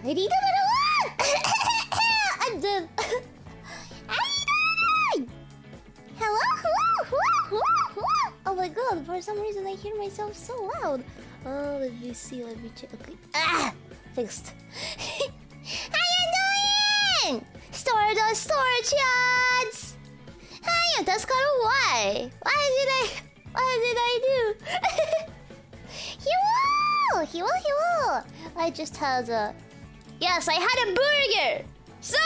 Riro Ron! I'm dead. How you doing? Hello? Oh my god, for some reason I hear myself so loud. Oh, let me see, let me check. Okay. Ah! Fixed. How you doing? Store those storage yards! Hiya, that's kind of why. What did I do? He will. I just had a... Yes, I had a burger! So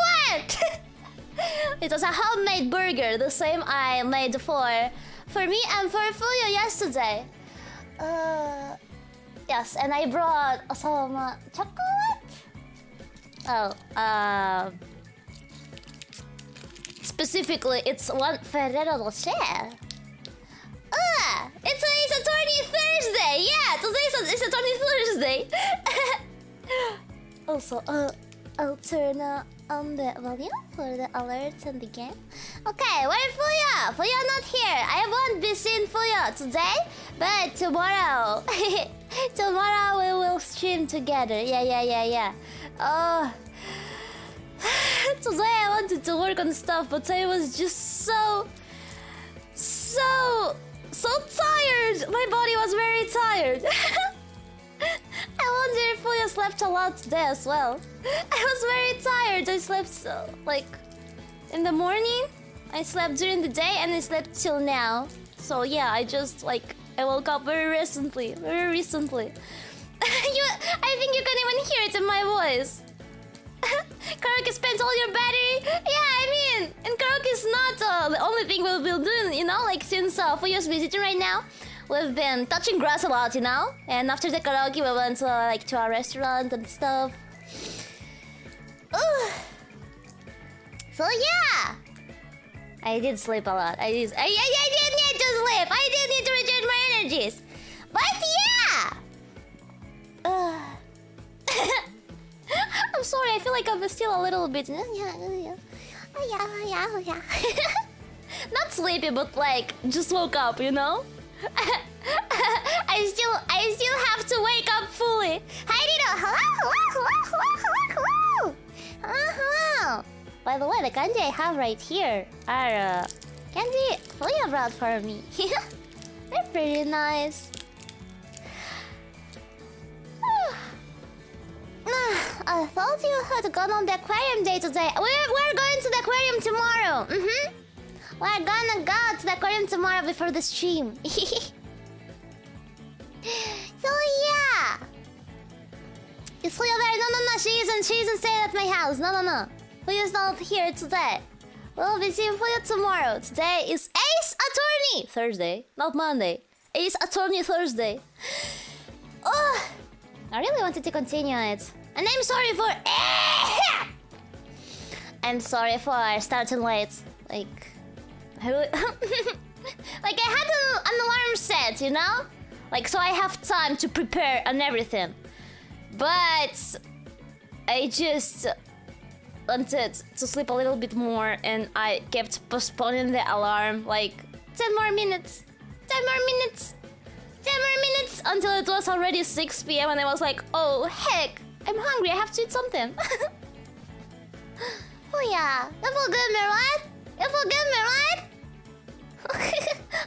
what? It was a homemade burger, the same I made for me and for Fuyo yesterday. Yes, and I brought some chocolate. Specifically, it's one Ferrero Rocher. It's a Thursday. Also, I'll turn on the volume for the alerts and the game. Okay, where Fuya? Fuya not here. I won't be seeing Fuya today, but tomorrow. Tomorrow we will stream together. Yeah. Today I wanted to work on stuff, but I was just so tired. My body was very tired. I wonder if Fuya slept a lot today as well. I was very tired. I slept like in the morning. I slept during the day and I slept till now. So yeah, I woke up very recently. I think you can even hear it in my voice. Karaoke spent all your battery? Yeah, I mean, and karaoke is not the only thing we'll be doing, you know? Like, since Fuya's visiting right now, we've been touching grass a lot, you know? And after the karaoke, we went to a restaurant and stuff. So yeah! I did sleep a lot. I did need to sleep! I did need to recharge my energies! But yeah! I'm sorry, I feel like I'm still a little bit... Yeah. Not sleepy, but like, just woke up, you know? I still have to wake up fully. Hi, Riro! Hello! By the way, the kanji I have right here are kanji Fuya brought for me. They're pretty nice. I thought you had gone on the aquarium day today. We're going to the aquarium tomorrow. We're gonna go to the aquarium tomorrow before the stream. So yeah. Is Fuya there? No. She isn't staying at my house. No. Fuya's not here today. We'll be seeing Fuya tomorrow. Today is Ace Attorney Thursday, not Monday. Ace Attorney Thursday. Oh, I really wanted to continue it. And I'm sorry for... I'm sorry for starting late. Like... I really... like, I had an alarm set, you know? Like, so I have time to prepare and everything. But... I just... wanted to sleep a little bit more, and I kept postponing the alarm. Like, 10 more minutes. 10 more minutes. 10 more minutes until it was already 6 p.m. and I was like, oh heck, I'm hungry, I have to eat something. Oh yeah, you forgive me, right? You forgive me, right?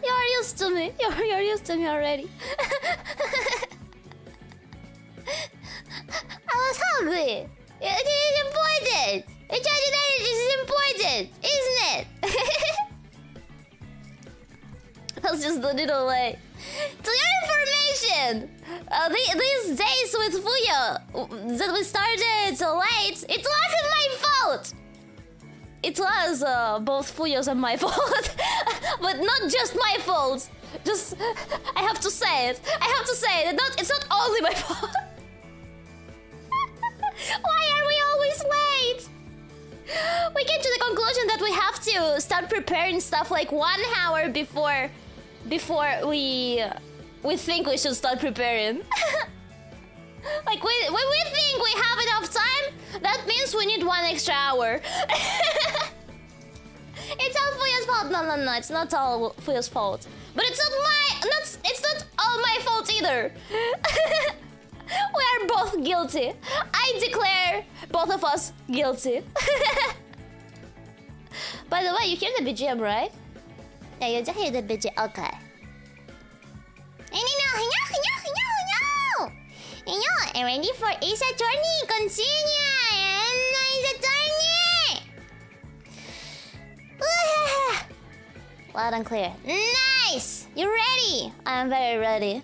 You're used to me. You're used to me already. I was hungry. It is important. Recharging energy is important, isn't it? That's just the little way. To your information, these days with Fuya that we started so late, it wasn't my fault. It was both Fuya's and my fault, but not just my fault. Just, I have to say it. It's not only my fault. Why are we always late? We came to the conclusion that we have to start preparing stuff like 1 hour before we think we should start preparing. Like, when we think we have enough time, that means we need 1 extra hour. It's all Fuya's fault. No, it's not all Fuya's fault. But it's not all my fault either. We are both guilty. I declare both of us guilty. By the way, you hear the BGM, right? Yeah, you just hear the BGM. Okay. I'm ready for Ace Attorney. Continue. Ace Attorney. Loud and clear. Nice. You ready? I am very ready.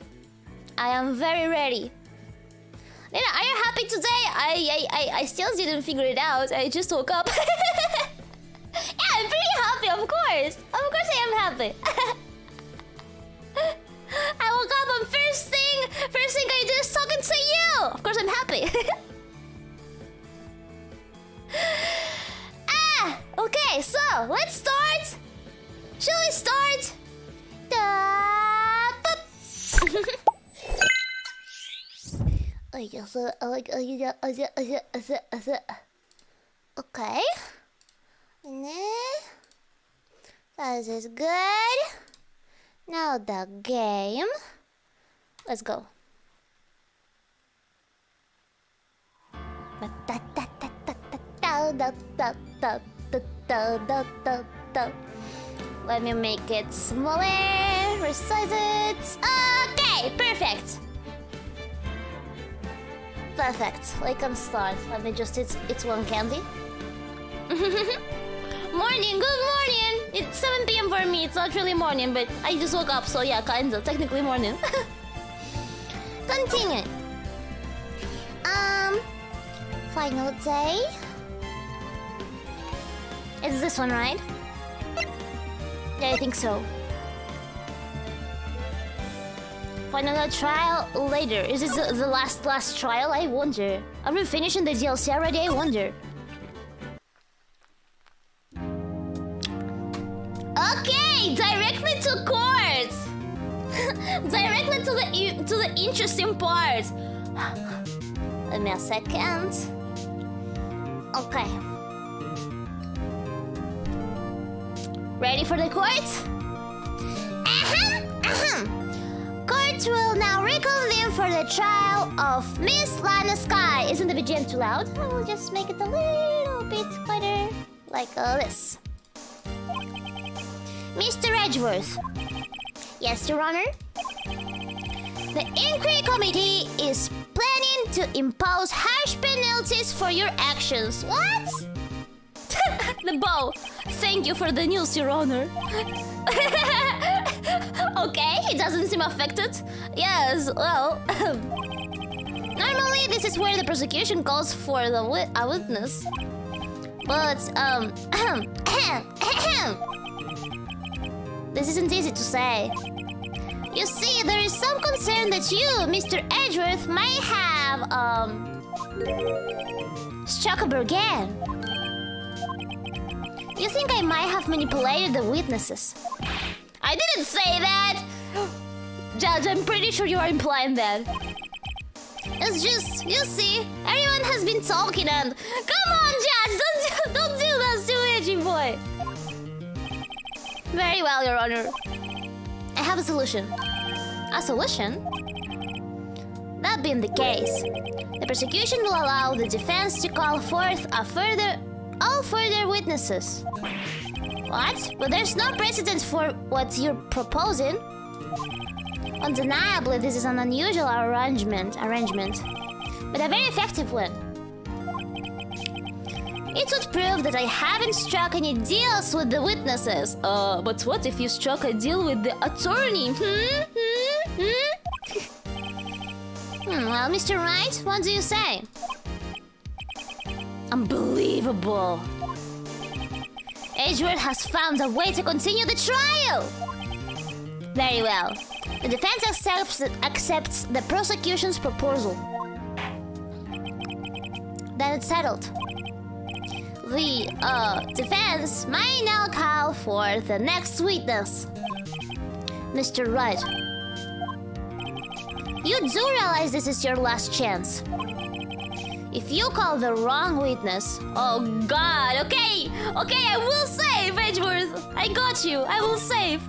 Nina, are you happy today? I still didn't figure it out. I just woke up. Yeah, I'm pretty happy, of course. Of course I am happy. I woke up and first thing I did is talking to you. Of course I'm happy. Okay, so let's start. Shall we start? Okay. That is good. Now the game. Let's go. Let me make it smaller. Resize it. Okay, perfect. Perfect. We can start. Let me just eat one candy. Morning, good morning. It's 7 p.m. for me. It's not really morning, but I just woke up, so yeah, kinda technically morning. Continue. Final day. It's this one, right? Yeah, I think so. Final trial later. Is this the last trial? I wonder. Are we finishing the DLC already? I wonder. Okay, directly to court. Directly to the interesting part. Let me a second. Okay. Ready for the court? Court will now reconvene for the trial of Miss Lana Sky. Isn't the BGM too loud? I will just make it a little bit quieter, like this. Mr. Edgeworth. Yes, Your Honor? The Inquiry Committee is planning to impose harsh penalties for your actions. What? The bow. Thank you for the news, Your Honor. Okay, he doesn't seem affected. Yes, well... Normally, this is where the prosecution calls for a witness. But, this isn't easy to say. You see, there is some concern that you, Mr. Edgeworth, might have, struck a bargain. You think I might have manipulated the witnesses? I didn't say that! Judge, I'm pretty sure you are implying that. It's just, you see, everyone has been talking and... Come on, Judge! Don't do that to edgy boy! Very well, Your Honor. I have a solution. A solution? That being the case, the prosecution will allow the defense to call forth all further witnesses. What? But there's no precedent for what you're proposing. Undeniably, this is an unusual arrangement, but a very effective one. It would prove that I haven't struck any deals with the witnesses. But what if you struck a deal with the attorney? Well, Mr. Wright, what do you say? Unbelievable. Edgeworth has found a way to continue the trial. Very well. The defense accepts the prosecution's proposal. Then it's settled. The defense might now call for the next witness. Mr. Wright. You do realize this is your last chance. If you call the wrong witness... Oh God, okay, I will save, Edgeworth. I got you, I will save.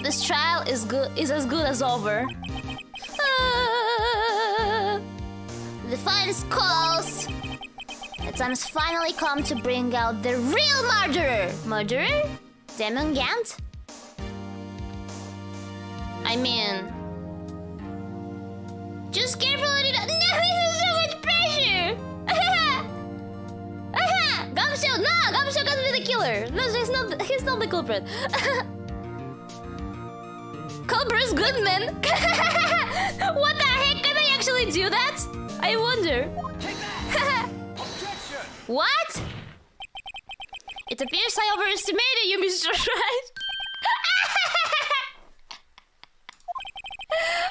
This trial is as good as over. The defense calls. The time has finally come to bring out the real murderer. Murderer? Demon Gant? I mean... Just careful on it. No, this is so much pressure! Gumshoe! No! Gumshoe can't be the killer! No, he's not the culprit. Culprit's good, man! What the heck? Can I actually do that? I wonder. What? It appears I overestimated you, Mr. Wright.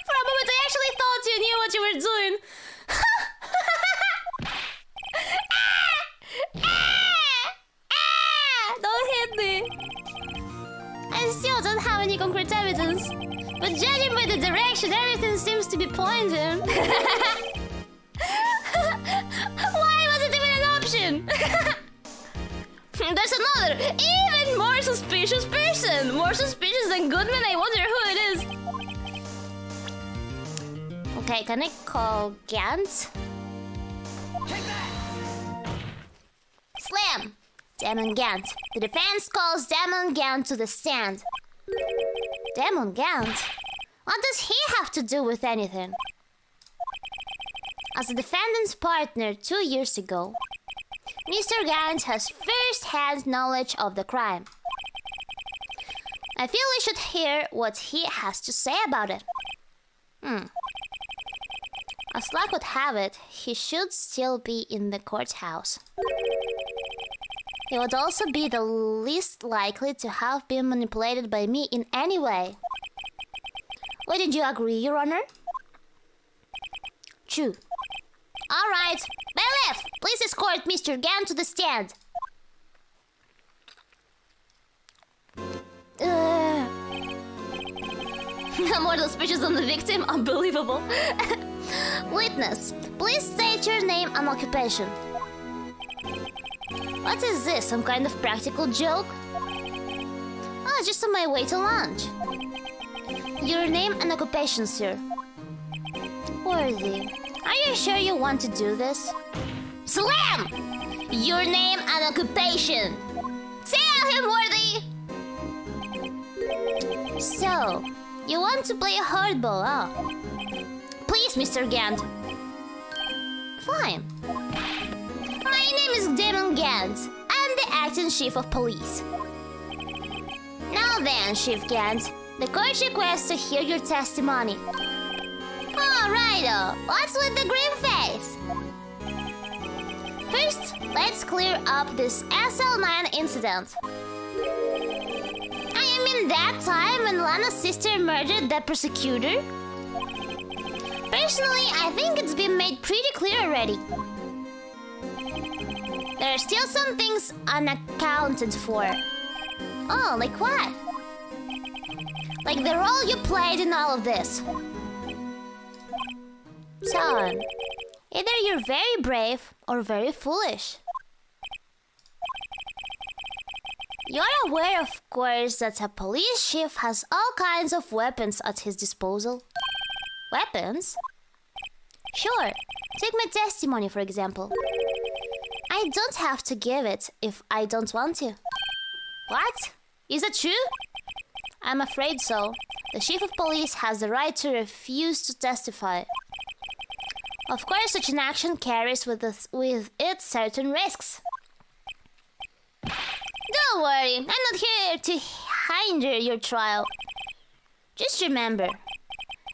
For a moment, I actually thought you knew what you were doing. Don't hit me. I'm still any concrete evidence. But judging by the direction, everything seems to be pointing. Why was it even an option? There's another, even more suspicious person. More suspicious than Goodman. I wonder who it is. Okay, can I call Gant? Slam! Demon Gant. The defense calls Demon Gant to the stand. Demon Gant? What does he have to do with anything? As the defendant's partner 2 years ago, Mr. Gant has first-hand knowledge of the crime. I feel we should hear what he has to say about it. As luck would have it, he should still be in the courthouse. He would also be the least likely to have been manipulated by me in any way. Wouldn't you agree, Your Honor? True. All right. Bailiff, please escort Mr. Gant to the stand. More suspicious than the victim? Unbelievable. Witness, please state your name and occupation. What is this, some kind of practical joke? Oh, just on my way to lunch. Your name and occupation, sir. Worthy, are you sure you want to do this? Slam! Your name and occupation. Tell him, Worthy! So, you want to play hardball, huh? Please, Mr. Gant. Fine. My name is Demon Gant. I'm the acting chief of police. Now then, Chief Gant, the court requests to hear your testimony. Alrighto, what's with the grim face? First, let's clear up this SL9 incident. I mean that time when Lana's sister murdered the prosecutor? Personally, I think it's been made pretty clear already. There are still some things unaccounted for. Oh, like what? Like the role you played in all of this. Son, either you're very brave or very foolish. You're aware, of course, that a police chief has all kinds of weapons at his disposal. Weapons? Sure, take my testimony, for example. I don't have to give it if I don't want to. What? Is that true? I'm afraid so. The chief of police has the right to refuse to testify. Of course, such an action carries with it certain risks. Don't worry, I'm not here to hinder your trial. Just remember,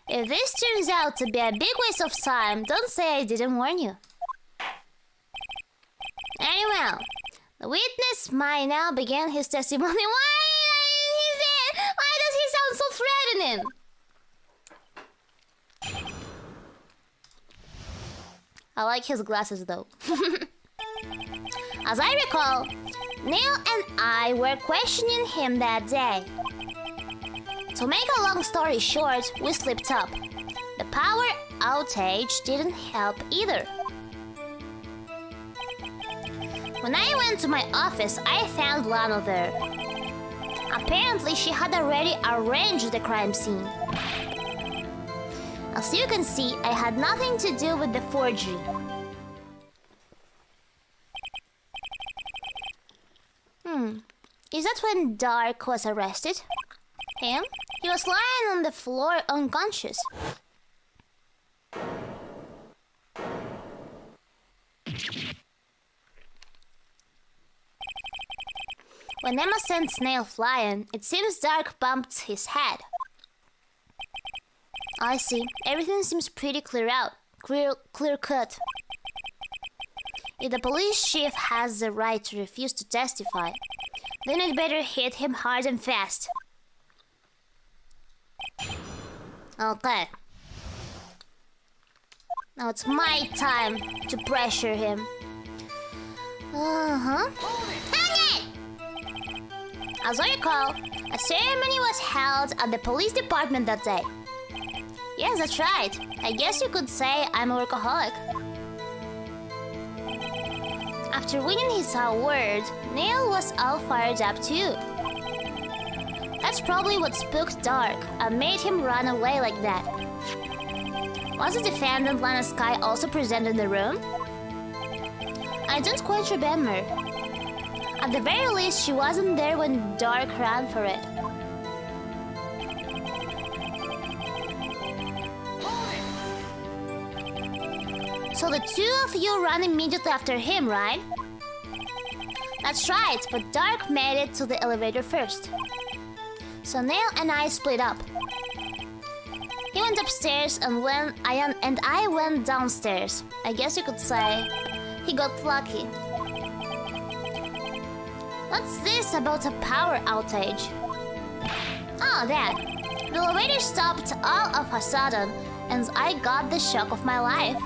if this turns out to be a big waste of time, don't say I didn't warn you. Very well. The witness might now begin his testimony. Why does he sound so threatening? I like his glasses though. As I recall, Neil and I were questioning him that day. To make a long story short, we slipped up. The power outage didn't help either. When I went to my office, I found Lana there. Apparently, she had already arranged the crime scene. As you can see, I had nothing to do with the forgery. Is that when Dark was arrested? Him? He was lying on the floor unconscious. When Emma sent Snail flying, it seems Dark bumped his head. I see. Everything seems pretty clear cut. If the police chief has the right to refuse to testify, then I'd better hit him hard and fast. Okay. Now it's my time to pressure him. Hang it! As I recall, A ceremony was held at the police department that day. Yes, that's right. I guess you could say I'm a workaholic. After winning his award, Neil was all fired up too. That's probably what spooked Dark and made him run away like that. Was the defendant Lana Skye also present in the room? I don't quite remember. At the very least, she wasn't there when Dark ran for it. So the two of you ran immediately after him, right? That's right, but Dark made it to the elevator first. So Neil and I split up. He went upstairs and I went downstairs. I guess you could say he got lucky. What's this about a power outage? Oh, that. The elevator stopped all of a sudden and I got the shock of my life.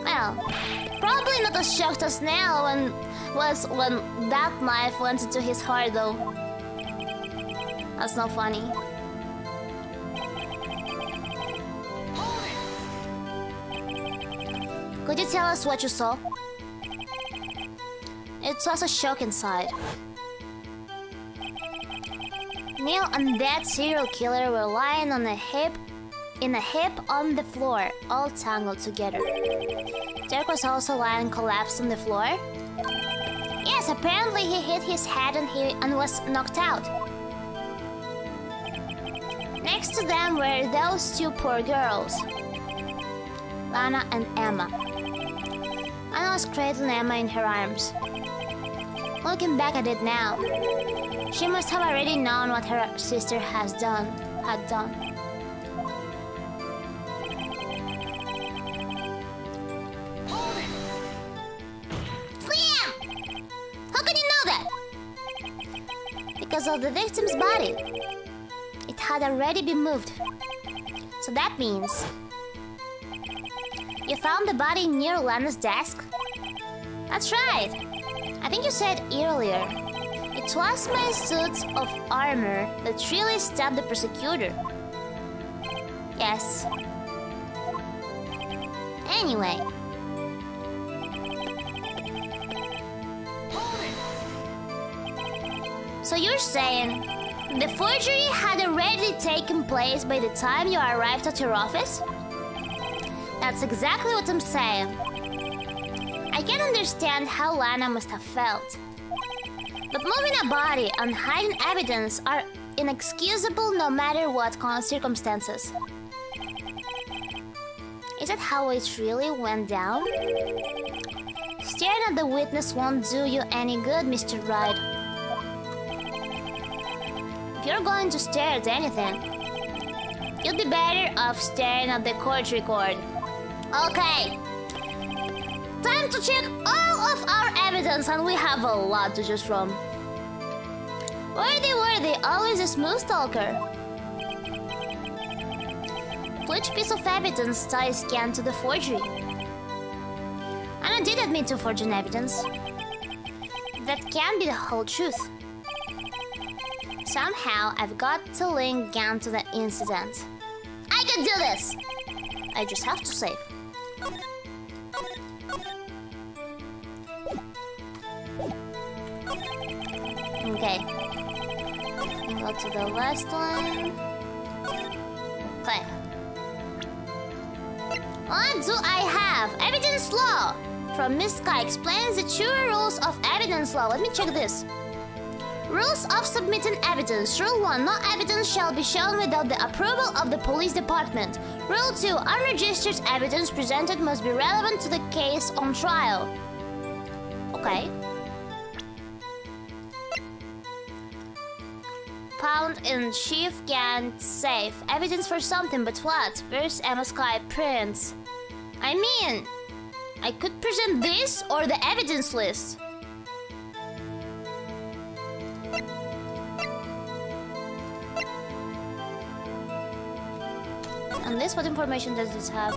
Well, probably not as shocked as Neil when that knife went into his heart though. That's not funny. Could you tell us what you saw? It was a shock inside. Neil and that serial killer were lying on in a heap on the floor, all tangled together. Derek was also lying collapsed on the floor. Yes, apparently he hit his head and was knocked out. Next to them were those two poor girls, Lana and Emma. Lana was cradling Emma in her arms. Looking back at it now, she must have already known what her sister had done. Slam! How can you know that? Because of the victim's body. It had already been moved. So that means you found the body near Lana's desk? That's right. I think you said earlier. It was my suit of armor that really stabbed the prosecutor. Yes. Anyway. So you're saying the forgery had already taken place by the time you arrived at your office? That's exactly what I'm saying. I can understand how Lana must have felt. But moving a body and hiding evidence are inexcusable no matter what circumstances. Is that how it really went down? Staring at the witness won't do you any good, Mr. Wright. If you're going to stare at anything, you'd be better off staring at the court record. Okay. Time to check all of our evidence, and we have a lot to choose from. Worthy, always a smooth talker. Which piece of evidence ties Ken to the forgery? And I did admit to forging evidence. That can't be the whole truth. Somehow, I've got to link Gan to the incident. I can do this! I just have to save. Okay. Go to the last one. Okay. What do I have? Evidence law! From Miss Sky explains the true rules of evidence law. Let me check this. Rules of submitting evidence. Rule 1. No evidence shall be shown without the approval of the police department. Rule 2. Unregistered evidence presented must be relevant to the case on trial. Okay. Found in Chief Gant's safe. Evidence for something, but what? Where's Emma Sky prints? I mean, I could present this or the evidence list. And this, what information does this have?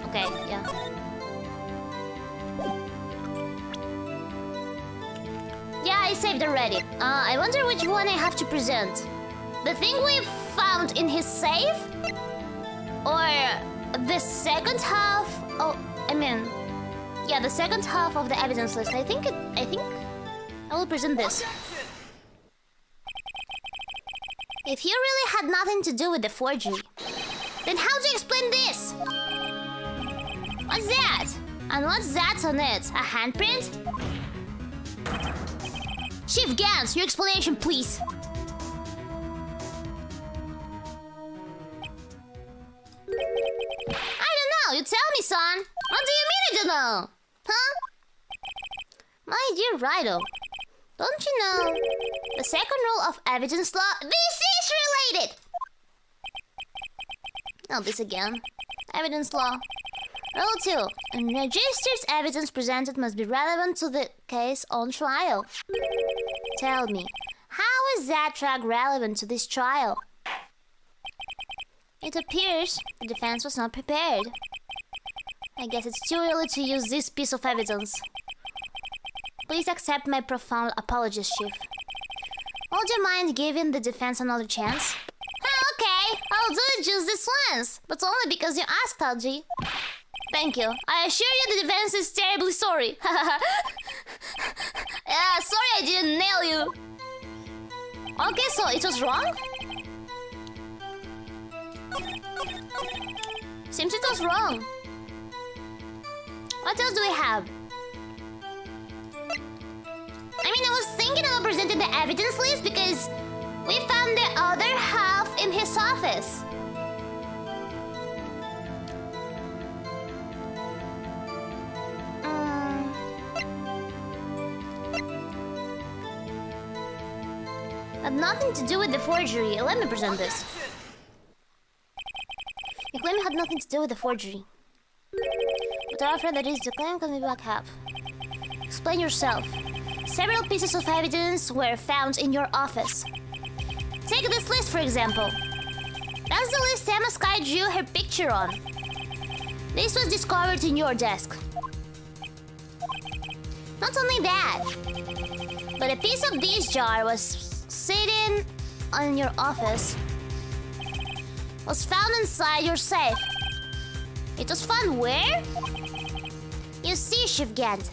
Okay, yeah. Yeah, I saved already. I wonder which one I have to present. The thing we found in his safe? Or the second half? Oh, I mean, yeah, the second half of the evidence list. I think I will present this. If you really had nothing to do with the forgery, then how do you explain this? What's that? And what's that on it? A handprint? Chief Gans, your explanation, please. I don't know. You tell me, son. What do you mean I don't know? Huh? My dear Riro, don't you know the second rule of evidence law? This is related! Oh, this again. Evidence law. Rule 2. Registered evidence presented must be relevant to the case on trial. Tell me, how is that track relevant to this trial? It appears the defense was not prepared. I guess it's too early to use this piece of evidence. Please accept my profound apologies, Chief. Would you mind giving the defense another chance? Okay, I'll do it just this once, but only because you asked, Algie. Thank you. I assure you the defense is terribly sorry. Sorry I didn't nail you. Okay, so it was wrong? Seems it was wrong. What else do we have? I mean, I was thinking about presenting the evidence list because we found the other half in his office. Had nothing to do with the forgery. Let me present this. You claim it had nothing to do with the forgery, but are afraid that the claim can be backed up. Explain yourself. Several pieces of evidence were found in your office. Take this list, for example. That's the list Emma Sky drew her picture on. This was discovered in your desk. Not only that, but a piece of this jar was sitting in your office. Was found inside your safe. It was found where? You see, Chief Gant.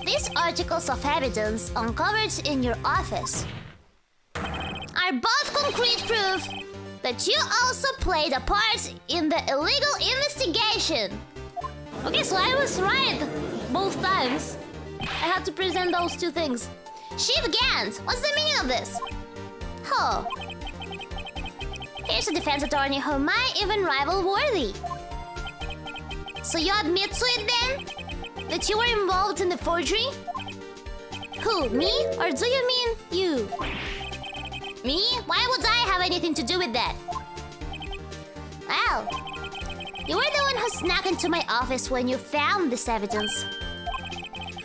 These articles of evidence uncovered in your office are both concrete proof that you also played a part in the illegal investigation. Okay, so I was right both times. I had to present those two things. Chief Gant, what's the meaning of this? Oh. Here's a defense attorney who might even rival Worthy. So you admit to it then? That you were involved in the forgery? Who, me? Or do you mean you? Me? Why would I have anything to do with that? Well, you were the one who snuck into my office when you found this evidence.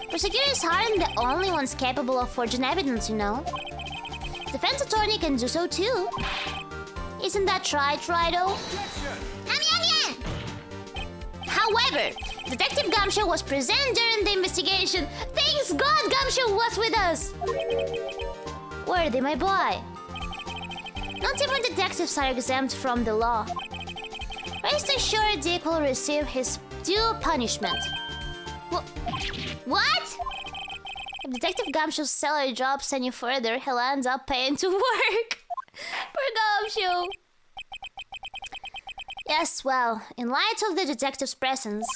Prosecutors aren't the only ones capable of forging evidence, you know. Defense attorney can do so too. Isn't that right, Riro? However, Detective Gumshoe was present during the investigation. Thanks God Gumshoe was with us! Worthy, my boy. Not even detectives are exempt from the law. Rest assured Dick will receive his due punishment. What? If Detective Gumshoe's salary drops any further, he'll end up paying to work. Poor Gumshoe. Yes, well, in light of the detective's presence,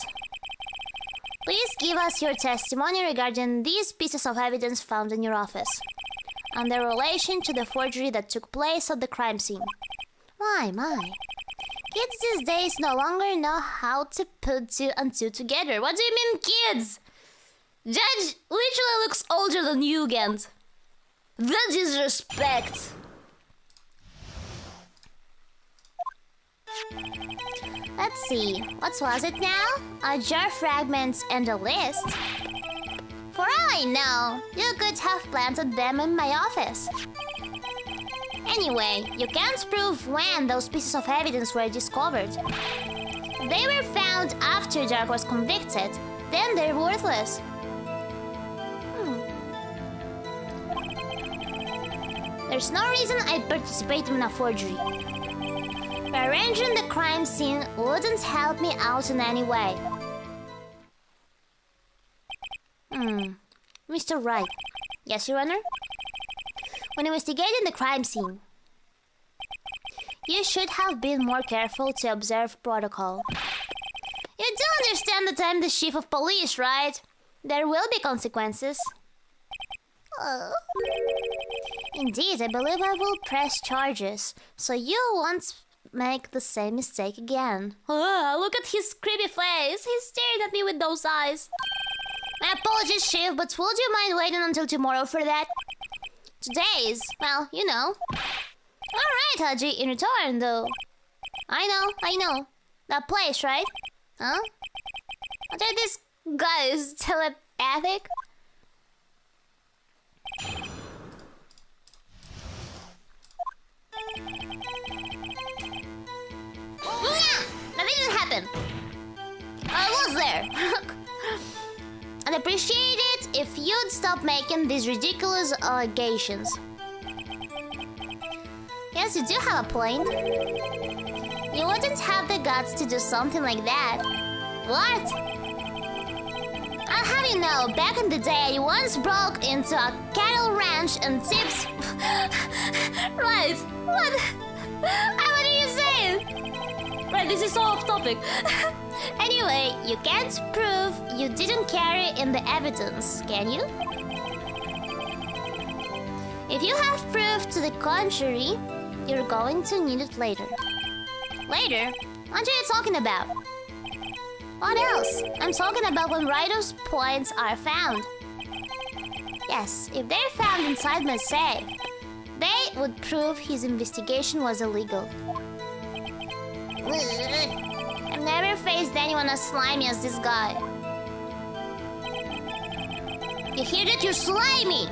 please give us your testimony regarding these pieces of evidence found in your office and their relation to the forgery that took place at the crime scene. My. Kids these days no longer know how to put two and two together. What do you mean, kids? Judge literally looks older than you, Gant. The disrespect. Let's see, what was it now? A jar fragments and a list? For all I know, you could have planted them in my office. Anyway, you can't prove when those pieces of evidence were discovered. They were found after Dark was convicted, then they're worthless. There's no reason I'd participate in a forgery. Rearranging the crime scene wouldn't help me out in any way. Mr. Wright. Yes, Your Honor? When investigating the crime scene, you should have been more careful to observe protocol. You do understand that I'm the chief of police, right? There will be consequences. Indeed, I believe I will press charges, so you won't make the same mistake again. Look at his creepy face. He's staring at me with those eyes. My apologies, Chief, but would you mind waiting until tomorrow for that? Today's, well, you know. Alright, Haji, in return, though. I know. That place, right? Huh? I think this guy is telepathic. That didn't happen. I was there. I'd appreciate it if you'd stop making these ridiculous allegations. Yes, you do have a plane. You wouldn't have the guts to do something like that. What? I'll have you know, back in the day, you once broke into a cattle ranch and tipped... Right, what? What are you saying? Right, this is so off topic. Anyway, you can't prove you didn't carry in the evidence, can you? If you have proof to the contrary, you're going to need it later. Later? What are you talking about? What else? I'm talking about when Rido's points are found. Yes, if they're found inside my safe, they would prove his investigation was illegal. I've never faced anyone as slimy as this guy. You hear that? You're slimy!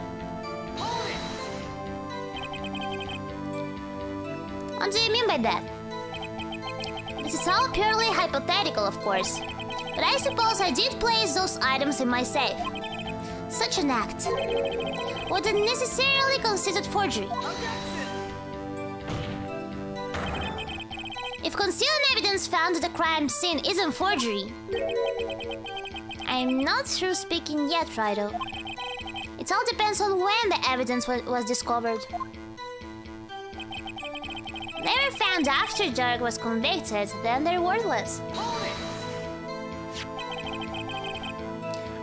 What do you mean by that? This is all purely hypothetical, of course. But I suppose I did place those items in my safe. Such an act wouldn't necessarily constitute forgery. If concealing evidence found at the crime scene isn't forgery, I'm not through speaking yet, Rido. It all depends on when the evidence was discovered. They were found after Dark was convicted, then they're worthless.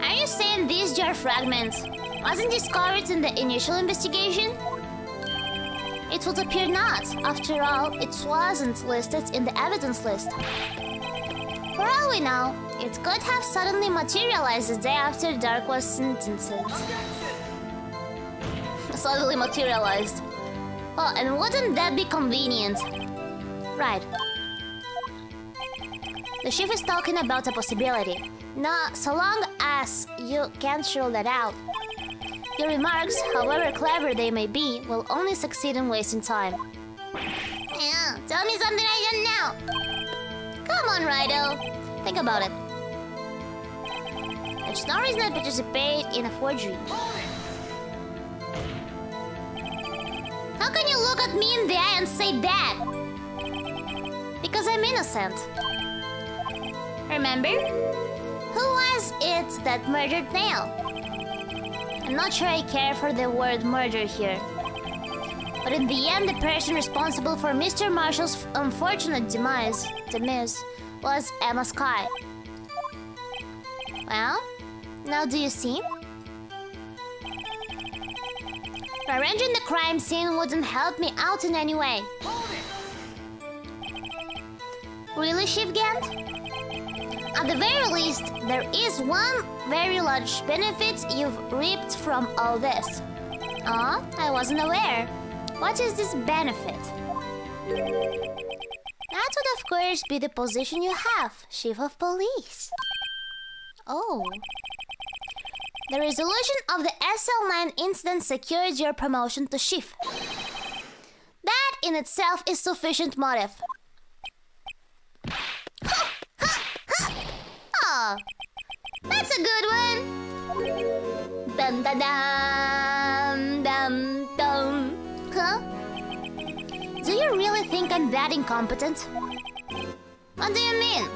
Are you saying this jar fragment wasn't discovered in the initial investigation? It would appear not. After all, it wasn't listed in the evidence list. For all we know, it could have suddenly materialized the day after Dark was sentenced. Suddenly materialized. Oh, and wouldn't that be convenient? Right. The chief is talking about a possibility. No, so long as you can't rule that out. Your remarks, however clever they may be, will only succeed in wasting time. Yeah, tell me something I don't know. Come on, Rido. Think about it. There's no reason I participate in a forgery. How can you look at me in the eye and say that? Because I'm innocent. Remember? Who was it that murdered Nail? I'm not sure I care for the word murder here. But in the end, the person responsible for Mr. Marshall's unfortunate demise was Emma Sky. Well, now do you see? Arranging the crime scene wouldn't help me out in any way. Really, Chief Gant? At the very least, there is one very large benefit you've reaped from all this. Oh, I wasn't aware. What is this benefit? That would of course be the position you have, Chief of Police. Oh. The resolution of the SL9 incident secured your promotion to Chief. That in itself is sufficient motive. Oh, that's a good one. Dun dun dun dum dum. Huh? you really think I'm that incompetent? What do you mean?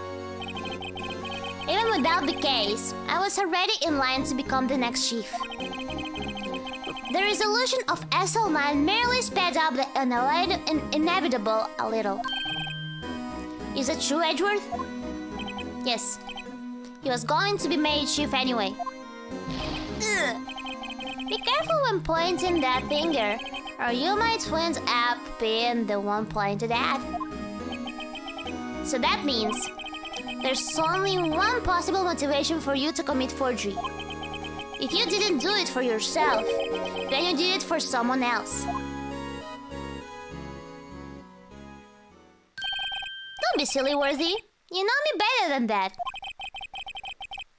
Even without the case, I was already in line to become the next chief. The resolution of SL9 merely sped up the inevitable a little. Is it true, Edgeworth? Yes. He was going to be made chief anyway. Ugh. Be careful when pointing that finger, or you might wind up being the one pointed at. So that means there's only one possible motivation for you to commit forgery. If you didn't do it for yourself, then you did it for someone else. Don't be silly, Worthy. You know me better than that.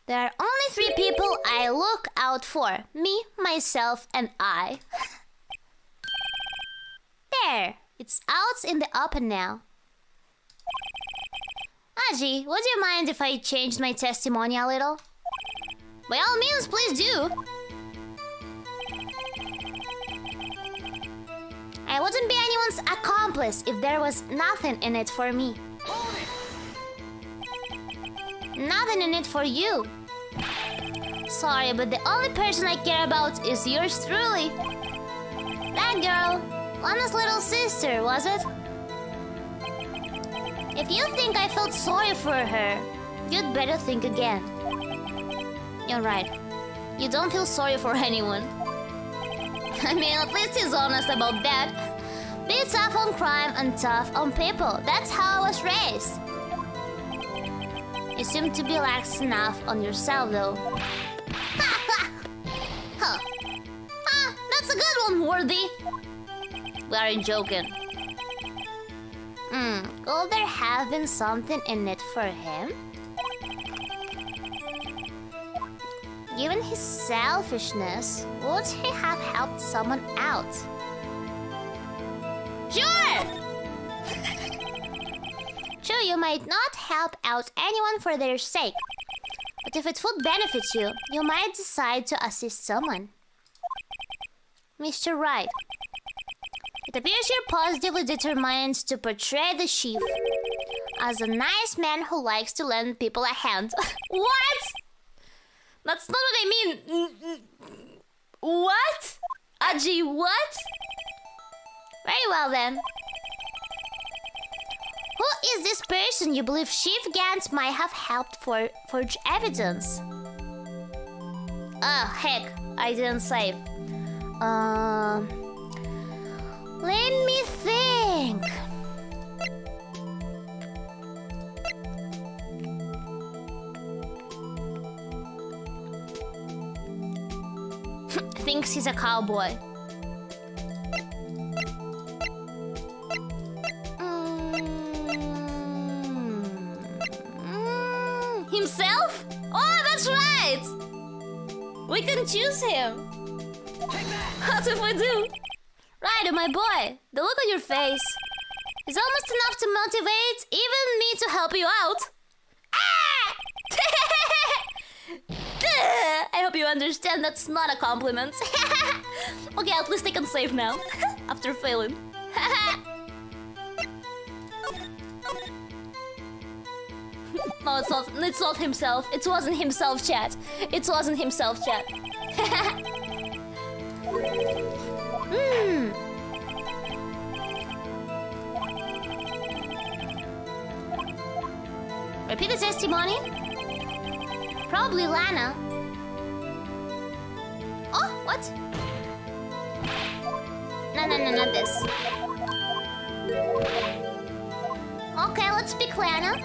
There are only 3 people I look out for. Me, myself, and I. There. It's out in the open now. Aji, would you mind if I changed my testimony a little? By all means, please do. I wouldn't be anyone's accomplice if there was nothing in it for me. Nothing in it for you. Sorry, but the only person I care about is yours truly. That girl, Lana's little sister, was it? If you think I felt sorry for her, you'd better think again. You're right. You don't feel sorry for anyone. I mean, at least he's honest about that. Be tough on crime and tough on people. That's how I was raised. You seem to be lax enough on yourself, though. Huh. Ah, that's a good one, Worthy. We aren't joking. Could there have been something in it for him? Given his selfishness, would he have helped someone out? Sure! True, you might not help out anyone for their sake. But if it would benefit you, you might decide to assist someone. Mr. Wright, it appears you're positively determined to portray the chief as a nice man who likes to lend people a hand. What? That's not what I mean. What? Aji, what? Very well then. Who is this person you believe Chief Gant might have helped forge evidence? Ah, heck, I didn't save. Let me think. Thinks he's a cowboy. Himself? Oh, that's right! We can choose him. What if we do? Right, my boy. The look on your face is almost enough to motivate even me to help you out. Ah! I hope you understand that's not a compliment. Okay, at least I can save now. After failing. No, it's not himself. It wasn't himself, chat. It wasn't himself, chat. Repeat the testimony? Probably Lana. Oh, what? No, not this. Okay, let's pick Lana.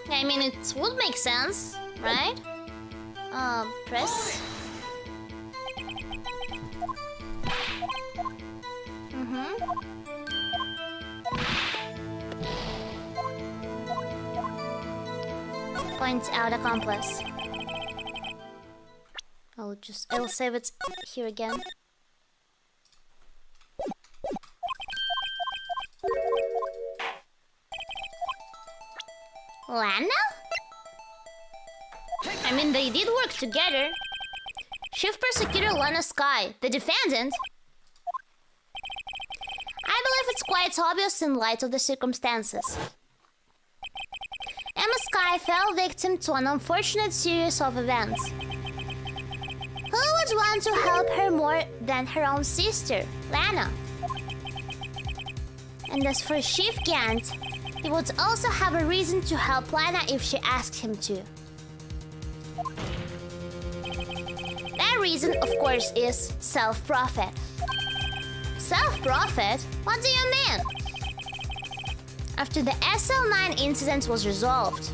I mean, it would make sense, right? Press. Point out accomplice. I'll save it here again. Lana? I mean, they did work together. Chief Prosecutor Lana Sky, the defendant. I believe it's quite obvious in light of the circumstances. Emma Sky fell victim to an unfortunate series of events. Who would want to help her more than her own sister, Lana? And as for Chief Gant, he would also have a reason to help Lana if she asked him to. That reason, of course, is self-profit. Self-profit? What do you mean? After the SL9 incident was resolved,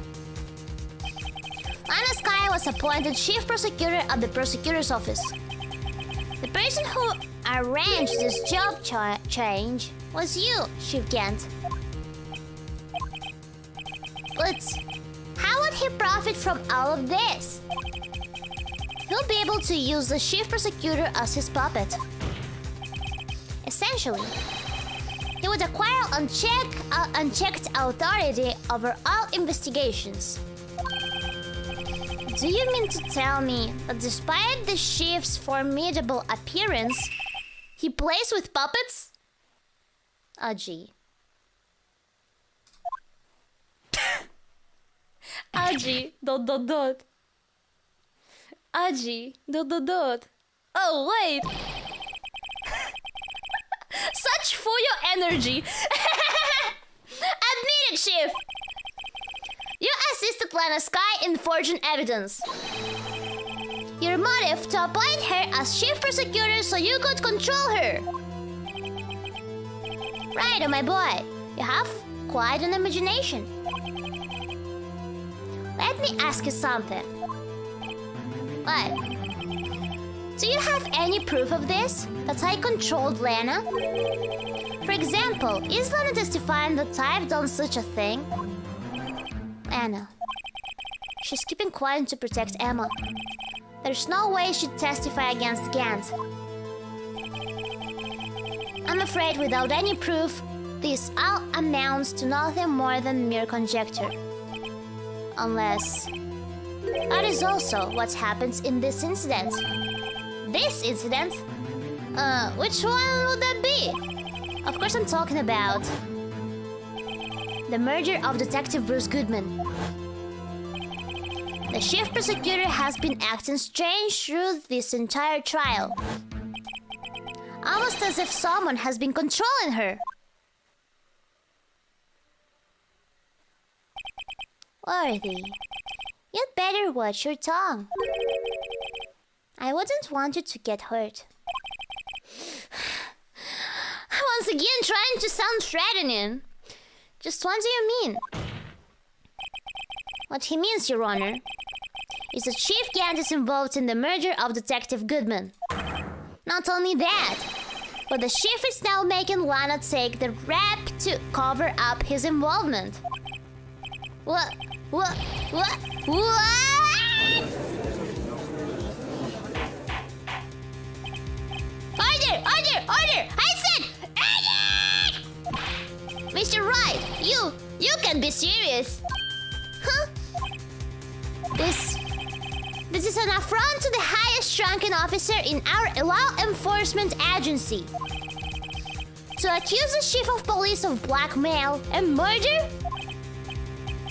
Lana Sky was appointed Chief Prosecutor of the Prosecutor's Office. The person who arranged this job change was you, Chief Gant. But how would he profit from all of this? He'll be able to use the Chief Prosecutor as his puppet. Essentially, he would acquire unchecked authority over all investigations. Do you mean to tell me that despite the Chief's formidable appearance, he plays with puppets? Oh, gee. Aji, ... Aji, ... Oh, wait. Such fuyo energy. Admit it, Chief. You assisted Lana Sky in forging evidence. Your motive to appoint her as Chief Prosecutor so you could control her. Right, my boy. You have quite an imagination. Let me ask you something. What? Do you have any proof of this? That I controlled Lana? For example, is Lana testifying that I've done such a thing? Anna. She's keeping quiet to protect Emma. There's no way she'd testify against Gant. I'm afraid without any proof, this all amounts to nothing more than mere conjecture. Unless... that is also what happens in this incident. This incident? Which one would that be? Of course I'm talking about... the murder of Detective Bruce Goodman. The Chief Prosecutor has been acting strange through this entire trial. Almost as if someone has been controlling her. Worthy, you'd better watch your tongue. I wouldn't want you to get hurt. Once again, trying to sound threatening. Just what do you mean? What he means, Your Honor, is that Chief Gant is involved in the murder of Detective Goodman. Not only that, but the Chief is now making Lana take the rap to cover up his involvement. What? Order! I said order! Mr. Wright, you can be serious. Huh? This is an affront to the highest ranking officer in our law enforcement agency. To accuse the Chief of Police of blackmail and murder?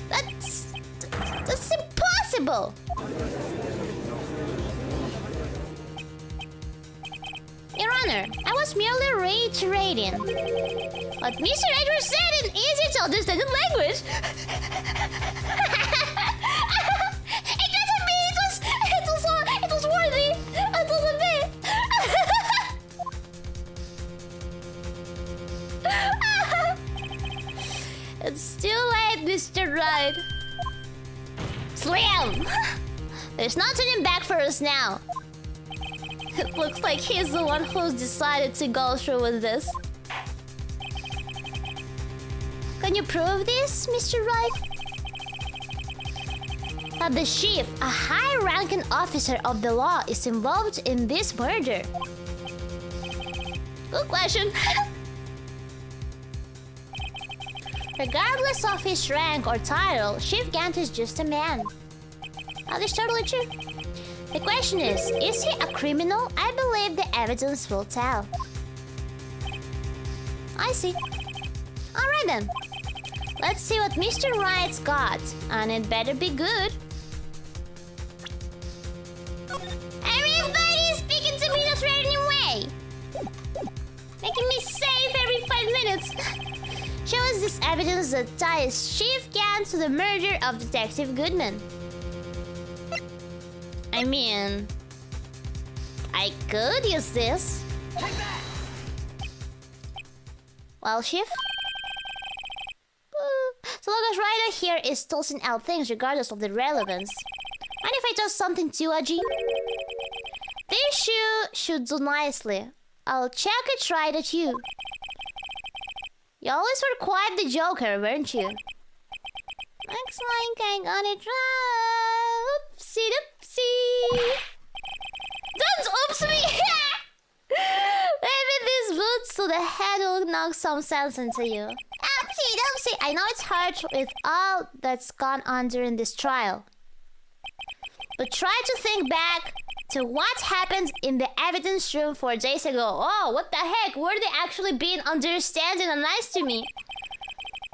That's impossible! Your Honor, I was merely reiterating what Mr. Edwards said in easy to understand language. It doesn't mean it was worthy. It doesn't mean. It's too late, Mr. Wright. Slam! There's no turning back for us now. It looks like he's the one who's decided to go through with this. Can you prove this, Mr. Wright? That the Chief, a high-ranking officer of the law, is involved in this murder? Good question. Regardless of his rank or title, Chief Gant is just a man. That is totally true. The question is he a criminal? I believe the evidence will tell. I see. Alright then. Let's see what Mr. Wright's got. And it better be good. Everybody is speaking to me in a threatening way. Making me safe every 5 minutes. Show us this evidence that ties Chief Gant to the murder of Detective Goodman. I mean, I could use this. Well, Chief? So long as Ryder here is tossing out things regardless of the relevance. Mind if I toss something too edgy? This shoe should do nicely. I'll chuck it right at you. You always were quite the joker, weren't you? Looks like I got it right. Oopsie doopsie. Don't oops me! Maybe these boots to the head will knock some sense into you. Oopsie doopsie. I know it's hard with all that's gone on during this trial. But try to think back to what happened in the evidence room 4 days ago. Oh, what the heck? Were they actually being understanding and nice to me?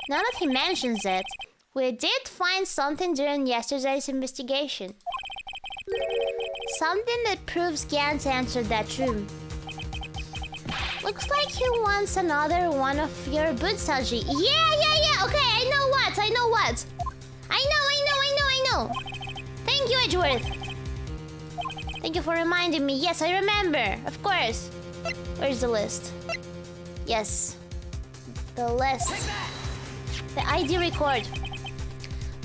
Now that he mentions it, we did find something during yesterday's investigation. Something that proves Gant entered that room. Looks like he wants another one of your boots, Haji. Yeah. Okay, I know what. I know. Thank you, Edgeworth. Thank you for reminding me. Yes, I remember. Of course. Where's the list? Yes. The list. The ID record.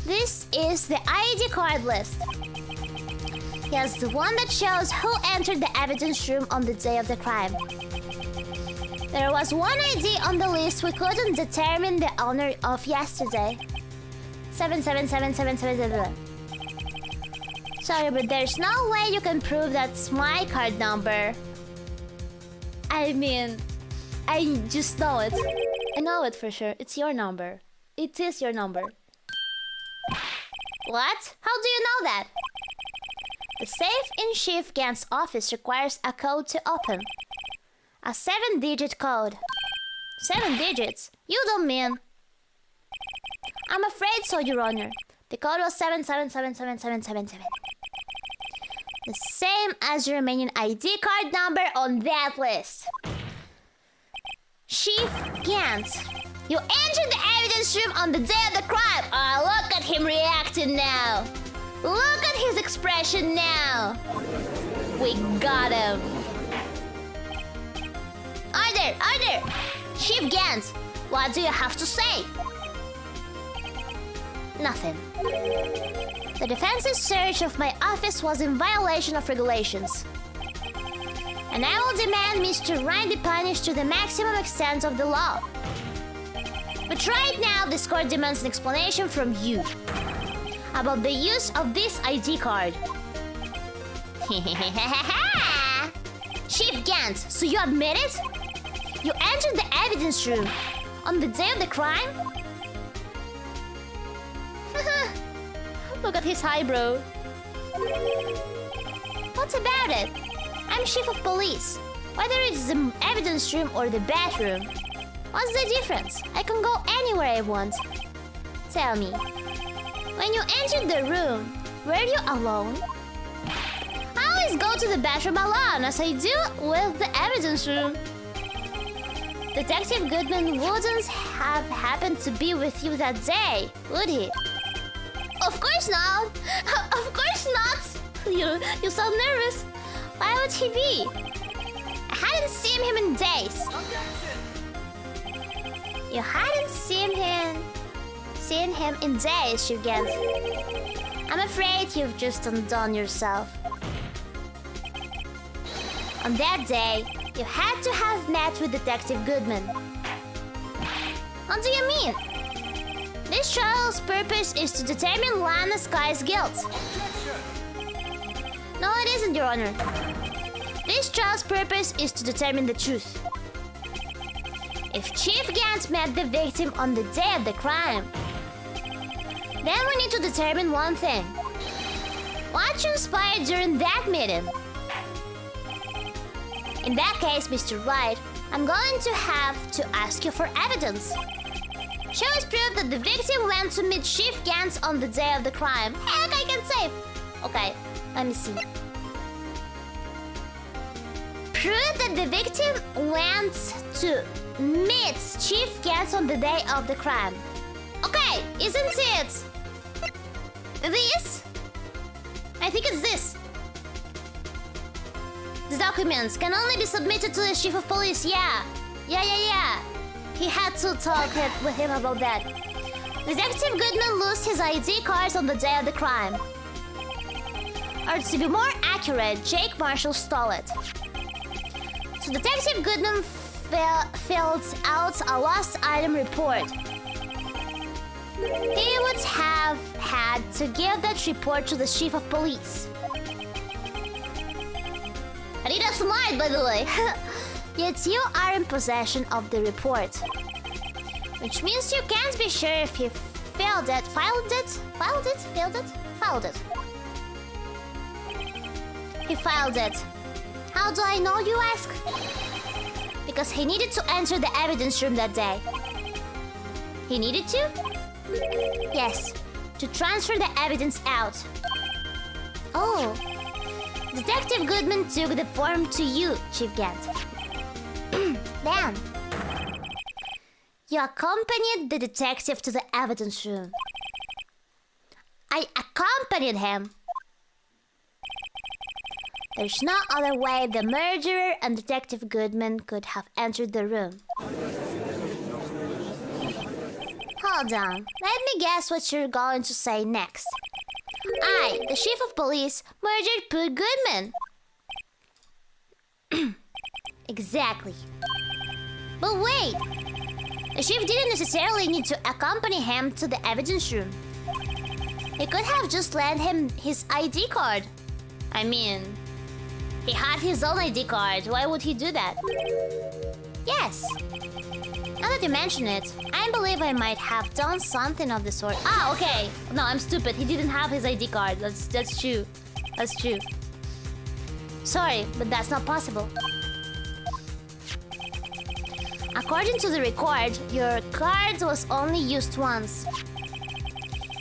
This is the ID card list. Yes, the one that shows who entered the evidence room on the day of the crime. There was one ID on the list we couldn't determine the owner of yesterday. 7777777. Sorry, but there's no way you can prove that's my card number. I mean, I just know it. I know it for sure. It's your number. It is your number. What? How do you know that? The safe in Chief Gant's office requires a code to open. A 7-digit code. 7 digits? You don't mean... I'm afraid so, Your Honor. The code was 77777777. The same as your remaining ID card number on that list. Chief Gant, you entered the evidence room on the day of the crime. Oh, look at him reacting now. Look at his expression now. We got him. Order! Chief Gant, what do you have to say? Nothing. The defense's search of my office was in violation of regulations. And I will demand Mr. Ryan be punished to the maximum extent of the law. But right now, this court demands an explanation from you about the use of this ID card. Chief Gant, so you admit it? You entered the evidence room on the day of the crime? Look at his eyebrow. What about it? I'm chief of police. Whether it's the evidence room or the bathroom, what's the difference? I can go anywhere I want. Tell me, when you entered the room, were you alone? I always go to the bathroom alone, as I do with the evidence room. Detective Goodman wouldn't have happened to be with you that day, would he? Of course not! Of course not! You sound nervous. Why would he be? I hadn't seen him in days. You hadn't seen him in days, you get. I'm afraid you've just undone yourself. On that day, you had to have met with Detective Goodman. What do you mean? This trial's purpose is to determine Lana Sky's guilt. No, it isn't, Your Honor. This trial's purpose is to determine the truth. If Chief Gant met the victim on the day of the crime, then we need to determine one thing. What transpired during that meeting? In that case, Mr. Wright, I'm going to have to ask you for evidence. Show us proof that the victim went to meet Chief Gantz on the day of the crime. Heck, I can say. Okay, let me see. Prove that the victim went to meet Chief Gantz on the day of the crime. Okay, isn't it this? I think it's this. The documents can only be submitted to the chief of police. Yeah. He had to talk with him about that. Detective Goodman lost his ID cards on the day of the crime. Or to be more accurate, Jake Marshall stole it. So Detective Goodman filled out a lost item report. He would have had to give that report to the chief of police. I need a smart, by the way. Yet you are in possession of the report. Which means you can't be sure if he filed it. He filed it. How do I know, you ask? Because he needed to enter the evidence room that day. He needed to? Yes, to transfer the evidence out. Oh. Detective Goodman took the form to you, Chief Gantz. Damn. You accompanied the detective to the evidence room. I accompanied him. There's no other way the murderer and Detective Goodman could have entered the room. Hold on. Let me guess what you're going to say next. I, the chief of police, murdered poor Goodman. Exactly. But wait! The chief didn't necessarily need to accompany him to the evidence room. He could have just lent him his ID card. I mean, he had his own ID card. Why would he do that? Yes. Now that you mention it, I believe I might have done something of the sort. Ah, okay. No, I'm stupid. He didn't have his ID card. That's true. That's true. Sorry, but that's not possible. According to the record, your card was only used once.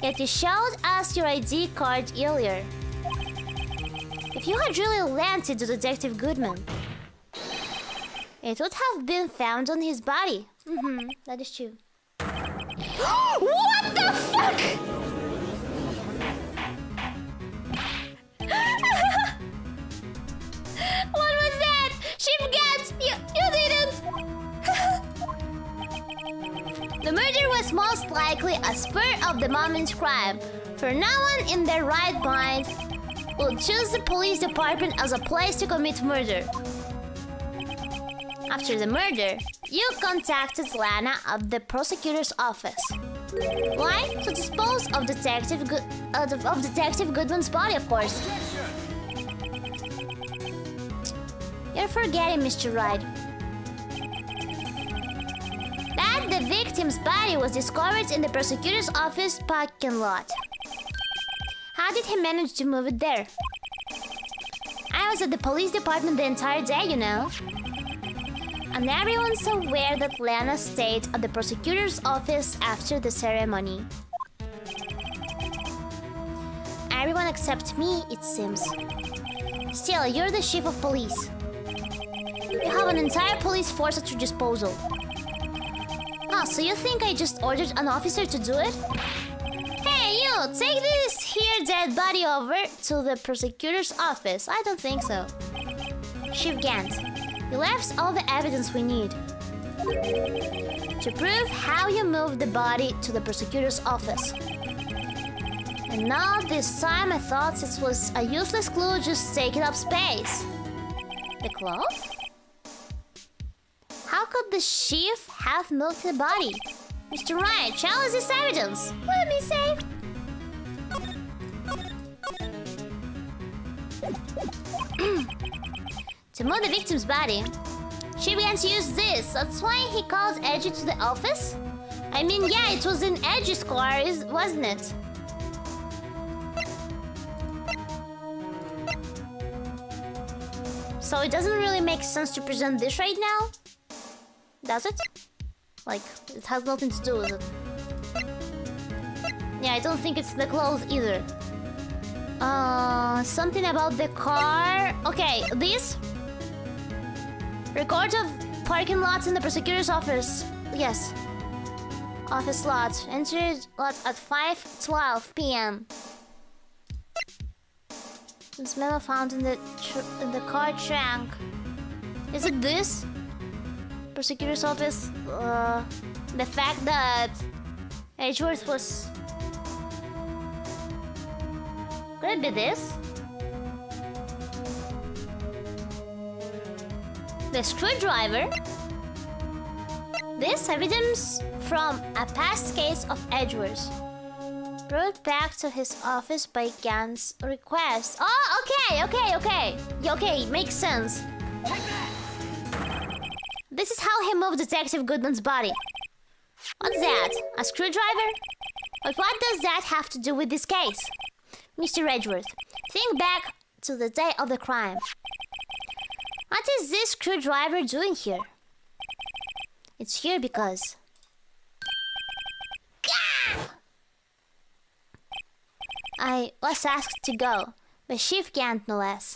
Yet you showed us your ID card earlier. If you had really lent it to Detective Goodman, it would have been found on his body. That is true. What the fuck? What was that? Chief Gantz, you didn't. The murder was most likely a spur of the moment crime, for no one in their right mind would choose the police department as a place to commit murder. After the murder, you contacted Lana at the prosecutor's office. Why? To dispose of Detective Goodman's body, of course. You're forgetting, Mr. Wright, that the victim's body was discovered in the prosecutor's office parking lot. How did he manage to move it there? I was at the police department the entire day, you know. And everyone's aware that Lana stayed at the prosecutor's office after the ceremony. Everyone except me, it seems. Still, you're the chief of police. You have an entire police force at your disposal. Oh, so you think I just ordered an officer to do it? Hey, you! Take this here dead body over to the prosecutor's office. I don't think so. Chief Gantz, you left all the evidence we need to prove how you moved the body to the prosecutor's office. And now this time I thought it was a useless clue just taking up space. The cloth? How could the chief have moved the body? Mr. Wright, show us this evidence. Let me say. To move the victim's body, she began to use this. That's why he called Edgy to the office? I mean, yeah, it was in Edgy's car, wasn't it? So it doesn't really make sense to present this right now? Does it? Like, it has nothing to do with it. Yeah, I don't think it's the clothes either. Something about the car. Okay, this record of parking lots in the prosecutor's office. Yes. Office lot. Entered lot at 5:12 p.m. This memo found in the car trunk. Is it this? Prosecutor's office. The fact that Edgeworth was. Could it be this? The screwdriver? This evidence from a past case of Edgeworth. Brought back to his office by Gant's request. Oh, okay, makes sense. This is how he moved Detective Goodman's body. What's that? A screwdriver? But what does that have to do with this case? Mr. Edgeworth, think back to the day of the crime. What is this screwdriver doing here? It's here because... I was asked to go, by Chief Gant no less.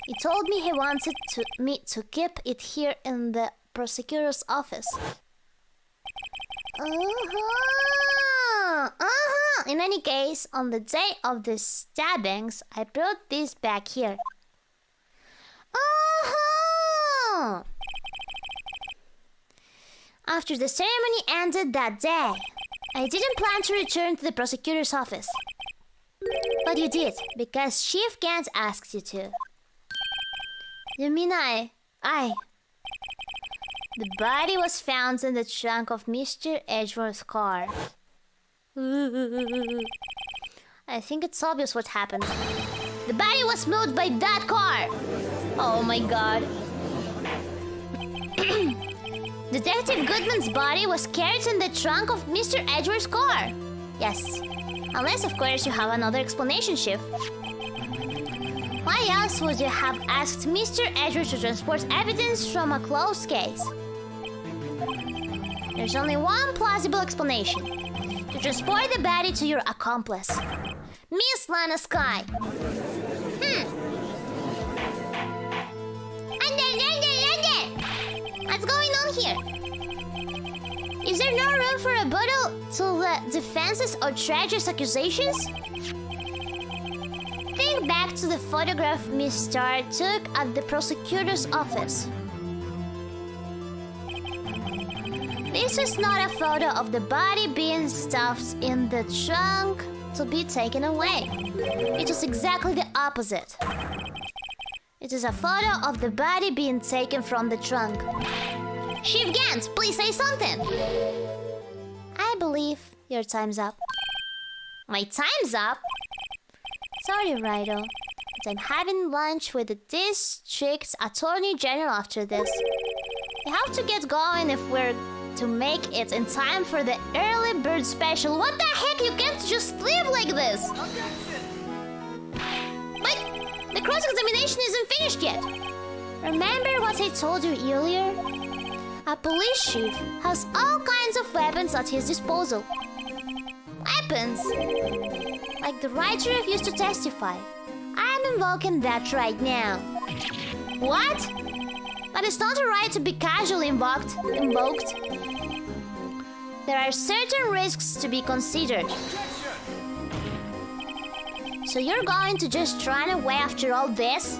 He told me he wanted me to keep it here in the prosecutor's office. In any case, on the day of the stabbings, I brought this back here. After the ceremony ended that day, I didn't plan to return to the prosecutor's office. But you did, because Chief Gant asked you to. You mean I... The body was found in the trunk of Mr. Edgeworth's car. I think it's obvious what happened. The body was moved by that car! Oh my god. Detective Goodman's body was carried in the trunk of Mr. Edgeworth's car. Yes. Unless, of course, you have another explanation, Chief. Why else would you have asked Mr. Edgeworth to transport evidence from a closed case? There's only one plausible explanation. To transport the body to your accomplice, Miss Lana Skye. Under! What's going on here? Is there no room for rebuttal to the defense's outrageous accusations? Think back to the photograph Miss Starr took at the prosecutor's office. This is not a photo of the body being stuffed in the trunk to be taken away. It is exactly the opposite. It is a photo of the body being taken from the trunk. Chief Gant, please say something! I believe your time's up. My time's up? Sorry, Riro, but I'm having lunch with the district attorney general after this. We have to get going if we're to make it in time for the early bird special. What the heck? You can't just leave like this! But the cross-examination isn't finished yet. Remember what I told you earlier? A police chief has all kinds of weapons at his disposal. Weapons? Like the right to refuse to testify. I'm invoking that right now. What? But it's not a right to be casually invoked. There are certain risks to be considered. So you're going to just run away after all this?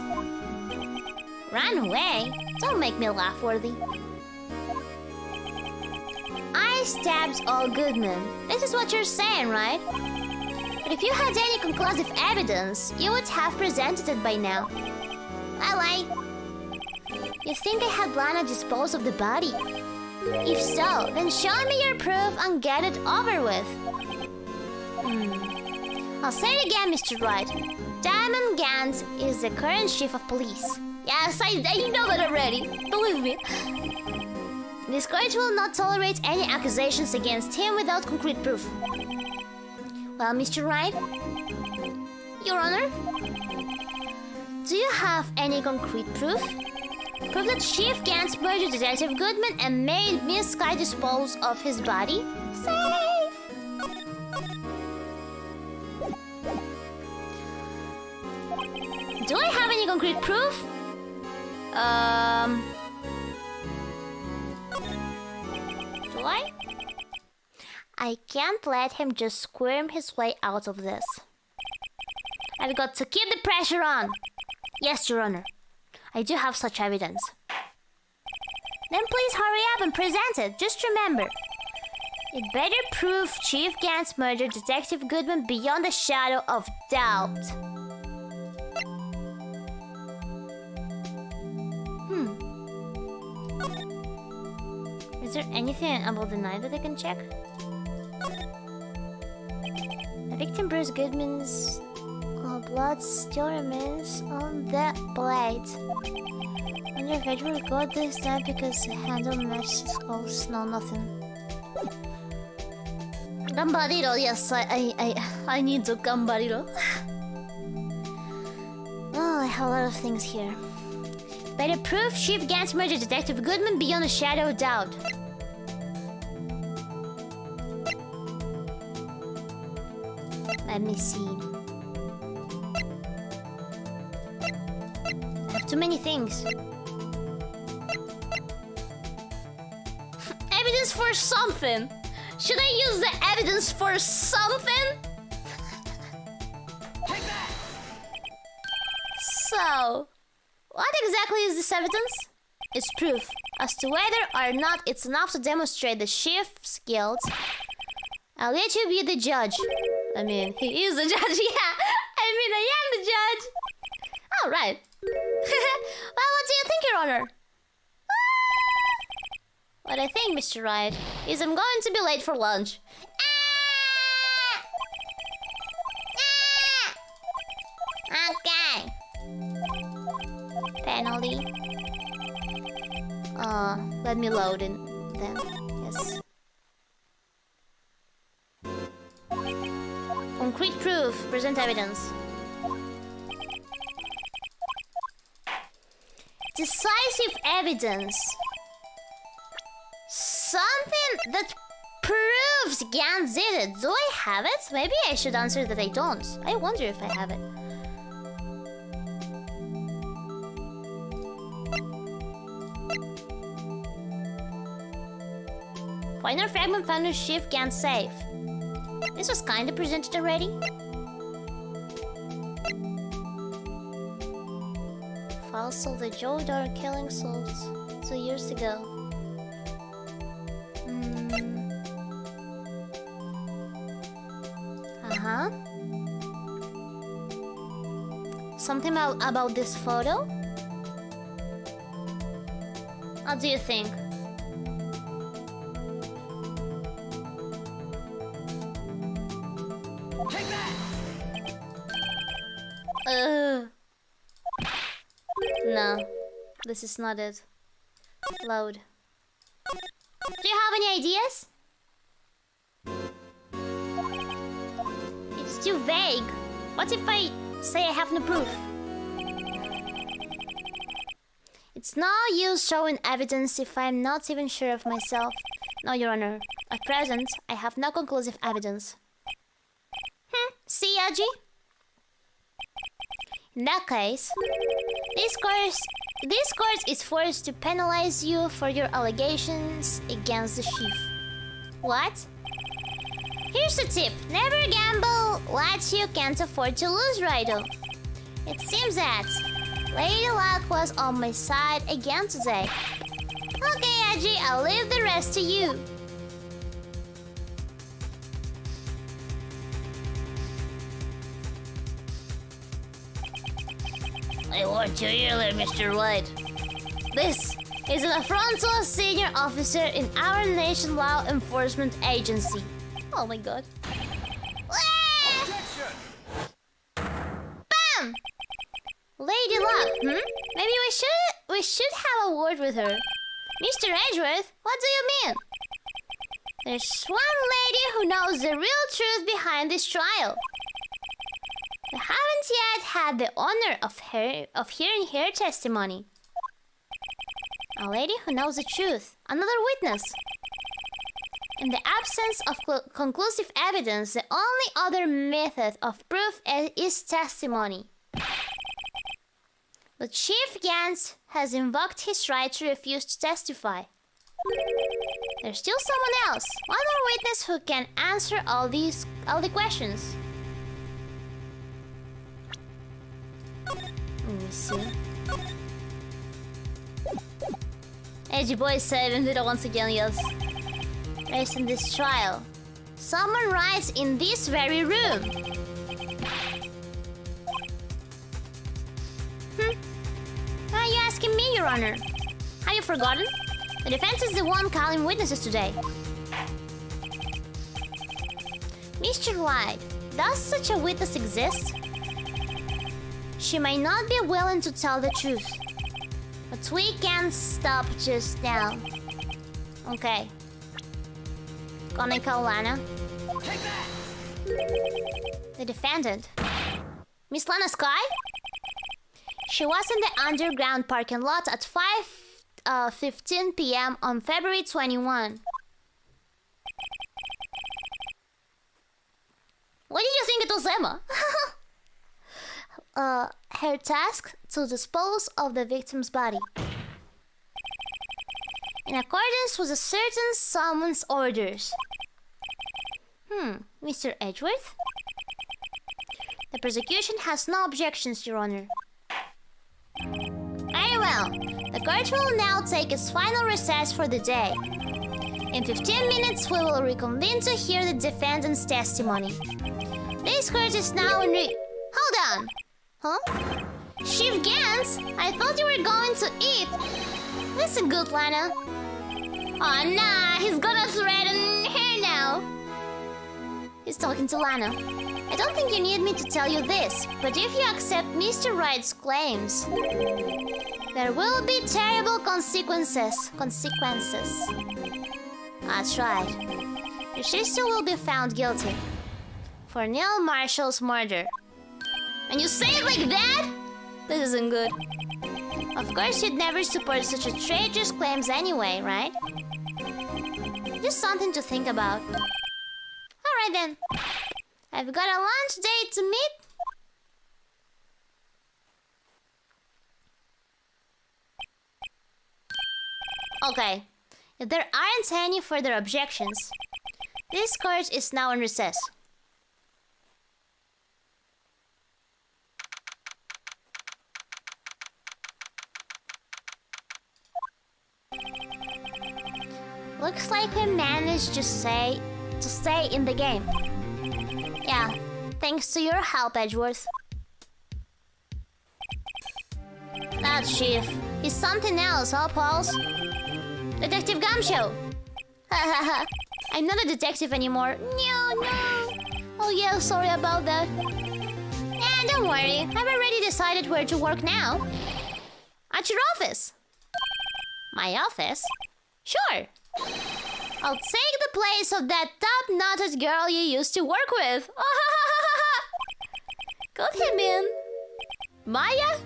Run away? Don't make me laugh, Worthy. I stabbed all Goodman. This is what you're saying, right? But if you had any conclusive evidence, you would have presented it by now. I lied. You think I had Lana dispose of the body? If so, then show me your proof and get it over with. I'll say it again, Mr. Wright. Diamond Gant is the current chief of police. Yes, I know that already. Believe me. This court will not tolerate any accusations against him without concrete proof. Well, Mr. Wright? Your Honor? Do you have any concrete proof? Proof that Chief Gans murdered Detective Goodman and made Miss Sky dispose of his body? Safe! Do I have any concrete proof? Do I? I can't let him just squirm his way out of this. I've got to keep the pressure on. Yes, Your Honor. I do have such evidence. Then please hurry up and present it. Just remember, it better prove Chief Gans murdered Detective Goodman beyond a shadow of doubt. Is there anything about the knife that I can check? The victim Bruce Goodman's blood still remains on that blade. On your head will record this time because the handle matches close. No, nothing. Gambariro, yes, I need to Gambariro. Oh, I have a lot of things here. Better proof Chief Gans murdered Detective Goodman beyond a shadow of doubt. Let me see. I have too many things. Evidence for something. Should I use the evidence for something? So, what exactly is this evidence? It's proof as to whether or not it's enough to demonstrate the chief's guilt. I'll let you be the judge. I mean, he is the judge, yeah. I am the judge. All right. Well, what do you think, Your Honor? What I think, Mr. Wright, is I'm going to be late for lunch. Okay. Penalty. Let me load it then. Yes. Concrete proof. Present evidence. Decisive evidence. Something that proves Gans did it. Do I have it? Maybe I should answer that I don't. I wonder if I have it. Final fragment found in Chief Gans safe. This was kinda presented already. Files of the Joe Dar killing solved 2 years ago. Something about this photo? What do you think? Take that! No, this is not it. Load. Do you have any ideas? It's too vague. What if I say I have no proof? It's no use showing evidence if I'm not even sure of myself. No, Your Honor. At present, I have no conclusive evidence. See, Yaji? In that case, this court is forced to penalize you for your allegations against the chief. What? Here's a tip. Never gamble what you can't afford to lose, Riro. It seems that Lady Luck was on my side again today. Okay, Yaji, I'll leave the rest to you. I warned you earlier, Mr. White. This is an affront to a senior officer in our nation law enforcement agency. Oh my god. Objection! Bam! Lady Luck, Maybe we should have a word with her. Mr. Edgeworth, what do you mean? There's one lady who knows the real truth behind this trial. We haven't yet had the honor of hearing her testimony. A lady who knows the truth. Another witness. In the absence of conclusive evidence, the only other method of proof is testimony. But Chief Gans has invoked his right to refuse to testify. There's still someone else. One more witness who can answer all the questions. Let me see. Edgy boy saving it once again, yes. Raised in this trial. Someone writes in this very room. Are you asking me, Your Honor? Have you forgotten? The defense is the one calling witnesses today. Mr. White, does such a witness exist? She may not be willing to tell the truth, but we can't stop just now. Okay. Gonna call Lana. The defendant. Miss Lana Sky? She was in the underground parking lot at 5:15 p.m. on February 21. What did you think it was, Emma? Her task to dispose of the victim's body. In accordance with a certain summons orders. Mr. Edgeworth? The prosecution has no objections, Your Honor. Very well. The court will now take its final recess for the day. In 15 minutes, we will reconvene to hear the defendant's testimony. This court is now in Hold on! Huh? Chief Gans? I thought you were going to eat. Listen good, Lana. Oh nah, he's gonna threaten her now. He's talking to Lana. I don't think you need me to tell you this, but if you accept Mr. Wright's claims, there will be terrible consequences. That's right. Your sister will be found guilty for Neil Marshall's murder. And you say it like that? This isn't good. Of course, you'd never support such outrageous claims anyway, right? Just something to think about. Alright then. I've got a lunch date to meet. Okay. If there aren't any further objections, this court is now in recess. Looks like we managed to stay in the game. Yeah, thanks to your help, Edgeworth. That Chief. He's something else, huh, Pauls? Detective Gumshoe! Hahaha. I'm not a detective anymore. No. Oh yeah, sorry about that. And don't worry, I've already decided where to work now. At your office. My office? Sure. I'll take the place of that top-knotted girl you used to work with. Got him in. Maya?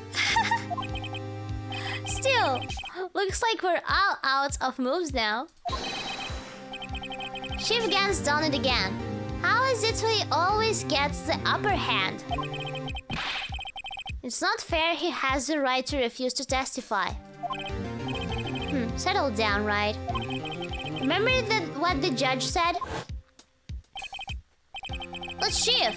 Still, looks like we're all out of moves now. Chief Gans done it again. How is it he always gets the upper hand? It's not fair he has the right to refuse to testify. Settle down, right? Remember what the judge said? But Chief,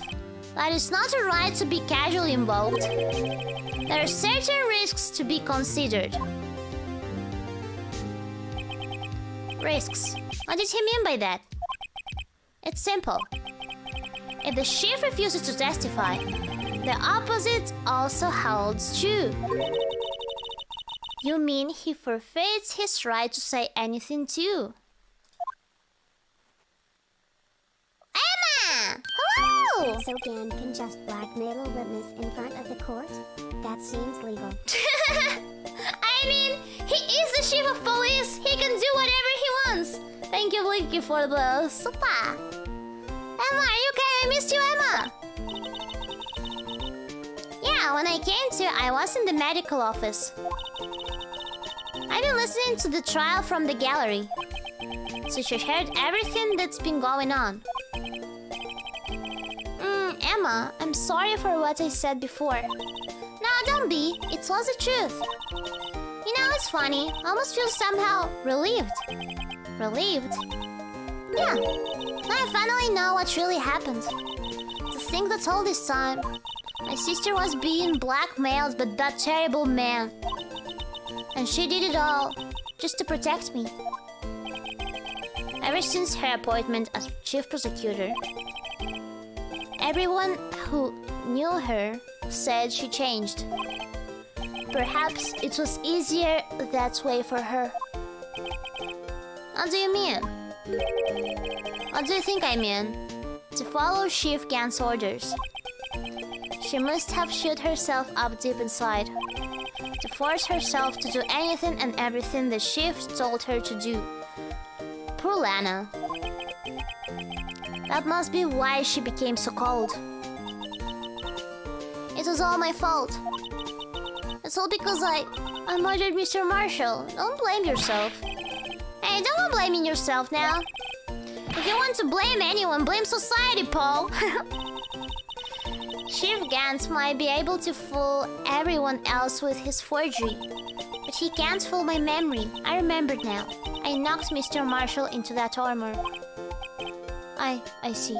that is not a right to be casually invoked. There are certain risks to be considered. Risks? What did he mean by that? It's simple. If the Chief refuses to testify, the opposite also holds true. You mean he forfeits his right to say anything too? Emma! Hello! So Gan can just blackmail a witness in front of the court? That seems legal. I mean, he is the chief of police. He can do whatever he wants. Thank you, Blinky, for the super. Emma, are you okay? I missed you, Emma. Yeah, when I came to, I was in the medical office. I've been listening to the trial from the gallery. So she heard everything that's been going on. Emma, I'm sorry for what I said before. No, don't be. It was the truth. You know, it's funny. I almost feel somehow relieved. Relieved? Yeah. Now I finally know what really happened. To think that all this time, my sister was being blackmailed by that terrible man. And she did it all just to protect me. Ever since her appointment as chief prosecutor, everyone who knew her said she changed. Perhaps it was easier that way for her. What do you mean? What do you think I mean? To follow Chief Gant's orders. She must have shut herself up deep inside. To force herself to do anything and everything the Chief told her to do. Poor Lana. That must be why she became so cold. It was all my fault. It's all because I murdered Mr. Marshall. Don't blame yourself. Hey, don't blame yourself now. If you want to blame anyone, blame society, Paul. Chief Gant might be able to fool everyone else with his forgery. But he can't fool my memory. I remembered now. I knocked Mr. Marshall into that armor. I see.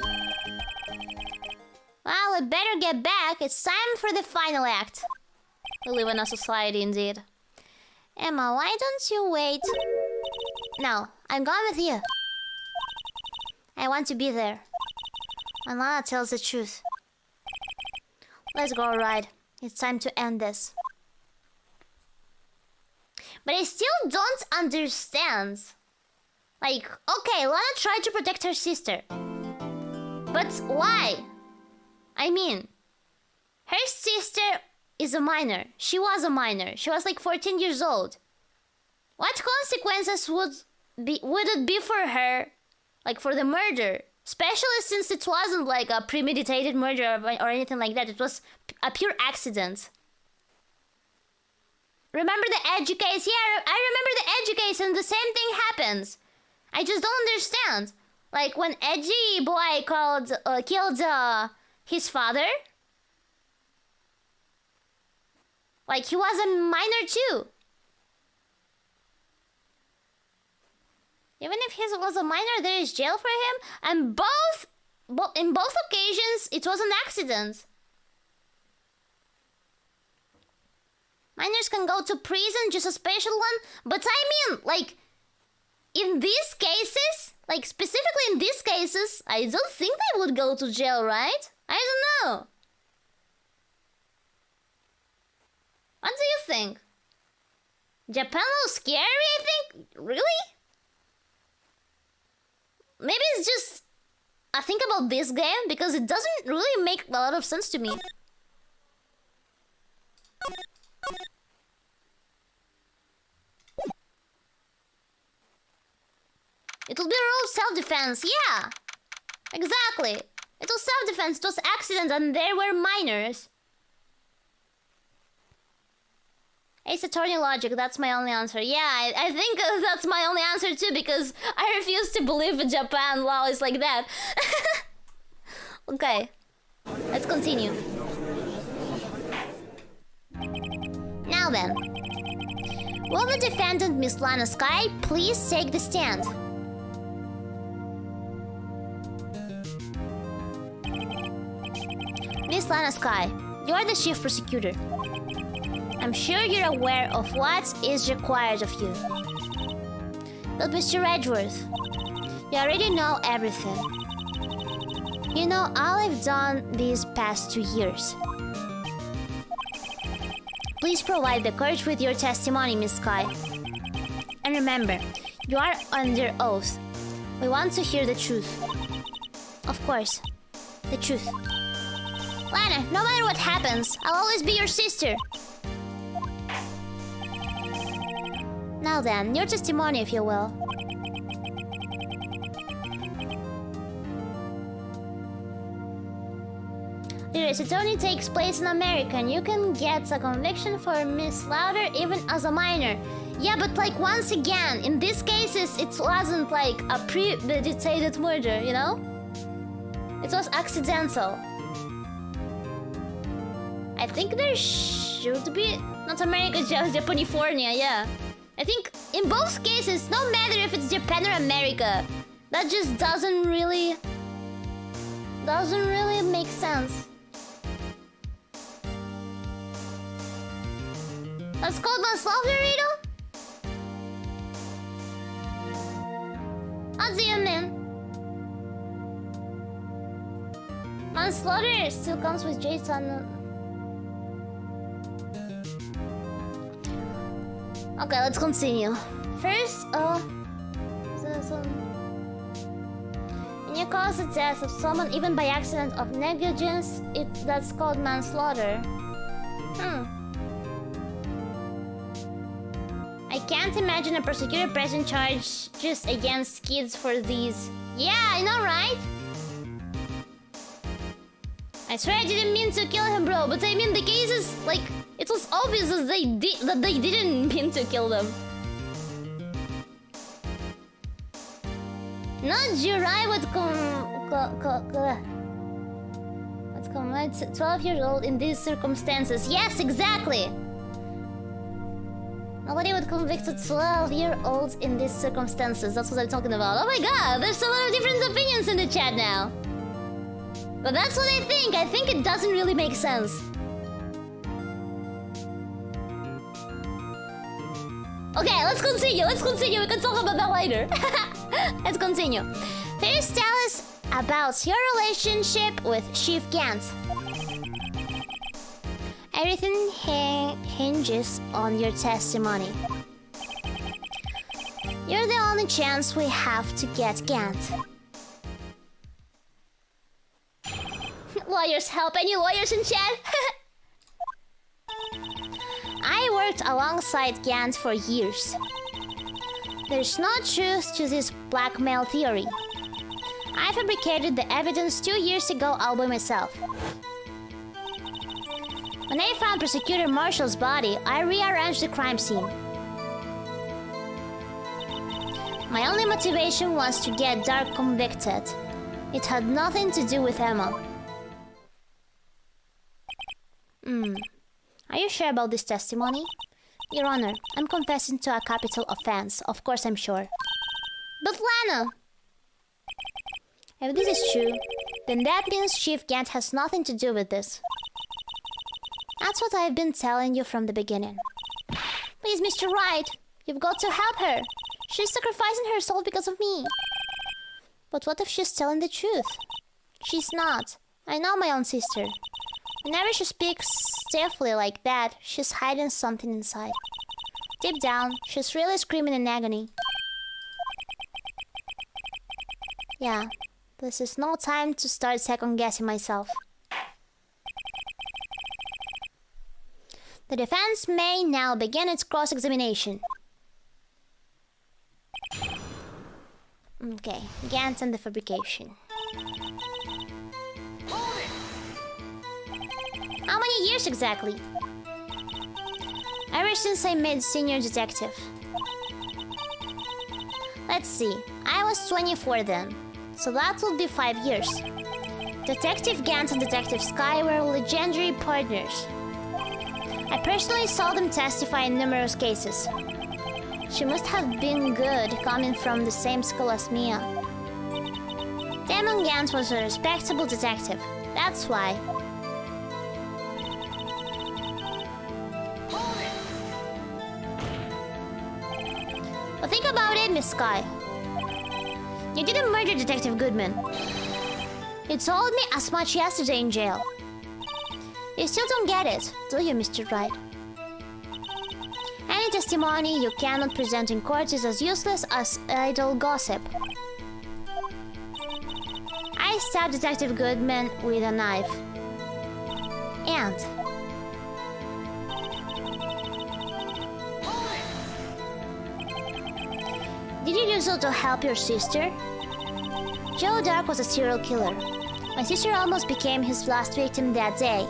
Well, we better get back. It's time for the final act. We live in a society indeed. Emma, why don't you wait? No, I'm going with you. I want to be there. And Lana tells the truth. Let's go, alright. It's time to end this. But I still don't understand. Like, okay, Lana tried to protect her sister. But why? I mean, her sister is a minor. She was a minor. She was like 14 years old. What consequences would it be for her, like for the murder? Especially since it wasn't like a premeditated murder or anything like that. It was a pure accident. Remember the Edgy case? Yeah, I remember the Edgy case and the same thing happens. I just don't understand. Like when Edgy boy killed his father. Like he was a minor too. Even if he was a minor, there is jail for him. And in both occasions, it was an accident. Minors can go to prison, just a special one. But I mean, like, in these cases, like specifically in these cases, I don't think they would go to jail, right? I don't know. What do you think? Japan was scary, I think? Really? Maybe it's just I think about this game because it doesn't really make a lot of sense to me. It will be a rule of self-defense, yeah! Exactly! It was self-defense, it was accident and there were minors. Ace Attorney logic, that's my only answer. Yeah, I think that's my only answer too, because I refuse to believe Japan law is like that. Okay, let's continue. Now then, will the defendant, Miss Lana Sky, please take the stand? Miss Lana Sky, you are the chief prosecutor. I'm sure you're aware of what is required of you. But Mr. Edgeworth, you already know everything. You know all I've done these past 2 years. Please provide the court with your testimony, Miss Sky. And remember, you are under oath. We want to hear the truth. Of course, the truth. Lana, no matter what happens, I'll always be your sister. Now then, your testimony, if you will. It only takes place in America, and you can get a conviction for manslaughter even as a minor. Yeah, but like once again, in these cases, it wasn't like a premeditated murder, you know? It was accidental. I think there should be not America, just Japanifornia, yeah. I think in both cases, no matter if it's Japan or America, that just doesn't really make sense. That's called manslaughter, Riro? What do you mean? Manslaughter still comes with Jason. Okay, let's continue. First, when you cause the death of someone even by accident of negligence, that's called manslaughter. I can't imagine a prosecutor pressing charge just against kids for these. Yeah, I know, right? I swear I didn't mean to kill him, bro. But I mean, the cases, like, it was obvious that they didn't mean to kill them. Not Jirai would commit 12 years old in these circumstances. Yes, exactly. Nobody would convict a 12-year-old in these circumstances. That's what I'm talking about. Oh my god, there's a lot of different opinions in the chat now. But that's what I think. I think it doesn't really make sense. Okay, let's continue. We can talk about that later. Let's continue. First, tell us about your relationship with Chief Gant. Everything hinges on your testimony. You're the only chance we have to get Gant. Lawyers help. Any lawyers in chat? I worked alongside Gant for years. There's no truth to this blackmail theory. I fabricated the evidence 2 years ago all by myself. When I found Prosecutor Marshall's body, I rearranged the crime scene. My only motivation was to get Dark convicted. It had nothing to do with Emma. Are you sure about this testimony? Your Honor, I'm confessing to a capital offense. Of course I'm sure. But Lana! If this is true, then that means Chief Gant has nothing to do with this. That's what I've been telling you from the beginning. Please, Mr. Wright, you've got to help her. She's sacrificing herself because of me. But what if she's telling the truth? She's not. I know my own sister. Whenever she speaks stiffly like that, she's hiding something inside. Deep down, she's really screaming in agony. Yeah, this is no time to start second-guessing myself. The defense may now begin its cross-examination. Okay, Gant and the fabrication. How many years exactly? Ever since I made senior detective. Let's see, I was 24 then, so that would be 5 years. Detective Gant and Detective Sky were legendary partners. I personally saw them testify in numerous cases. She must have been good coming from the same school as Mia. Damon Gant was a respectable detective, that's why. But think about it, Miss Sky. You didn't murder Detective Goodman. You told me as much yesterday in jail. You still don't get it, do you, Mr. Wright? Any testimony you cannot present in court is as useless as idle gossip. I stabbed Detective Goodman with a knife. And... did you do so to help your sister? Joe Dark was a serial killer. My sister almost became his last victim that day.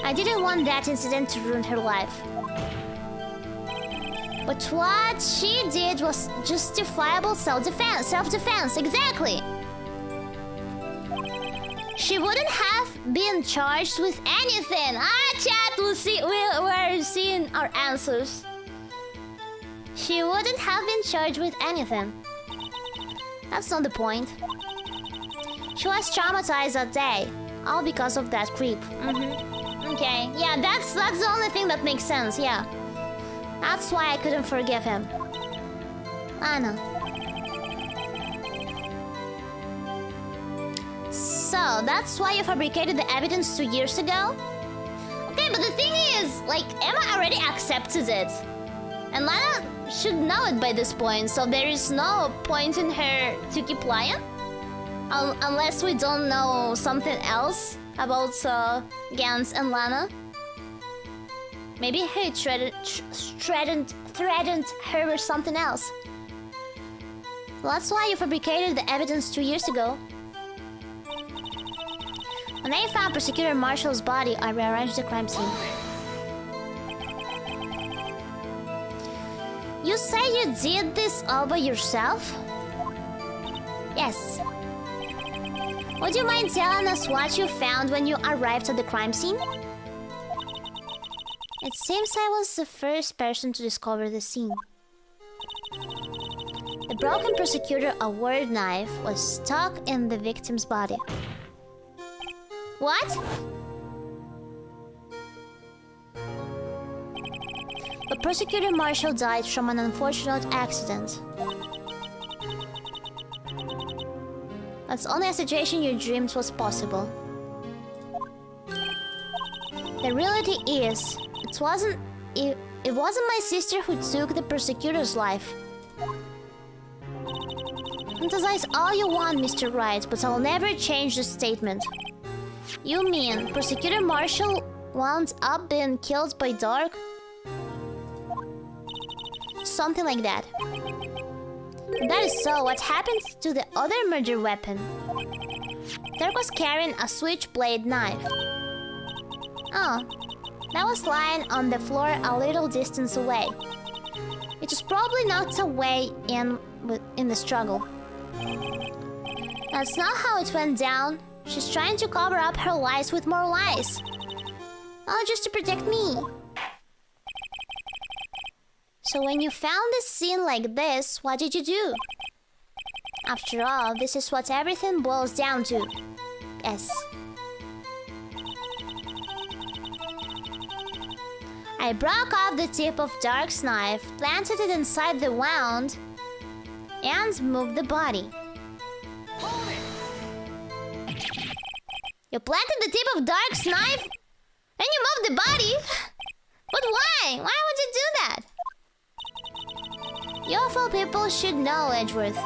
I didn't want that incident to ruin her life. But what she did was justifiable self-defense. Self-defense, exactly. She wouldn't have been charged with anything. Chat, we're seeing our answers. She wouldn't have been charged with anything. That's not the point. She was traumatized that day, all because of that creep. Okay, yeah, that's the only thing that makes sense, yeah. That's why I couldn't forgive him. Lana. So, that's why you fabricated the evidence 2 years ago? Okay, but the thing is, like, Emma already accepted it. And Lana should know it by this point, so there is no point in her to keep lying? Unless we don't know something else about Gans and Lana. Maybe he threatened her with something else. That's why you fabricated the evidence 2 years ago. When I found Prosecutor Marshall's body, I rearranged the crime scene. You say you did this all by yourself? Yes. Would you mind telling us what you found when you arrived at the crime scene? It seems I was the first person to discover the scene. The broken prosecutor award knife was stuck in the victim's body. What? But Prosecutor Marshall died from an unfortunate accident. That's only a situation you dreamed was possible. The reality is, it wasn't my sister who took the prosecutor's life. Fantasize all you want, Mr. Wright, but I'll never change the statement. You mean Prosecutor Marshall wound up being killed by Dark? Something like that. If that is so, what happened to the other murder weapon? Dark was carrying a switchblade knife. Oh, that was lying on the floor a little distance away. It was probably knocked away in the struggle. That's not how it went down. She's trying to cover up her lies with more lies. Oh, just to protect me. So when you found the scene like this, what did you do? After all, this is what everything boils down to. Yes. I broke off the tip of Dark's knife, planted it inside the wound, and moved the body. You planted the tip of Dark's knife? And you moved the body? But why? Why would you do that? You awful people should know, Edgeworth.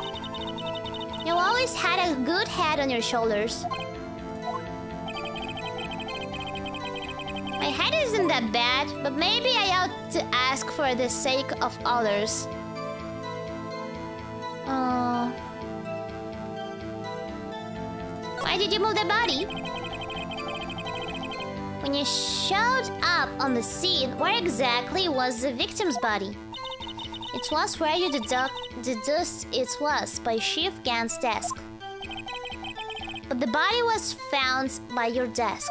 You always had a good head on your shoulders. My head isn't that bad, but maybe I ought to ask for the sake of others. Why did you move the body? When you showed up on the scene, where exactly was the victim's body? It was where you deduced it was, by Chief Gant's desk. But the body was found by your desk.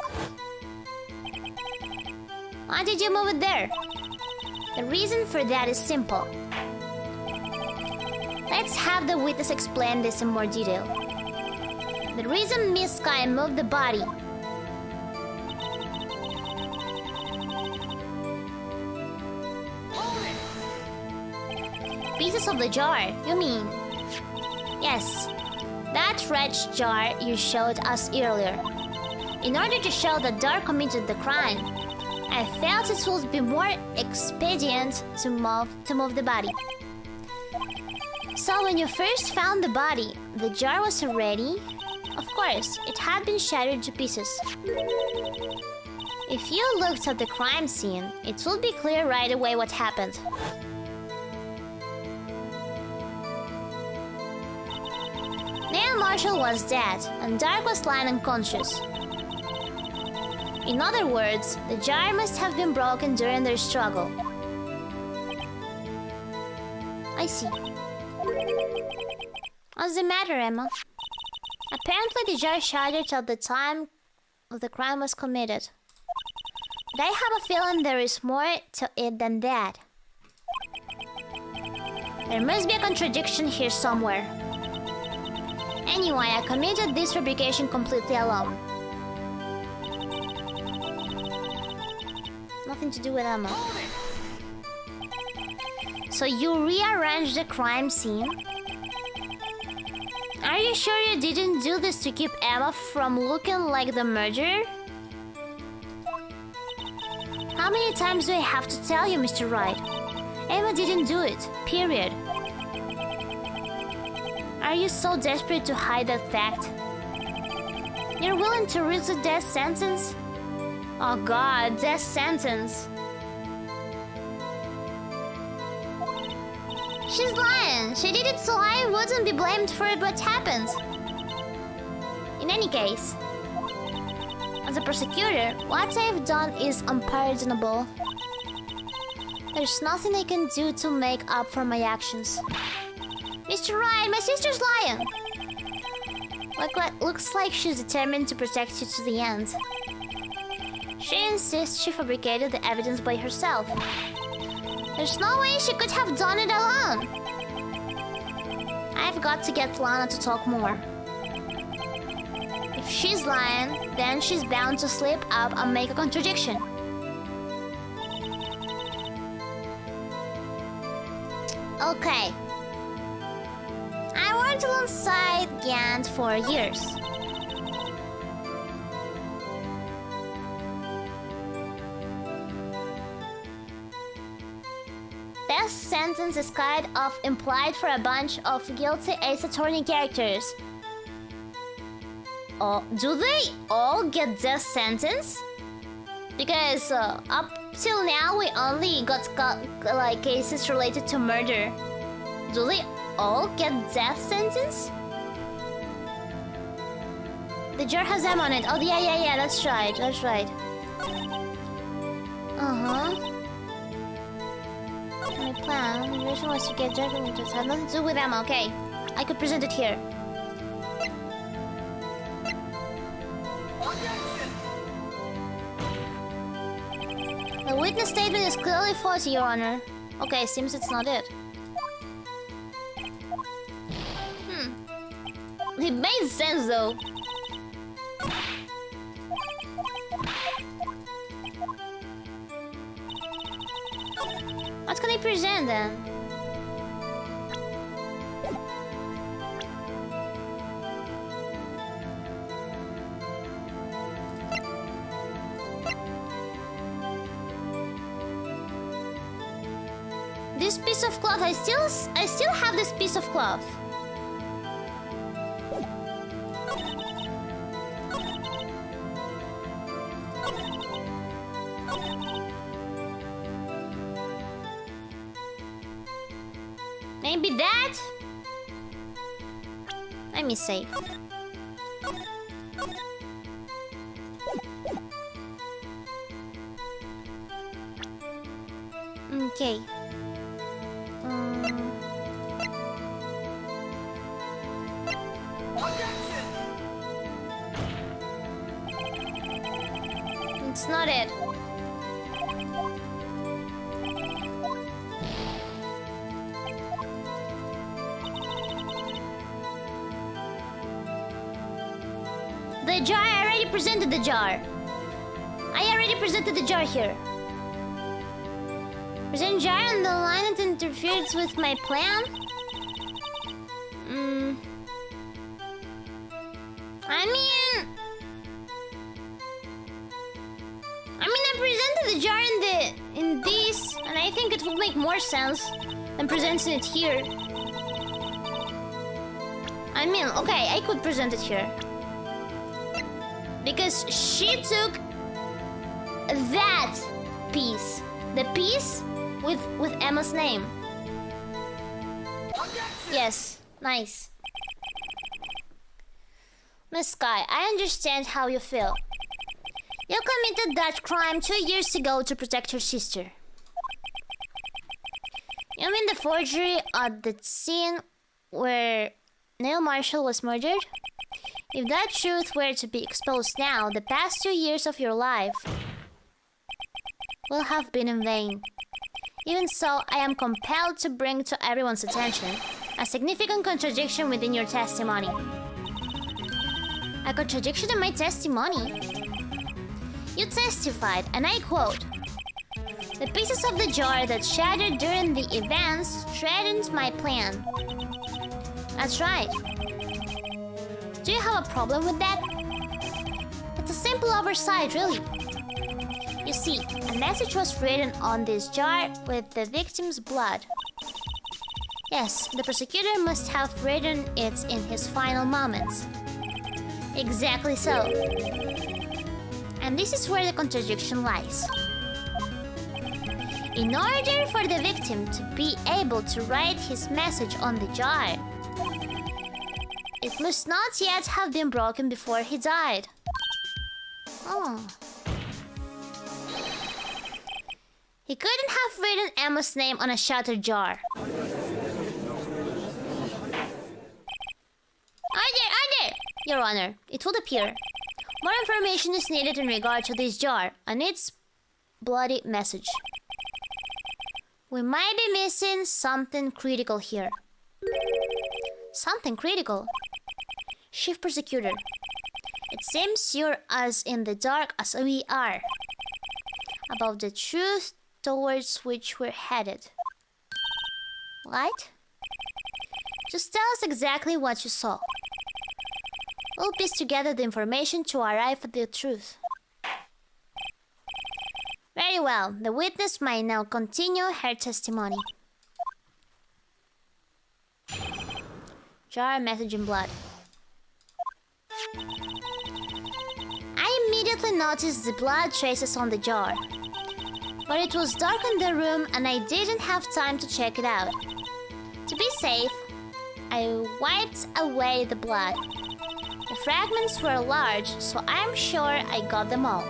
Why did you move it there? The reason for that is simple. Let's have the witness explain this in more detail. The reason Miss Sky moved the body. Pieces of the jar, you mean? Yes, that wretched jar you showed us earlier. In order to show that Dark committed the crime, I felt it would be more expedient to move the body. So when you first found the body, the jar was already... Of course, it had been shattered to pieces. If you looked at the crime scene, it would be clear right away what happened. Marshall was dead, and Dark was lying unconscious. In other words, the jar must have been broken during their struggle. I see. What's the matter, Emma? Apparently the jar shattered at the time the crime was committed. But I have a feeling there is more to it than that. There must be a contradiction here somewhere. Anyway, I committed this fabrication completely alone. Nothing to do with Emma. So you rearranged the crime scene? Are you sure you didn't do this to keep Emma from looking like the murderer? How many times do I have to tell you, Mr. Wright? Emma didn't do it, period. Are you so desperate to hide that fact? You're willing to risk a death sentence? Oh god, death sentence. She's lying. She did it so I wouldn't be blamed for what happened. In any case, as a prosecutor, what I've done is unpardonable. There's nothing I can do to make up for my actions. Mr. Ryan, my sister's lying. Looks like she's determined to protect you to the end. She insists she fabricated the evidence by herself. There's no way she could have done it alone. I've got to get Lana to talk more. If she's lying, then she's bound to slip up and make a contradiction. Okay. I worked alongside Gant for years. Death sentence is kind of implied for a bunch of guilty Ace Attorney characters. Oh, do they all get death sentence? Because up till now we only got like cases related to murder. Do they all get death sentence? The jar has M on it. Oh yeah, that's right, My plan, the mission was to get judgment, which had nothing to do with Emma. Okay, I could present it here. The witness statement is clearly faulty, Your Honor. Okay, seems it's not it. It made sense though. What can I present then? This piece of cloth, I still have this piece of cloth. Maybe that? Let me save. Okay. It's not it. The jar, I already presented the jar. I already presented the jar here. Present jar on the line that interferes with my plan? I presented the jar in this, and I think it would make more sense than presenting it here. I mean, okay, I could present it here. Because she took that piece. The piece with Emma's name. Yes, nice. Miss Sky, I understand how you feel. You committed that crime 2 years ago to protect your sister. You mean the forgery at the scene where Neil Marshall was murdered? If that truth were to be exposed now, the past 2 years of your life will have been in vain. Even so, I am compelled to bring to everyone's attention a significant contradiction within your testimony. A contradiction in my testimony? You testified, and I quote, "The pieces of the jar that shattered during the events threatened my plan." That's right. Do you have a problem with that? It's a simple oversight, really. You see, a message was written on this jar with the victim's blood. Yes, the prosecutor must have written it in his final moments. Exactly so. And this is where the contradiction lies. In order for the victim to be able to write his message on the jar, it must not yet have been broken before he died. Oh. He couldn't have written Emma's name on a shattered jar. Order! Your Honor, it would appear more information is needed in regard to this jar and its bloody message. We might be missing something critical here. Something critical? Chief Prosecutor, it seems you're as in the dark as we are about the truth towards which we're headed. What? Just tell us exactly what you saw. We'll piece together the information to arrive at the truth. Very well, the witness may now continue her testimony. Jar message in blood. I immediately noticed the blood traces on the jar. But it was dark in the room and I didn't have time to check it out. To be safe, I wiped away the blood. The fragments were large, so I'm sure I got them all.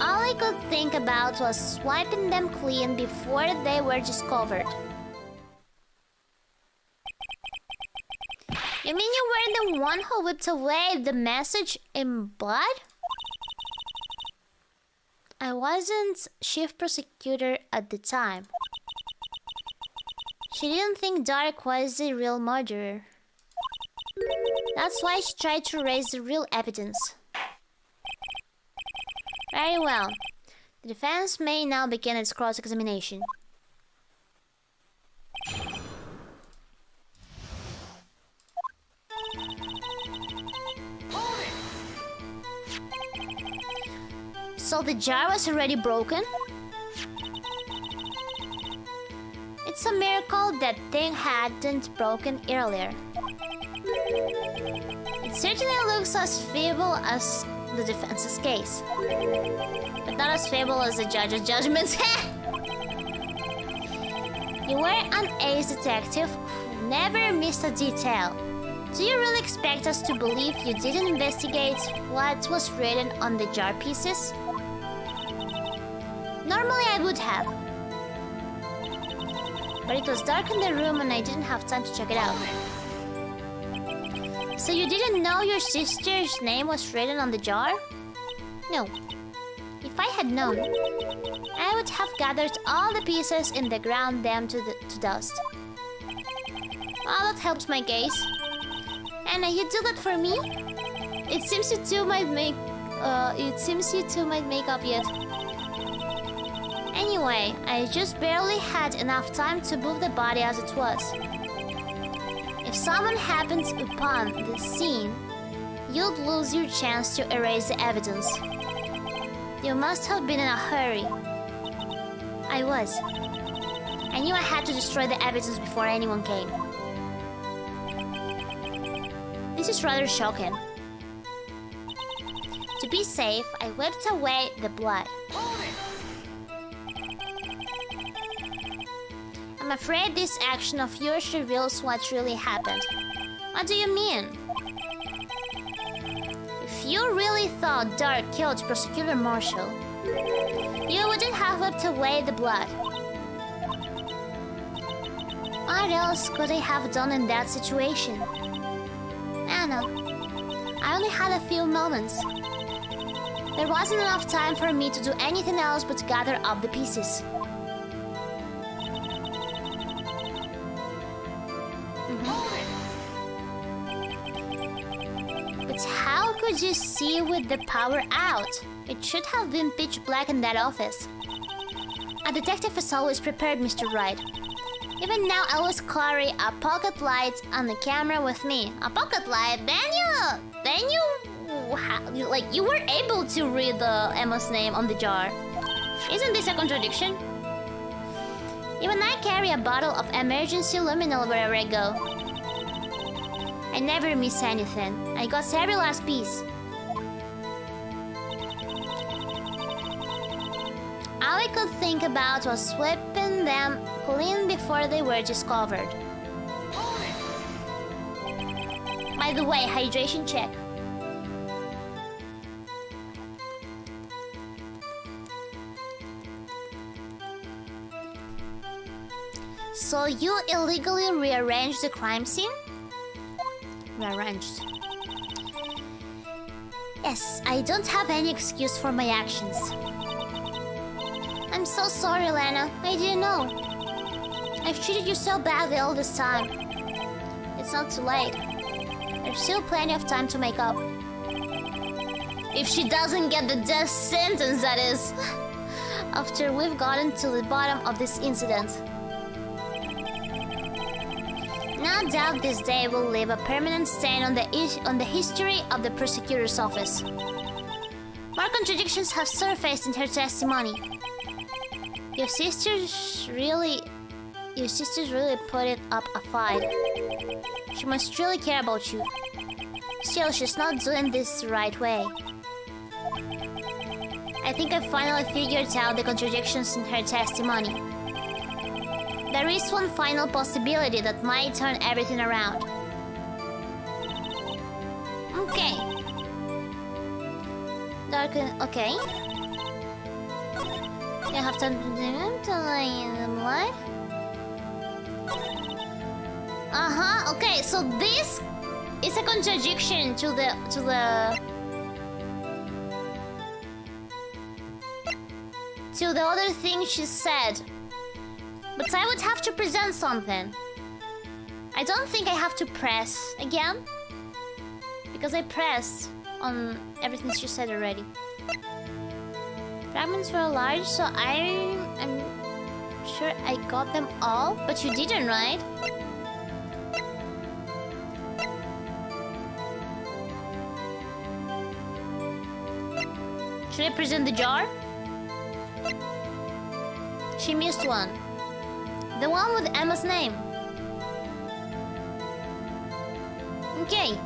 All I could think about was wiping them clean before they were discovered. You mean you were the one who whipped away the message in blood? I wasn't chief prosecutor at the time. She didn't think Dark was the real murderer. That's why she tried to erase the real evidence. Very well. The defense may now begin its cross-examination. So the jar was already broken? It's a miracle that thing hadn't broken earlier. It certainly looks as feeble as the defense's case, but not as feeble as the judge's judgment. You were an ace detective who never missed a detail. Do you really expect us to believe you didn't investigate what was written on the jar pieces? Normally I would have. But it was dark in the room and I didn't have time to check it out. So you didn't know your sister's name was written on the jar? No. If I had known, I would have gathered all the pieces and ground them to dust. Well, that helps my case. Anna, you do that for me? It seems you two might make up yet. Anyway, I just barely had enough time to move the body as it was. If someone happens upon the scene, you'd lose your chance to erase the evidence. You must have been in a hurry. I was. I knew I had to destroy the evidence before anyone came. This is rather shocking. To be safe, I wiped away the blood. I'm afraid this action of yours reveals what really happened. What do you mean? If you really thought Dark killed Prosecutor Marshall, you wouldn't have whipped away the blood. What else could I have done in that situation? Anna, I only had a few moments. There wasn't enough time for me to do anything else but gather up the pieces. But how could you see with the power out? It should have been pitch black in that office. A detective is always prepared, Mr. Wright. Even now, I always carry a pocket light and the camera with me. A pocket light? Then you were able to read Emma's name on the jar. Isn't this a contradiction? Even I carry a bottle of emergency luminol wherever I go. I never miss anything. I got every last piece. All I could think about was sweeping them clean before they were discovered. By the way, hydration check. So you illegally rearranged the crime scene? Rearranged. Yes, I don't have any excuse for my actions. I'm so sorry, Lana. I didn't know. I've treated you so badly all this time. It's not too late. There's still plenty of time to make up. If she doesn't get the death sentence, that is. After we've gotten to the bottom of this incident. No doubt this day will leave a permanent stain on the history of the prosecutor's office. More contradictions have surfaced in her testimony. Your sisters really put it up a fight. She must really care about you. Still, she's not doing this the right way. I think I finally figured out the contradictions in her testimony. There is one final possibility that might turn everything around. Okay. Okay. You have time to lay in the blood. Okay, so this is a contradiction to the other thing she said. But I would have to present something. I don't think I have to press again. Because I pressed on everything she said already. Fragments were large, so I'm sure I got them all. But you didn't, right? Should I present the jar? She missed one. The one with Emma's name. Okay.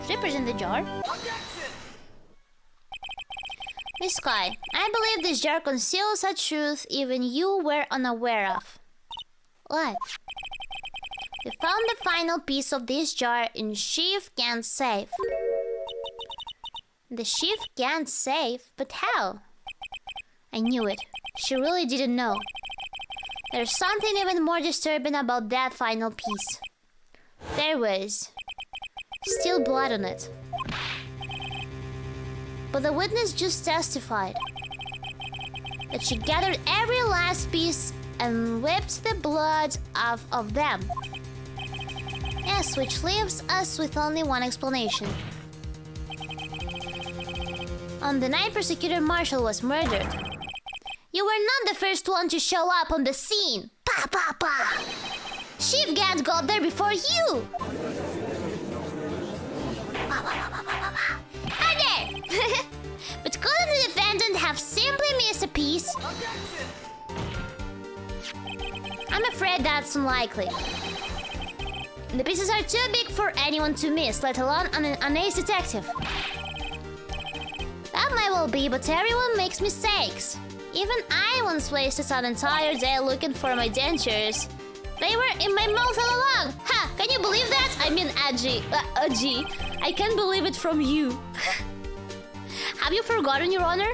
Should I present the jar? Miss Sky, I believe this jar conceals a truth even you were unaware of. What? We found the final piece of this jar in Chief Gant's safe. The Chief Gant safe? But how? I knew it. She really didn't know. There's something even more disturbing about that final piece. There was still blood on it. But the witness just testified that she gathered every last piece and whipped the blood off of them. Yes, which leaves us with only one explanation. On the night Prosecutor Marshall was murdered, you were not the first one to show up on the scene. Pa pa pa! Chief Gant got there before you. Hi there! But couldn't the defendant have simply missed a piece? I'm afraid that's unlikely. The pieces are too big for anyone to miss, let alone an ace detective. That might well be, but everyone makes mistakes. Even I once wasted an entire day looking for my dentures. They were in my mouth all along! Ha! Can you believe that? I mean, Aji. I can't believe it from you. Have you forgotten, Your Honor?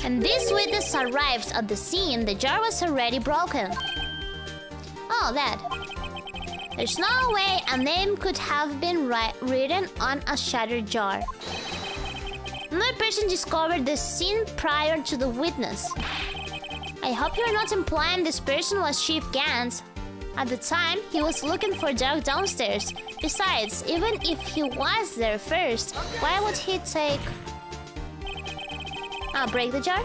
And this witness arrives at the scene. The jar was already broken. Oh, that. There's no way a name could have been written on a shattered jar. Another person discovered the scene prior to the witness. I hope you're not implying this person was Chief Gans. At the time, he was looking for Doug downstairs. Besides, even if he was there first, why would he break the jar?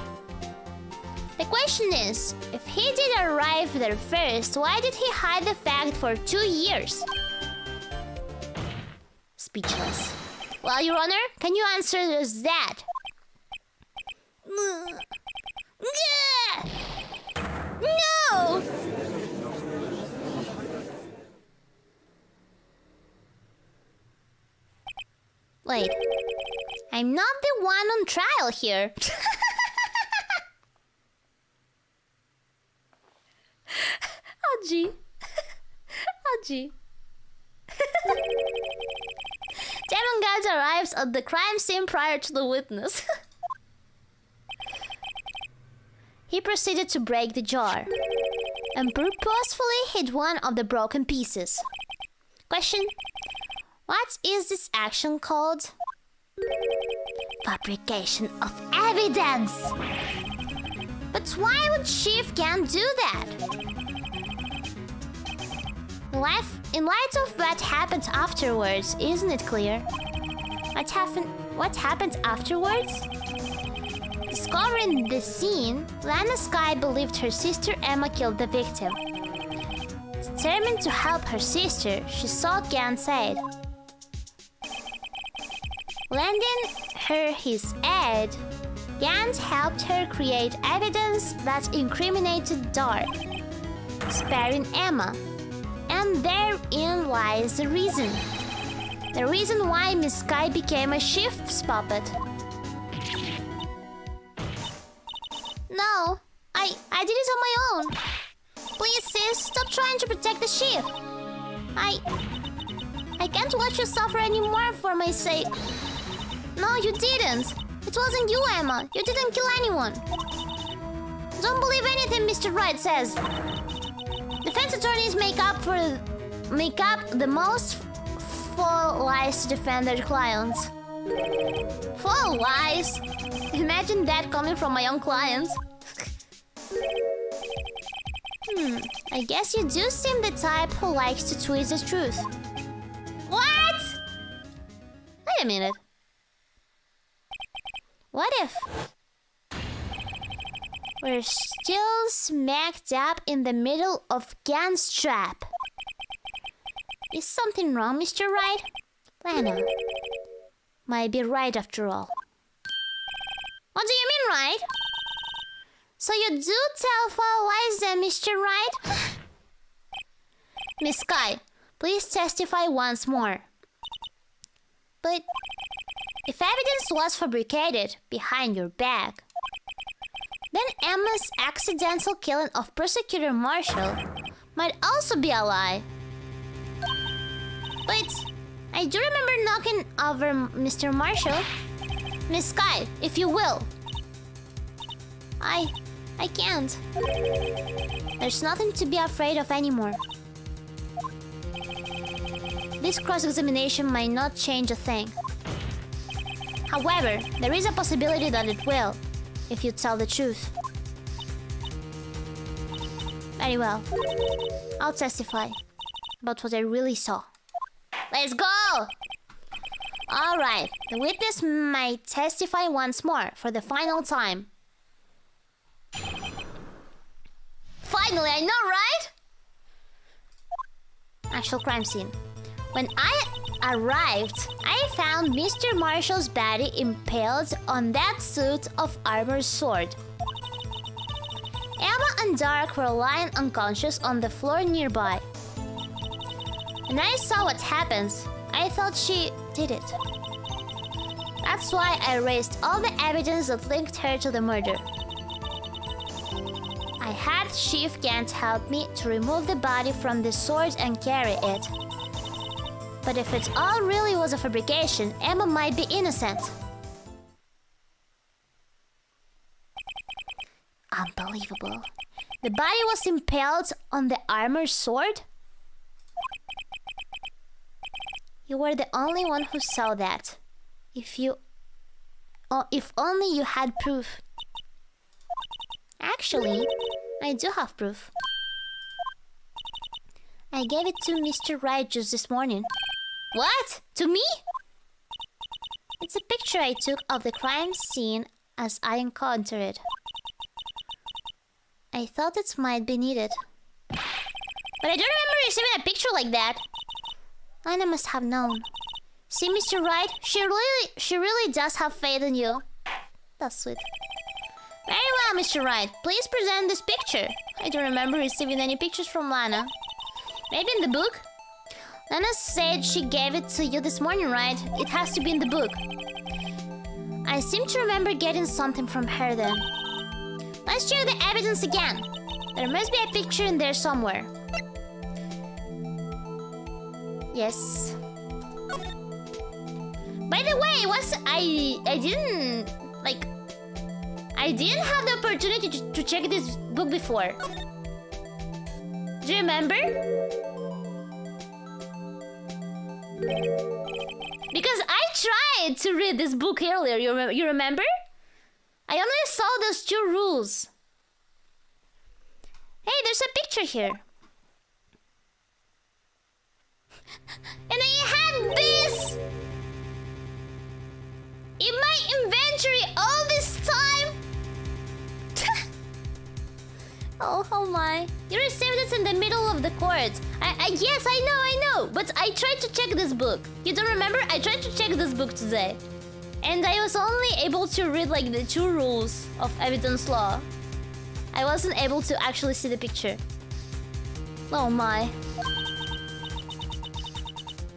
The question is, if he did arrive there first, why did he hide the fact for 2 years? Speechless. Well, Your Honor, can you answer just that? No! Wait, I'm not the one on trial here. Aji. Aji. Demon Guards arrives at the crime scene prior to the witness. He proceeded to break the jar and purposefully hit one of the broken pieces. Question: what is this action called? Fabrication of evidence! But why would Chief Gan do that? In light of what happened afterwards, isn't it clear? What happened afterwards? Discovering the scene, Lana Sky believed her sister Emma killed the victim. Determined to help her sister, she sought Gan's aid. Lending her his aid, Gans helped her create evidence that incriminated Dark, sparing Emma. And therein lies the reason. The reason why Miss Sky became a Chief's puppet. No, I did it on my own. Please, sis, stop trying to protect the Chief. I can't watch you suffer anymore for my sake. No, you didn't. It wasn't you, Emma. You didn't kill anyone. Don't believe anything Mr. Wright says. Defense attorneys make up the most full lies to defend their clients. Full lies? Imagine that coming from my own clients. I guess you do seem the type who likes to twist the truth. What? Wait a minute. What if we're still smack dab in the middle of Gan's trap? Is something wrong, Mr. Wright? Lana might be right after all. What do you mean, right? So you do tell foul lies then, Mr. Wright? Miss Sky, please testify once more. But if evidence was fabricated behind your back, then Emma's accidental killing of Prosecutor Marshall might also be a lie. But I do remember knocking over Mr. Marshall. Miss Sky, if you will. I can't. There's nothing to be afraid of anymore. This cross-examination might not change a thing. However, there is a possibility that it will, if you tell the truth. Very well. I'll testify about what I really saw. Let's go! Alright, the witness might testify once more for the final time. Finally, I know, right? Actual crime scene. When I arrived, I found Mr. Marshall's body impaled on that suit of armor sword. Emma and Dark were lying unconscious on the floor nearby. When I saw what happens, I thought she did it. That's why I erased all the evidence that linked her to the murder. I had Chief Gant help me to remove the body from the sword and carry it. But if it all really was a fabrication, Emma might be innocent. Unbelievable. The body was impaled on the armored sword? You were the only one who saw that. If only you had proof. Actually, I do have proof. I gave it to Mr. Wright just this morning. What? To me? It's a picture I took of the crime scene as I encountered it. I thought it might be needed. But I don't remember receiving a picture like that. Lana must have known. See, Mr. Wright, she really does have faith in you. That's sweet. Very well, Mr. Wright. Please present this picture. I don't remember receiving any pictures from Lana. Maybe in the book? Lana said she gave it to you this morning, right? It has to be in the book. I seem to remember getting something from her then. Let's check the evidence again. There must be a picture in there somewhere. Yes. By the way, I didn't have the opportunity to check this book before. Do you remember? Because I tried to read this book earlier, you remember? I only saw those 2 rules. Hey, there's a picture here. And I had this in my inventory all this time. Oh, how my. You received it in the middle of the court. Yes, I know. But I tried to check this book. You don't remember? I tried to check this book today. And I was only able to read like the 2 rules of evidence law. I wasn't able to actually see the picture. Oh my.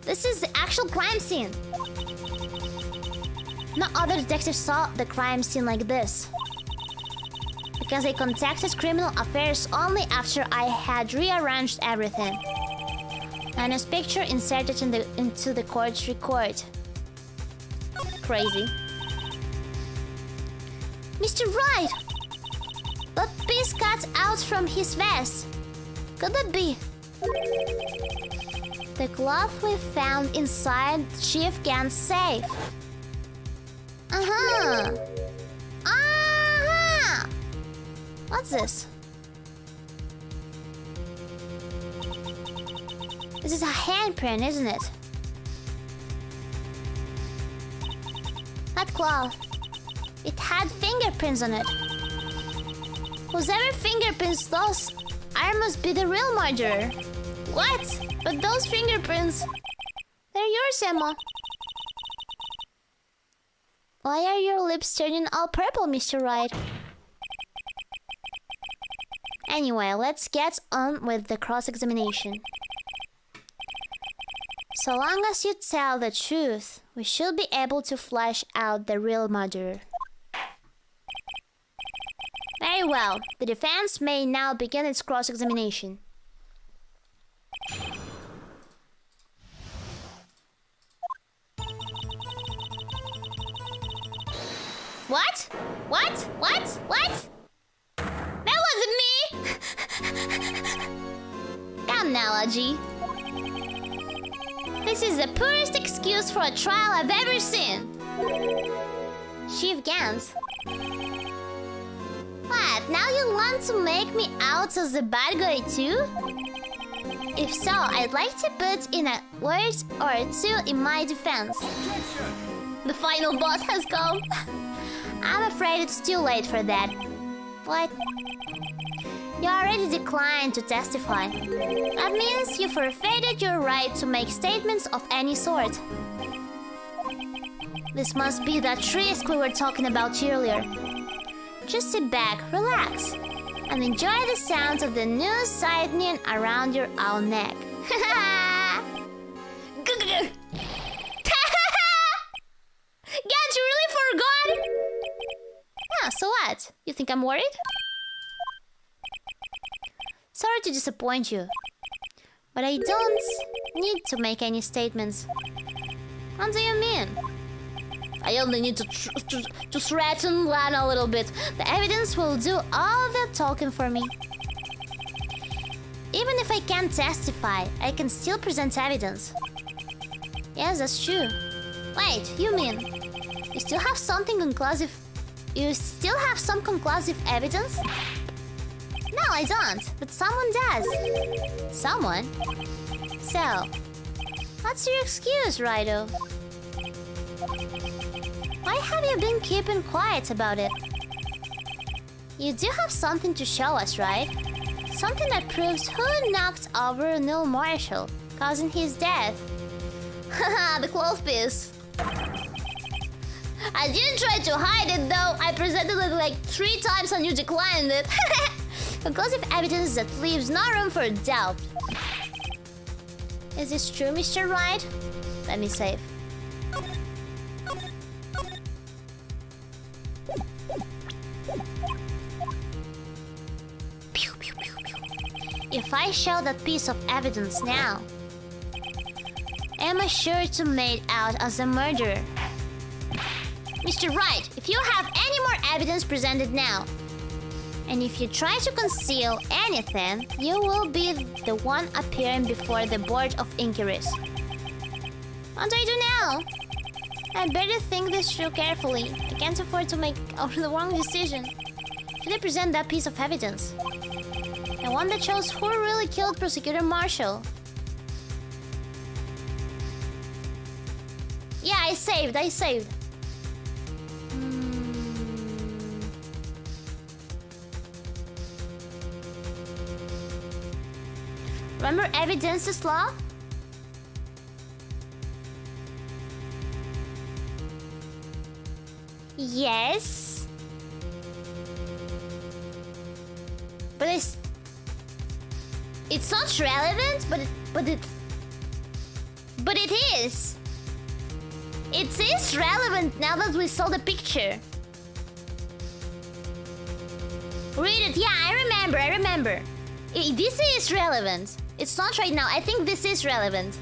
This is the actual crime scene. No other detective saw the crime scene like this. Because I contacted criminal affairs only after I had rearranged everything. And his picture inserted into the court's record. Crazy. Mr. Wright! That piece cut out from his vest. Could that be? The cloth we found inside Chief Gant's safe. Uh-huh. Uh-huh. What's this? This is a handprint, isn't it? That cloth. It had fingerprints on it. Whoever fingerprints those, I must be the real murderer. What? But those fingerprints... They're yours, Emma. Why are your lips turning all purple, Mr. Wright? Anyway, let's get on with the cross-examination. So long as you tell the truth, we should be able to flesh out the real murderer. Very well. The defense may now begin its cross-examination. What? What? That wasn't me! Come now, Aji. This is the poorest excuse for a trial I've ever seen. Chief Gans. What? Now you want to make me out as the bad guy too? If so, I'd like to put in a word or 2 in my defense. The final boss has come. I'm afraid it's too late for that. What? You already declined to testify. That means you forfeited your right to make statements of any sort. This must be that risk we were talking about earlier. Just sit back, relax, and enjoy the sounds of the noose tightening around your own neck. Gant, you really forgot? Yeah, so what? You think I'm worried? sorry to disappoint you, but I don't need to make any statements. What do you mean? I only need to threaten Lana a little bit. The evidence will do all the talking for me. Even if I can't testify, I can still present evidence. Yes, that's true. Wait, you mean you still have something conclusive? You still have some conclusive evidence? No, I don't, but someone does. Someone? So, what's your excuse, Riro? Why have you been keeping quiet about it? You do have something to show us, right? Something that proves who knocked over Neil Marshall, causing his death. Haha, the cloth piece. I didn't try to hide it though. I presented it like 3 times and you declined it. Conclusive evidence that leaves no room for doubt. Is this true, Mr. Wright? Let me save. If I show that piece of evidence now, am I sure to made out as a murderer? Mr. Wright, if you have any more evidence presented now, and if you try to conceal anything, you will be the one appearing before the Board of Inquiries. What do I do now? I better think this through carefully. I can't afford to make the wrong decision. Should I present that piece of evidence? The one that shows who really killed Prosecutor Marshall. Yeah, I saved. Remember evidences law? Yes. But it's not relevant, but it is. It is relevant now that we saw the picture. Read it. Yeah, I remember. This is relevant. It's not right now. I think this is relevant.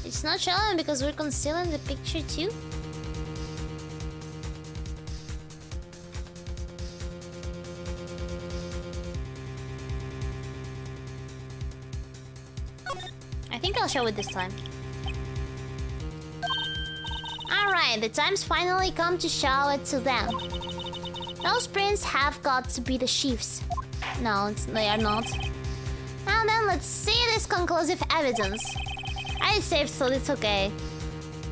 It's not relevant because we're concealing the picture too. I think I'll show it this time. Alright, the time's finally come to show it to them. Those prints have got to be the chief's. No, they are not. Now then, let's see this conclusive evidence. I saved, so it's okay.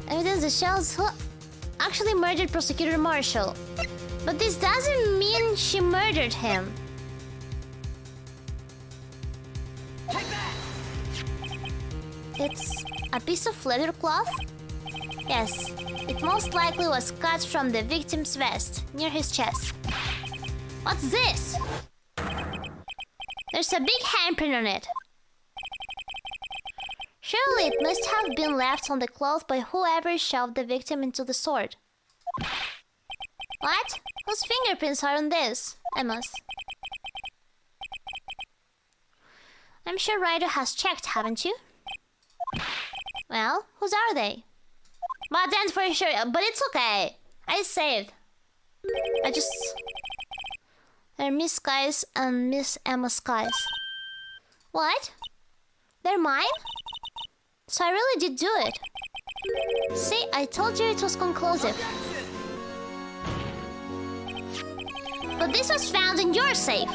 Evidence that shows who actually murdered Prosecutor Marshall. But this doesn't mean she murdered him. It's a piece of leather cloth? Yes, it most likely was cut from the victim's vest, near his chest. What's this? There's a big handprint on it. Surely it must have been left on the cloth by whoever shoved the victim into the sword. What? Whose fingerprints are on this? Emma's. I'm sure Ryder has checked, haven't you? Well, whose are they? But then for sure, but it's okay. I saved. They're Miss Skies and Miss Emma Skies. What? They're mine? So I really did do it. See, I told you it was conclusive. But this was found in your safe.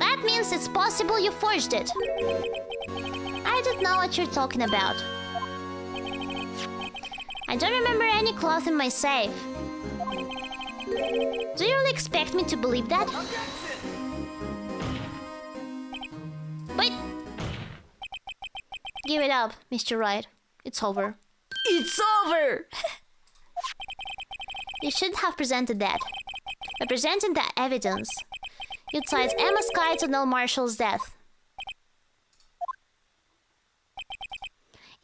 That means it's possible you forged it. I don't know what you're talking about. I don't remember any cloth in my safe. Do you really expect me to believe that? Wait! Give it up, Mr. Wright. It's over. It's over! You shouldn't have presented that. By presenting that evidence, you tied Emma Sky to Neil Marshall's death.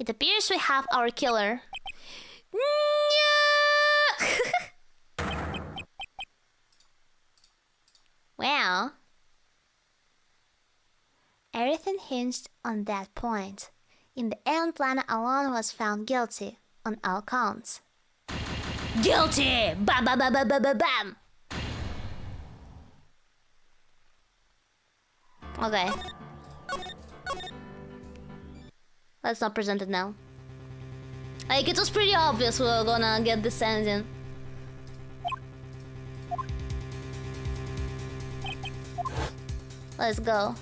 It appears we have our killer. Well, everything hinged on that point. In the end, Lana alone was found guilty on all counts. Guilty! Bam bam bam bam bam bam bam! Okay. Let's not present it now. Like, it was pretty obvious we were gonna get this sentence. Let's go.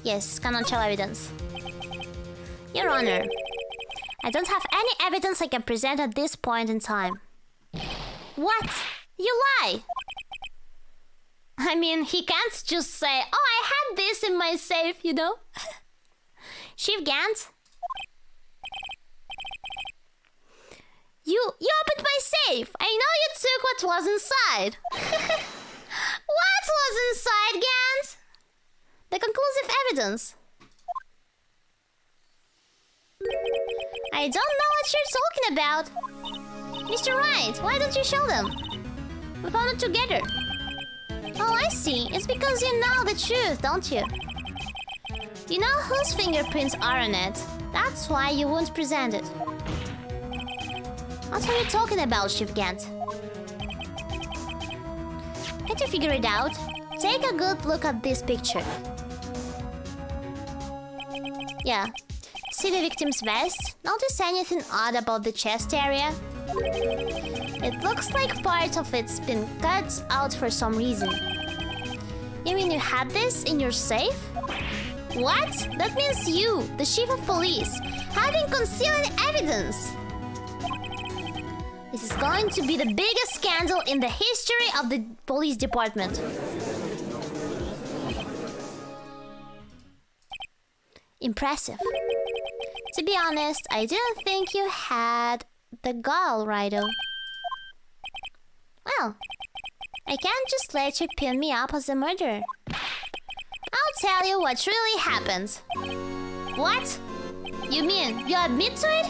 Yes, cannot show evidence. Your Honor, I don't have any evidence I can present at this point in time. What? You lie! I mean, he can't just say, oh, I had this in my safe, you know? Chief Gant? You opened my safe! I know you took what was inside! What was inside, Gant? The conclusive evidence. I don't know what you're talking about. Mr. Wright, why don't you show them? We found it together. Oh, I see. It's because you know the truth, don't you? You know whose fingerprints are on it. That's why you won't present it. What are you talking about, Chief Gant? Can't you figure it out? Take a good look at this picture. Yeah. See the victim's vest? Notice anything odd about the chest area? It looks like part of it's been cut out for some reason. You mean you had this in your safe? What? That means you, the chief of police, have been concealing evidence. This is going to be the biggest scandal in the history of the police department. Impressive. To be honest, I didn't think you had the gall, Riro. Well, I can't just let you pin me up as a murderer. I'll tell you what really happened. What? You mean you admit to it?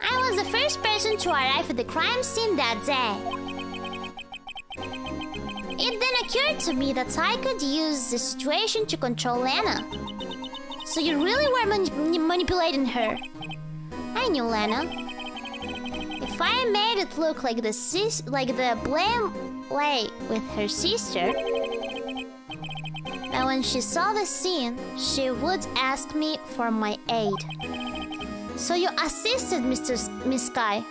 I was the first person to arrive at the crime scene that day. It then occurred to me that I could use the situation to control Lana. So you really were manipulating her. I knew Lana. If I made it look like the blame lay with her sister, and when she saw the scene, she would ask me for my aid. So you assisted Miss Sky.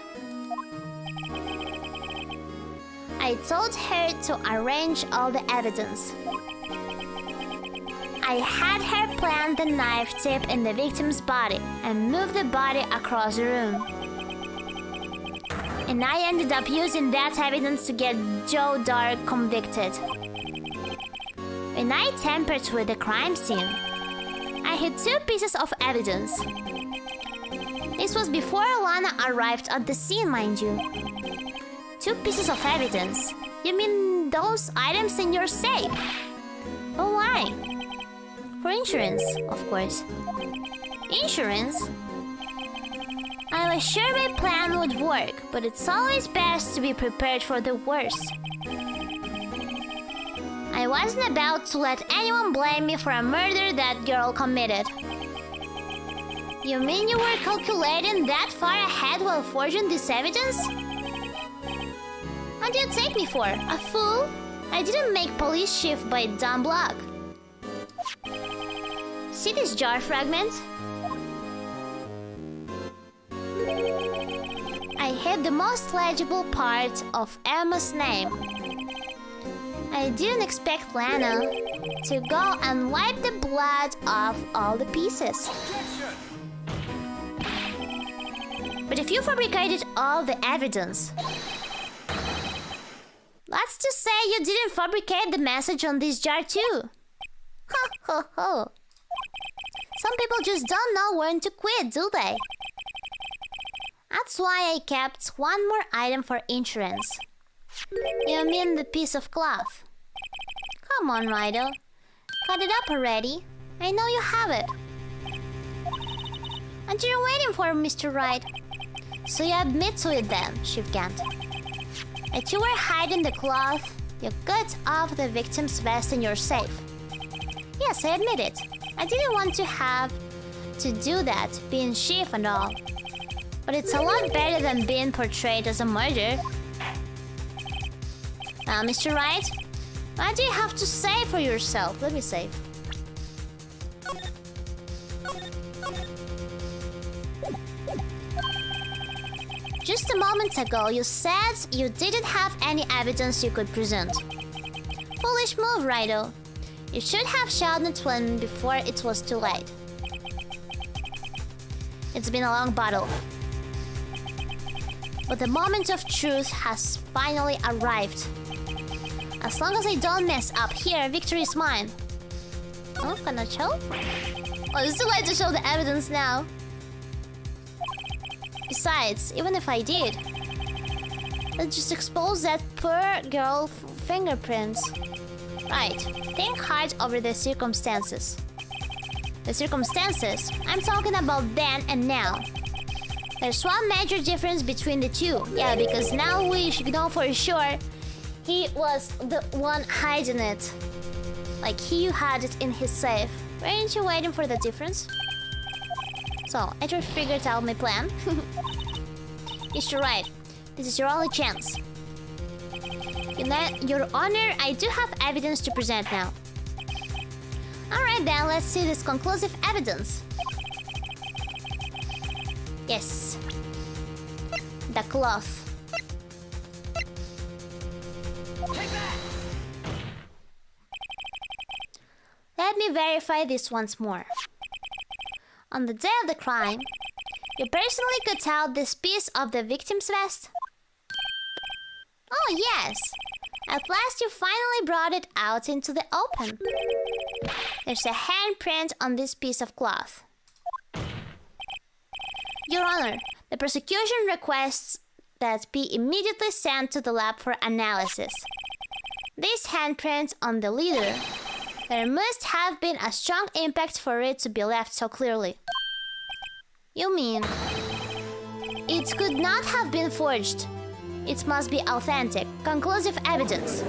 I told her to arrange all the evidence. I had her plant the knife tip in the victim's body and move the body across the room. And I ended up using that evidence to get Joe Dark convicted. When I tampered with the crime scene, I hid 2 pieces of evidence. This was before Lana arrived at the scene, mind you. 2 pieces of evidence? You mean those items in your safe? But why? For insurance, of course. Insurance? I was sure my plan would work, but it's always best to be prepared for the worst. I wasn't about to let anyone blame me for a murder that girl committed. You mean you were calculating that far ahead while forging this evidence? What do you take me for? A fool? I didn't make police chief by dumb luck. See this jar fragment? I hid the most legible part of Emma's name. I didn't expect Lana to go and wipe the blood off all the pieces. But if you fabricated all the evidence, that's to say you didn't fabricate the message on this jar too. Ho ho ho. Some people just don't know when to quit, do they? That's why I kept one more item for insurance. You mean the piece of cloth? Come on, Riro. Cut it up already. I know you have it. And you're waiting for Mr. Right. So you admit to it then, Shivkant. That you were hiding the cloth you cut off the victim's vest in your safe. Yes, I admit it. I didn't want to have to do that, being Shiv and all. But it's a lot better than being portrayed as a murderer. Now, Mr. Right, what do you have to say for yourself? Let me save. Just a moment ago, you said you didn't have any evidence you could present. Foolish move, Riro. You should have shown it when before it was too late. It's been a long battle. But the moment of truth has finally arrived. As long as I don't mess up here, victory is mine. Oh, can I show? Oh, it's too late to show the evidence now. Besides, even if I did, let's just expose that poor girl fingerprints. Right, think hard over the circumstances. The circumstances? I'm talking about then and now. There's one major difference between the two. Yeah, because now we should know for sure he was the one hiding it. Like he had it in his safe. Weren't you waiting for the difference? So, I just figured out my plan. You're right. This is your only chance. Your Honor, I do have evidence to present now. Alright then, let's see this conclusive evidence. Yes. The cloth. Let me verify this once more. On the day of the crime, you personally cut out this piece of the victim's vest? Oh yes! At last you finally brought it out into the open. There's a handprint on this piece of cloth. Your Honor, the prosecution requests that be immediately sent to the lab for analysis. This handprint on the leader, there must have been a strong impact for it to be left so clearly. You mean, it could not have been forged. It must be authentic, conclusive evidence.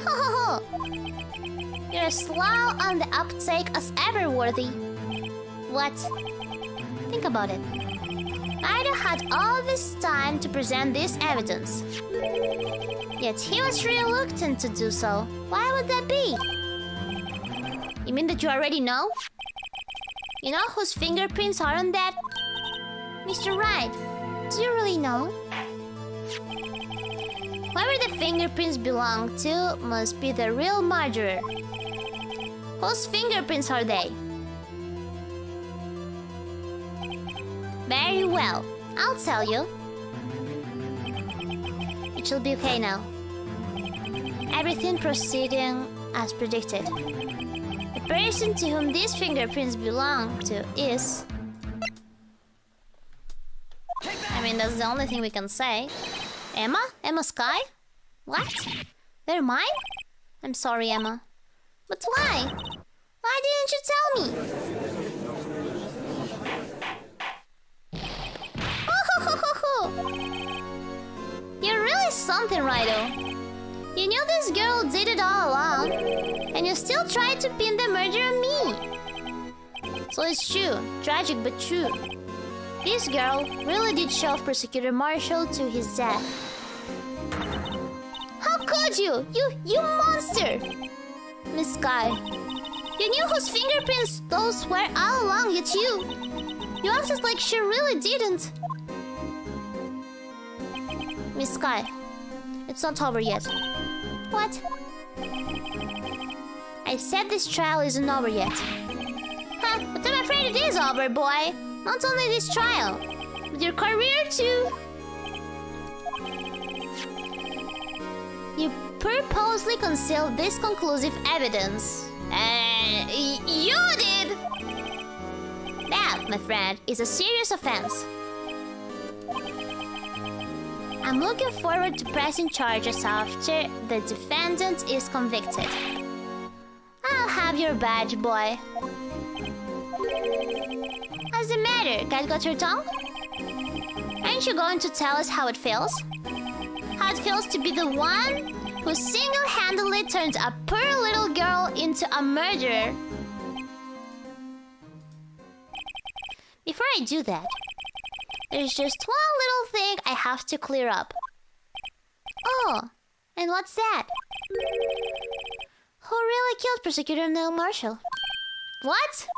Ho ho ho! You're as slow on the uptake as ever, Worthy. What? Think about it. Riro had all this time to present this evidence. Yet he was reluctant to do so. Why would that be? You mean that you already know? You know whose fingerprints are on that? Mr. Right, do you really know? Whoever the fingerprints belong to must be the real murderer. Whose fingerprints are they? Very well, I'll tell you. It should be okay now. Everything proceeding as predicted. The person to whom these fingerprints belong to is... I mean, that's the only thing we can say. Emma? Emma Sky? What? They're mine? I'm sorry, Emma. But why? Why didn't you tell me? You're really something, Riro. You knew this girl did it all along, and you still tried to pin the murder on me. So it's true, tragic but true. This girl really did shove Prosecutor Marshall to his death. How could you? You monster! Miss Sky, you knew whose fingerprints those were all along, yet you acted like she really didn't. Miss Sky, it's not over yet. What? I said this trial isn't over yet. Huh, but I'm afraid it is over, boy. Not only this trial, but your career too. You purposely concealed this conclusive evidence. You did! That That, my friend, is a serious offense. I'm looking forward to pressing charges after the defendant is convicted. I'll have your badge, boy. What's the matter? Cat got your tongue? Aren't you going to tell us how it feels? How it feels to be the one who single-handedly turned a poor little girl into a murderer? Before I do that, there's just one little thing I have to clear up. Oh, and what's that? Who really killed Prosecutor Neil Marshall? What?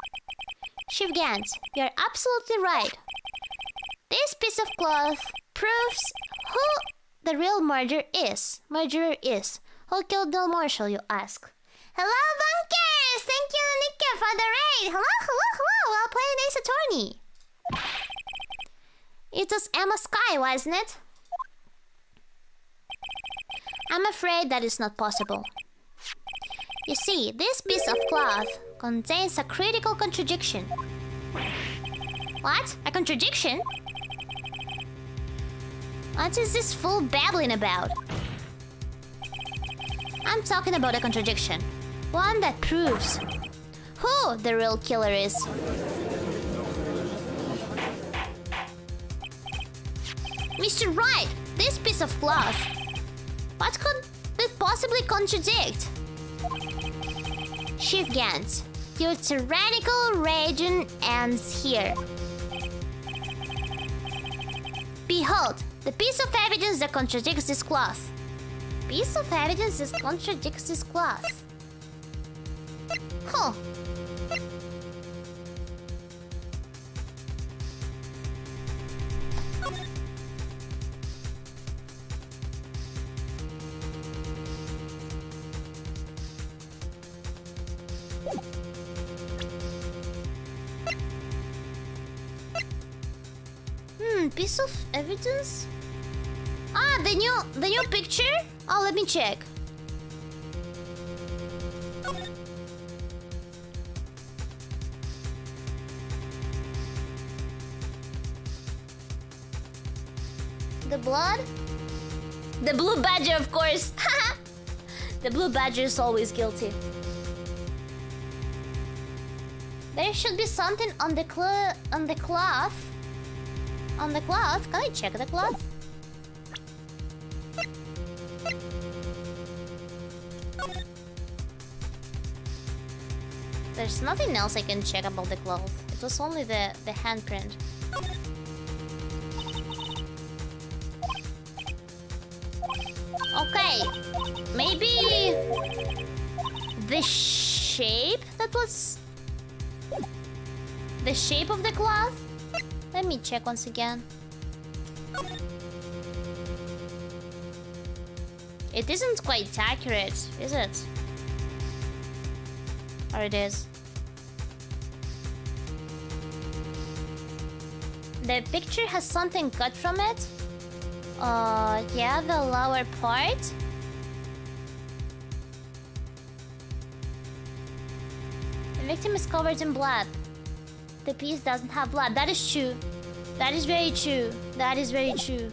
Chief Gantz, you're absolutely right. This piece of cloth proves who the real murderer is. Who killed Neil Marshall, you ask? Hello, bunkers! Thank you, Nika, for the raid! Hello! I'll play an Ace Attorney. It was Emma Sky, wasn't it? I'm afraid that is not possible. You see, this piece of cloth contains a critical contradiction. What? A contradiction? What is this fool babbling about? I'm talking about a contradiction. One that proves who the real killer is. Mr. Wright, this piece of cloth. What could it possibly contradict? Chief Gantz, your tyrannical raging ends here. Behold, the piece of evidence that contradicts this cloth. Piece of evidence that contradicts this cloth. Huh. Piece of evidence? Ah, the new picture? Oh, let me check. The blood? The blue badger, of course. The blue badger is always guilty. There should be something on the cloth. On the cloth? Can I check the cloth? There's nothing else I can check about the cloth. It was only the handprint. Okay. Maybe the shape that was... The shape of the cloth? Let me check once again. It isn't quite accurate, is it? Or it is? The picture has something cut from it. Yeah, the lower part. The victim is covered in blood. The piece doesn't have blood. That is true. That is very true. That is very true.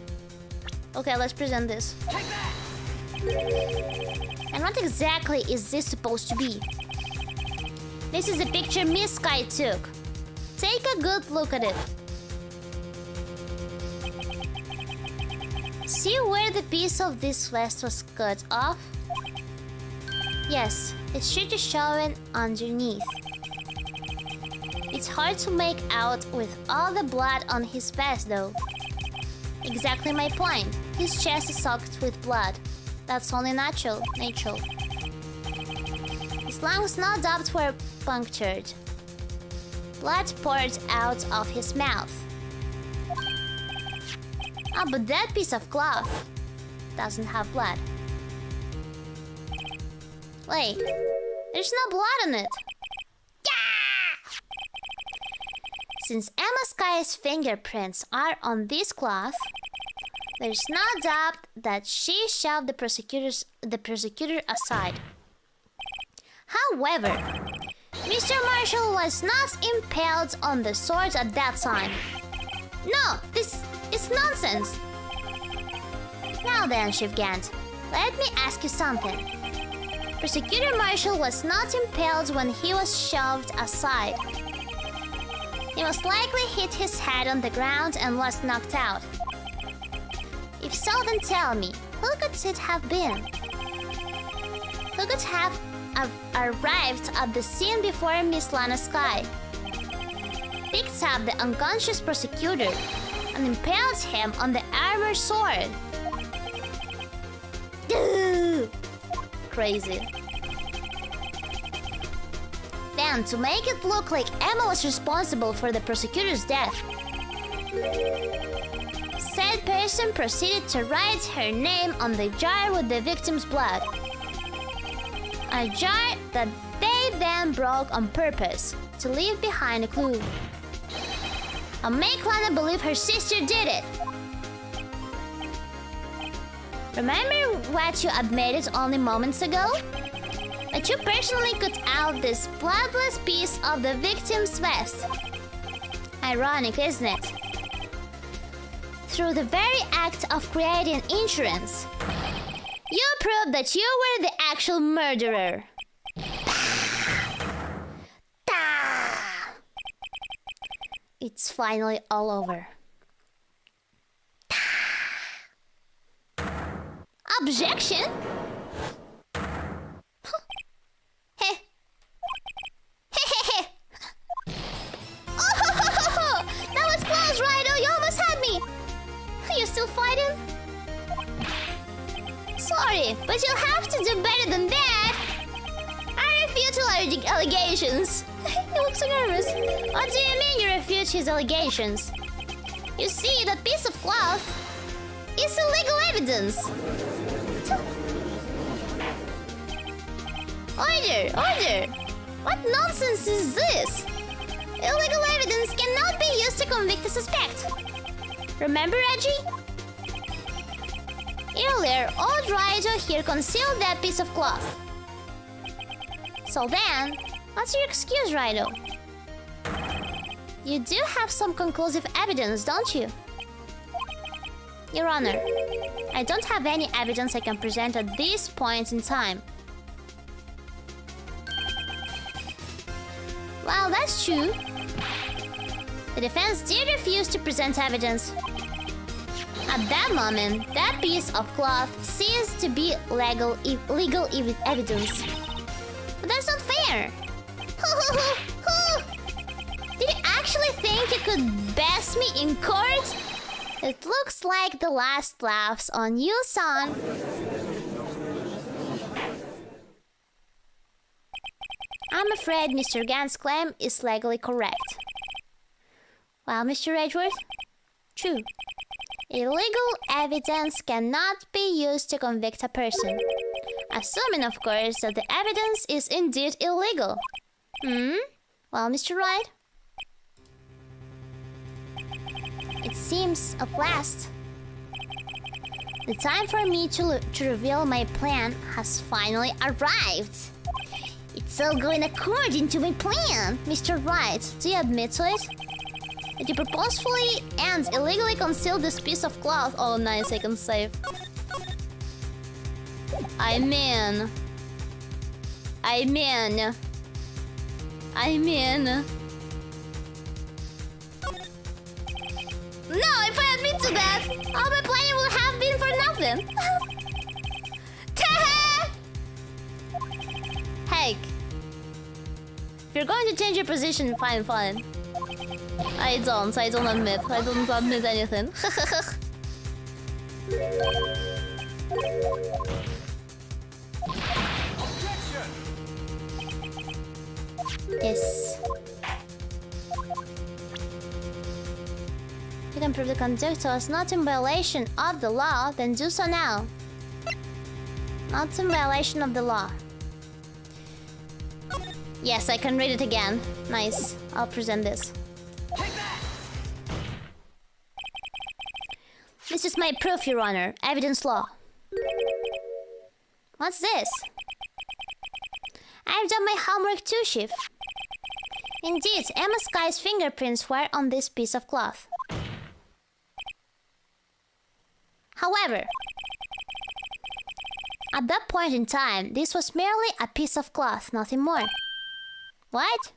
Okay, let's present this. And what exactly is this supposed to be? This is the picture Miss Sky took. Take a good look at it. See where the piece of this vest was cut off? Yes, it's shirt is showing underneath. It's hard to make out with all the blood on his vest though. Exactly my point. His chest is soaked with blood. That's only natural. His lungs no doubt were punctured. Blood poured out of his mouth. Ah, but that piece of cloth doesn't have blood. Wait, there's no blood on it. Since Emma Sky's fingerprints are on this cloth, there's no doubt that she shoved the prosecutor aside. However, Mr. Marshall was not impaled on the sword at that time. No, this is nonsense. Now then, Chief Gant, let me ask you something. Prosecutor Marshall was not impaled when he was shoved aside. He most likely hit his head on the ground and was knocked out. If so, then tell me, who could it have been? Who could have arrived at the scene before Miss Lana Sky, picked up the unconscious prosecutor, and impaled him on the armored sword? Crazy. Then, to make it look like Emma was responsible for the prosecutor's death, said person proceeded to write her name on the jar with the victim's blood. A jar that they then broke on purpose to leave behind a clue. And make Lana believe her sister did it. Remember what you admitted only moments ago? That you personally cut out this bloodless piece of the victim's vest. Ironic, isn't it? Through the very act of creating insurance, you proved that you were the actual murderer. It's finally all over. Objection? Oh, that was close, Riro. You almost had me. Are you still fighting? Sorry, but you'll have to do better than that. I refute allegations. You look so nervous. What do you mean you refute his allegations? You see, that piece of cloth is illegal evidence. Order! Order! What nonsense is this? Illegal evidence cannot be used to convict a suspect. Remember, Reggie? Earlier, old Riro here concealed that piece of cloth. So then, what's your excuse, Riro? You do have some conclusive evidence, don't you? Your Honor, I don't have any evidence I can present at this point in time. Well, that's true. The defense did refuse to present evidence. At that moment, that piece of cloth ceased to be legal evidence. But that's not fair. Did you actually think you could best me in court? It looks like the last laughs on you, son. I'm afraid Mr. Gant's claim is legally correct. Well, Mr. Edgeworth? True. Illegal evidence cannot be used to convict a person. Assuming, of course, that the evidence is indeed illegal. Well, Mr. Wright? It seems, at last, the time for me to reveal my plan has finally arrived. It's all going according to my plan. Mr. Wright, do you admit to it? That you purposefully and illegally concealed this piece of cloth? Oh, nice, I can save. I mean... No, if I admit to that, all my planning will have been for nothing. Hey, if you're going to change your position, fine. I don't admit. I don't admit anything. Yes. You can prove the conduct was not in violation of the law, then do so now. Not in violation of the law. Yes, I can read it again. Nice. I'll present this. This is my proof, Your Honor. Evidence law. What's this? I've done my homework too, Chief. Indeed, Emma Sky's fingerprints were on this piece of cloth. However, at that point in time, this was merely a piece of cloth, nothing more. What?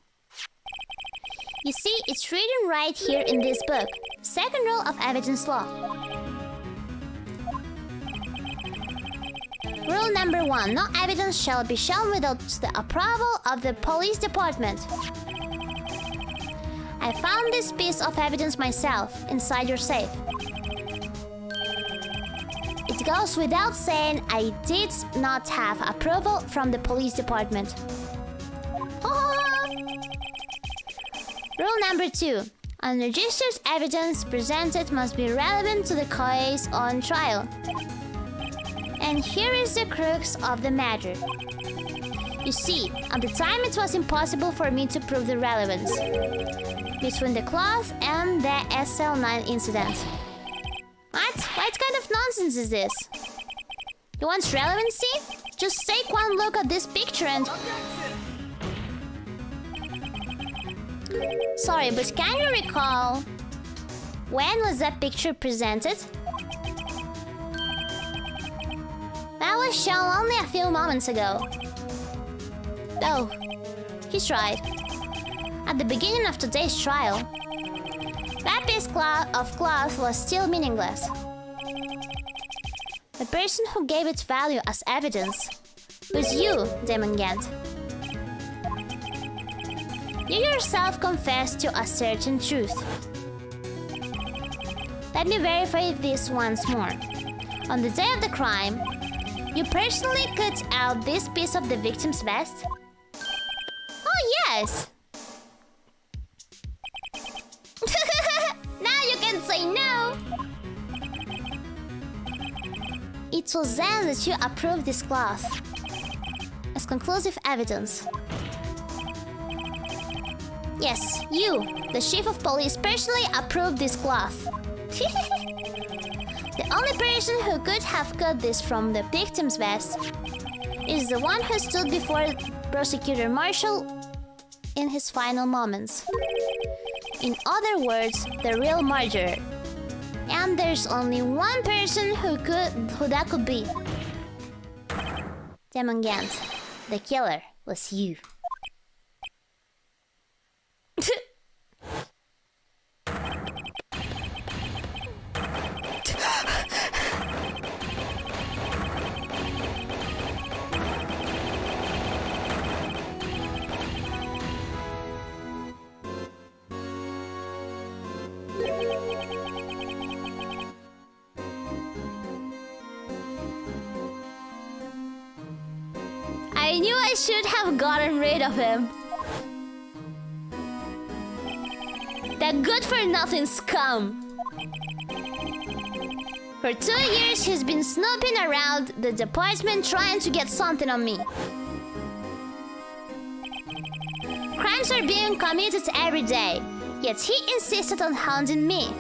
You see, it's written right here in this book. Second rule of evidence law. Rule number 1. No evidence shall be shown without the approval of the police department. I found this piece of evidence myself, inside your safe. It goes without saying I did not have approval from the police department. Rule number 2. Unregistered evidence presented must be relevant to the case on trial. And here is the crux of the matter. You see, at the time it was impossible for me to prove the relevance between the cloth and the SL9 incident. What kind of nonsense is this? You want relevancy? Just take one look at this picture and... Sorry, but can you recall... when was that picture presented? That was shown only a few moments ago. Oh, he's right. At the beginning of today's trial, that piece of cloth was still meaningless. The person who gave its value as evidence was you, Demon Gant. You yourself confessed to a certain truth. Let me verify this once more. On the day of the crime, you personally cut out this piece of the victim's vest? Oh, yes! Now you can say no! It was then that you approved this cloth as conclusive evidence. Yes, you, the chief of police, personally approved this cloth. The only person who could have cut this from the victim's vest is the one who stood before Prosecutor Marshall in his final moments. In other words, the real murderer. And there's only one person who that could be. Demon Gant, the killer was you. I knew I should have gotten rid of him. That good-for-nothing scum. For 2 years, he's been snooping around the department trying to get something on me. Crimes are being committed every day, yet he insisted on hounding me.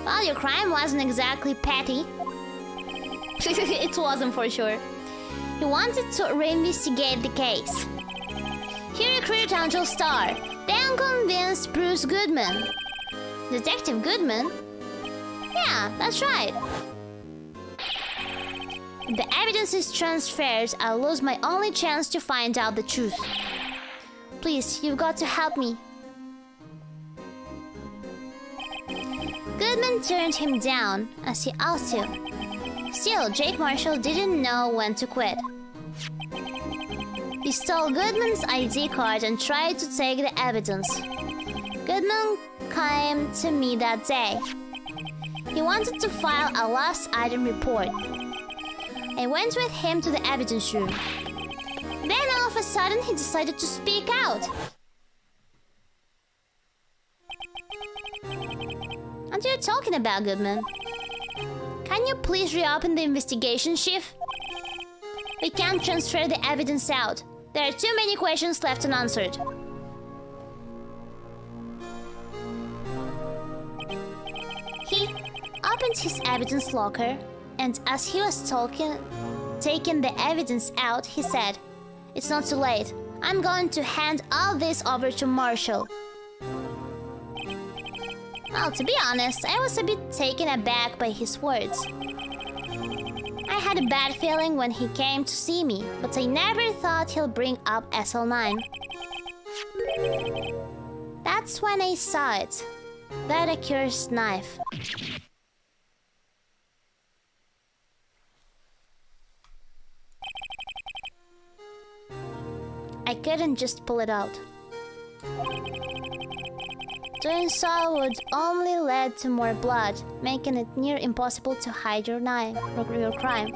Well, your crime wasn't exactly petty. It wasn't for sure. He wanted to reinvestigate the case. He recruited Angel Starr, then convinced Bruce Goodman. Detective Goodman? Yeah, that's right. If the evidence is transferred, I'll lose my only chance to find out the truth. Please, you've got to help me. Goodman turned him down, as he ought to. Still, Jake Marshall didn't know when to quit. He stole Goodman's ID card and tried to take the evidence. Goodman came to me that day. He wanted to file a lost item report. I went with him to the evidence room. Then all of a sudden he decided to speak out. What are you talking about, Goodman? Can you please reopen the investigation, Chief? We can't transfer the evidence out. There are too many questions left unanswered. He opened his evidence locker, and as he was taking the evidence out, he said, "It's not too late. I'm going to hand all this over to Marshall. Well, to be honest, I was a bit taken aback by his words. I had a bad feeling when he came to see me, but I never thought he'll bring up SL9. That's when I saw it. That accursed knife. I couldn't just pull it out. Doing so would only lead to more blood, making it near impossible to hide your crime.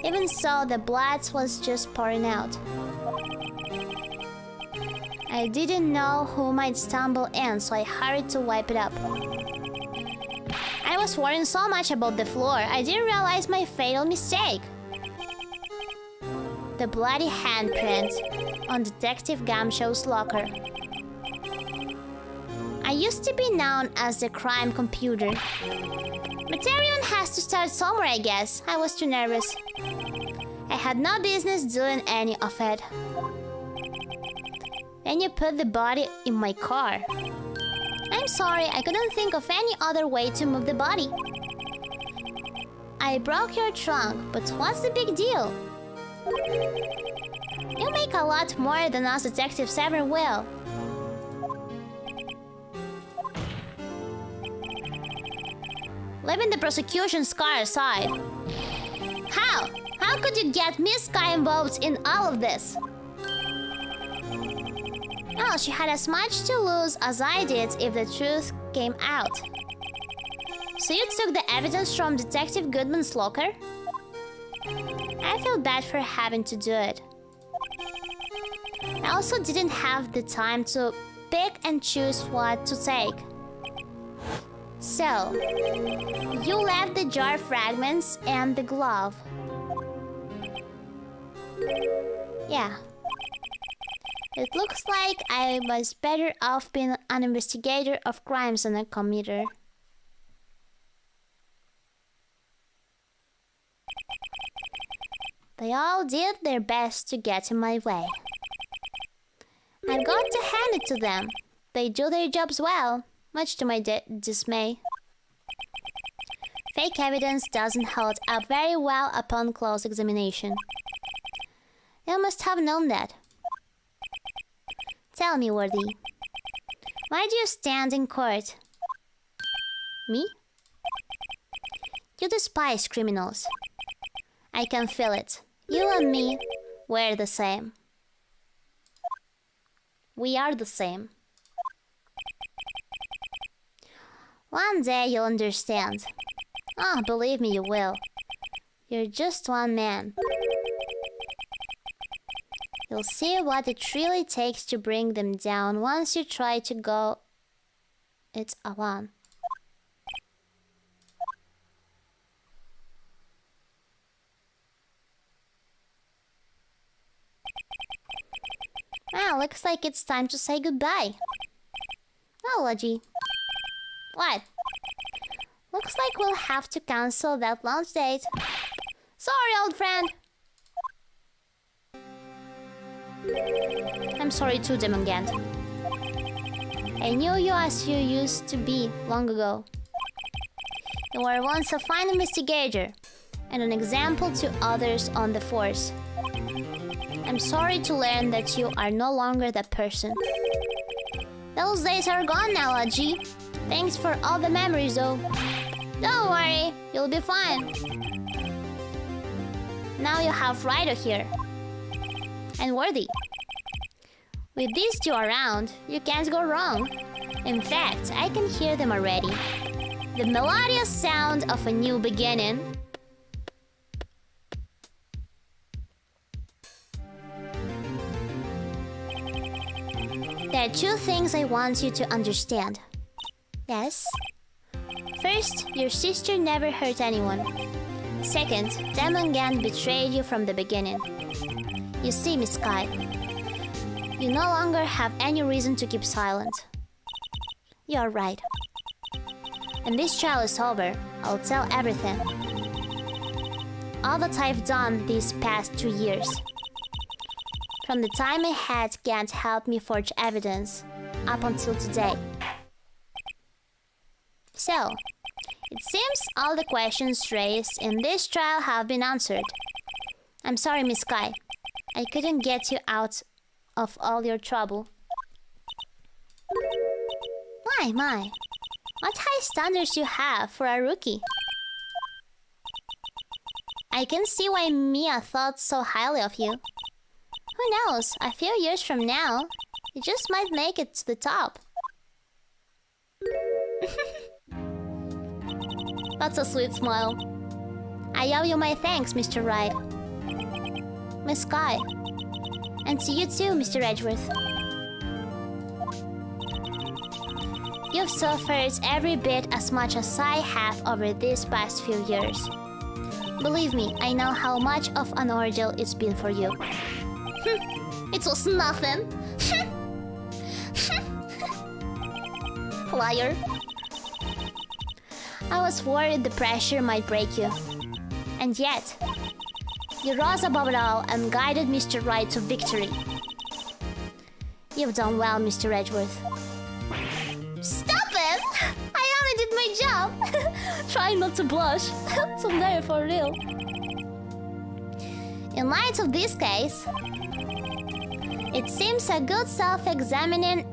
Even so, the blood was just pouring out. I didn't know who might stumble in, so I hurried to wipe it up. I was worrying so much about the floor, I didn't realize my fatal mistake. The bloody handprint on Detective Gamshow's locker. I used to be known as the crime computer. Materion has to start somewhere, I guess. I was too nervous. I had no business doing any of it. Then you put the body in my car. I'm sorry, I couldn't think of any other way to move the body. I broke your trunk, but what's the big deal? You make a lot more than us detectives ever will. Leaving the prosecution's car aside. How? How could you get Miss Sky involved in all of this? Well, she had as much to lose as I did if the truth came out. So you took the evidence from Detective Goodman's locker? I feel bad for having to do it. I also didn't have the time to pick and choose what to take. So, you left the jar fragments and the glove. Yeah. It looks like I was better off being an investigator of crimes than a commuter. They all did their best to get in my way. I've got to hand it to them. They do their jobs well, much to my dismay. Fake evidence doesn't hold up very well upon close examination. You must have known that. Tell me, Worthy. Why do you stand in court? Me? You despise criminals. I can feel it. You and me, we're the same. We are the same. One day you'll understand. Oh, believe me, you will. You're just one man. You'll see what it really takes to bring them down once you try to go it alone. Well, looks like it's time to say goodbye. Oh, Logie. What? Looks like we'll have to cancel that lunch date. Sorry, old friend. I'm sorry too, Demogant. I knew you as you used to be long ago. You were once a fine investigator and an example to others on the force. I'm sorry to learn that you are no longer that person. Those days are gone now, Logie. Thanks for all the memories, though. Don't worry, you'll be fine. Now you have Riro here. And Worthy. With these two around, you can't go wrong. In fact, I can hear them already. The melodious sound of a new beginning. There are two things I want you to understand. Yes? First, your sister never hurt anyone. Second, Demogorgon betrayed you from the beginning. You see, Miss Sky, you no longer have any reason to keep silent. You're right. When this trial is over, I'll tell everything. All that I've done these past 2 years. from the time I had Gant help me forge evidence up until today. So, it seems all the questions raised in this trial have been answered. I'm sorry, Miss Sky. I couldn't get you out of all your trouble. My. What high standards you have for a rookie. I can see why Mia thought so highly of you. Who knows, a few years from now, you just might make it to the top. That's a sweet smile. I owe you my thanks, Mr. Wright. Miss Sky. And to you too, Mr. Edgeworth. You've suffered every bit as much as I have over these past few years. Believe me, I know how much of an ordeal it's been for you. It was nothing. Liar. I was worried the pressure might break you. And yet, you rose above it all and guided Mr. Wright to victory. You've done well, Mr. Edgeworth. Stop it! I only did my job! Try not to blush. Someday, for real. In light of this case, it seems a good self-examining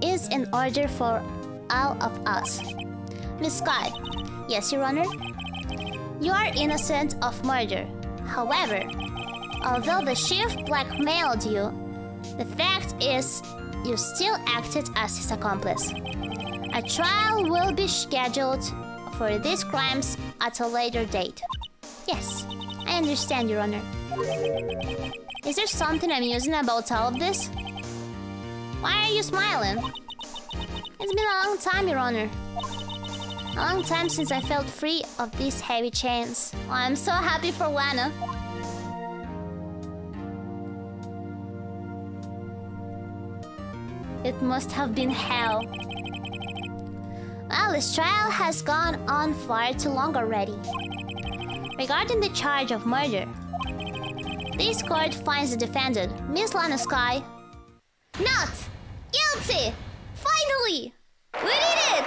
is in order for all of us. Miss Sky. Yes, Your Honor? You are innocent of murder. However, although the chief blackmailed you, the fact is you still acted as his accomplice. A trial will be scheduled for these crimes at a later date. Yes, I understand, Your Honor. Is there something amusing about all of this? Why are you smiling? It's been a long time, Your Honor. A long time since I felt free of these heavy chains. Oh, I'm so happy for Lana. It must have been hell. Well, this trial has gone on far too long already. Regarding the charge of murder, this court finds the defendant, Miss Lana Sky, not guilty! Finally! We did it!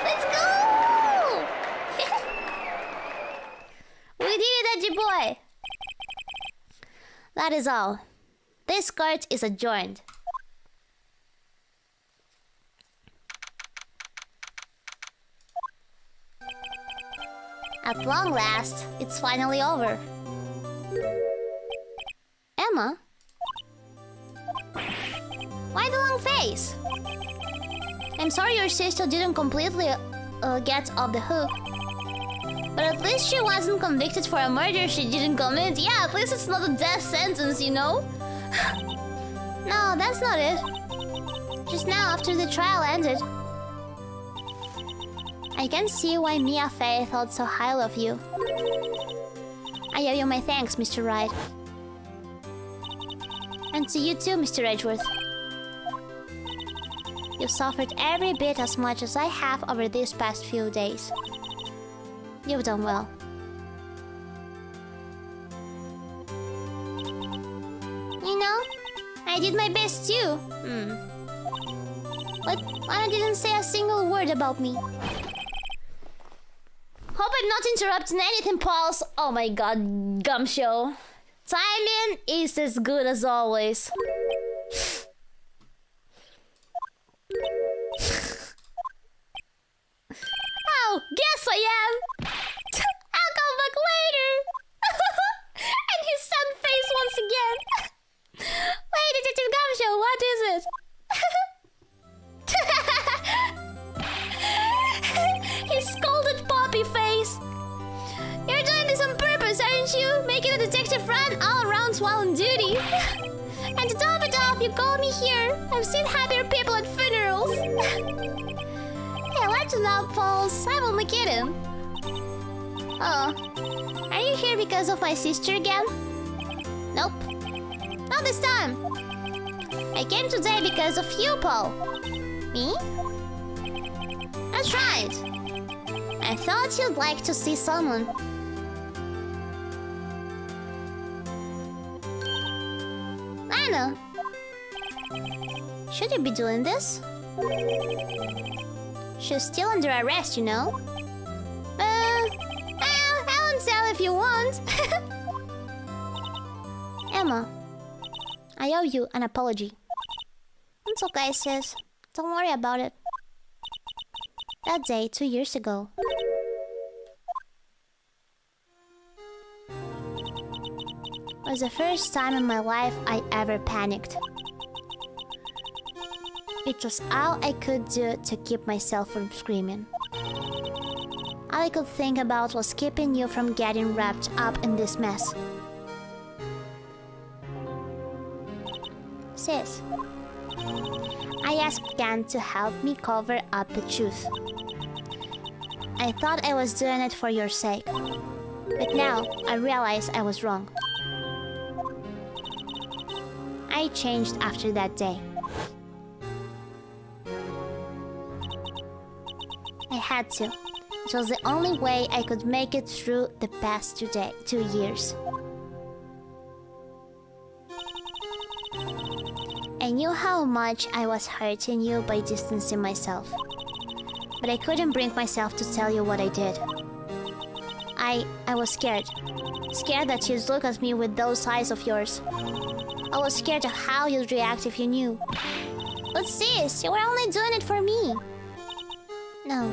Let's go! We did it, Edgy boy! That is all. This court is adjourned. At long last, it's finally over. Emma? Why the long face? I'm sorry your sister didn't completely get off the hook. But at least she wasn't convicted for a murder she didn't commit. Yeah, at least it's not a death sentence, you know? No, that's not it. Just now, after the trial ended, I can see why Mia Fey thought so highly of you. I owe you my thanks, Mr. Wright. And to you too, Mr. Edgeworth. You've suffered every bit as much as I have over these past few days. You've done well. You know, I did my best too. But Lana didn't say a single word about me. Hope I'm not interrupting anything, Pauls. Oh my god, Gumshoe. Timing is as good as always. Oh, guess I am. I'll come back later. And his sun face once again. Wait, Detective Gumshoe, what is it? His scolded poppy face. You're doing this on purpose, aren't you? Making a detective run all around while on duty. And to top it off, you called me here. I've seen happier people at funerals. Hey, let's not, Pauls. I'm only kidding. Oh, are you here because of my sister again? Nope. Not this time. I came today because of you, Paul. Me? That's right. I thought you'd like to see someone. Anna! Should you be doing this? She's still under arrest, you know? I won't tell if you want. Emma, I owe you an apology. It's okay, sis. Don't worry about it. That day, 2 years ago. Was the first time in my life I ever panicked. It was all I could do to keep myself from screaming. All I could think about was keeping you from getting wrapped up in this mess. Sis, I asked Dan to help me cover up the truth. I thought I was doing it for your sake, but now I realize I was wrong. I changed after that day. I had to. It was the only way I could make it through the past 2 years. I knew how much I was hurting you by distancing myself. But I couldn't bring myself to tell you what I did. I was scared. Scared that you'd look at me with those eyes of yours. I was scared of how you'd react if you knew. But sis, you were only doing it for me. No.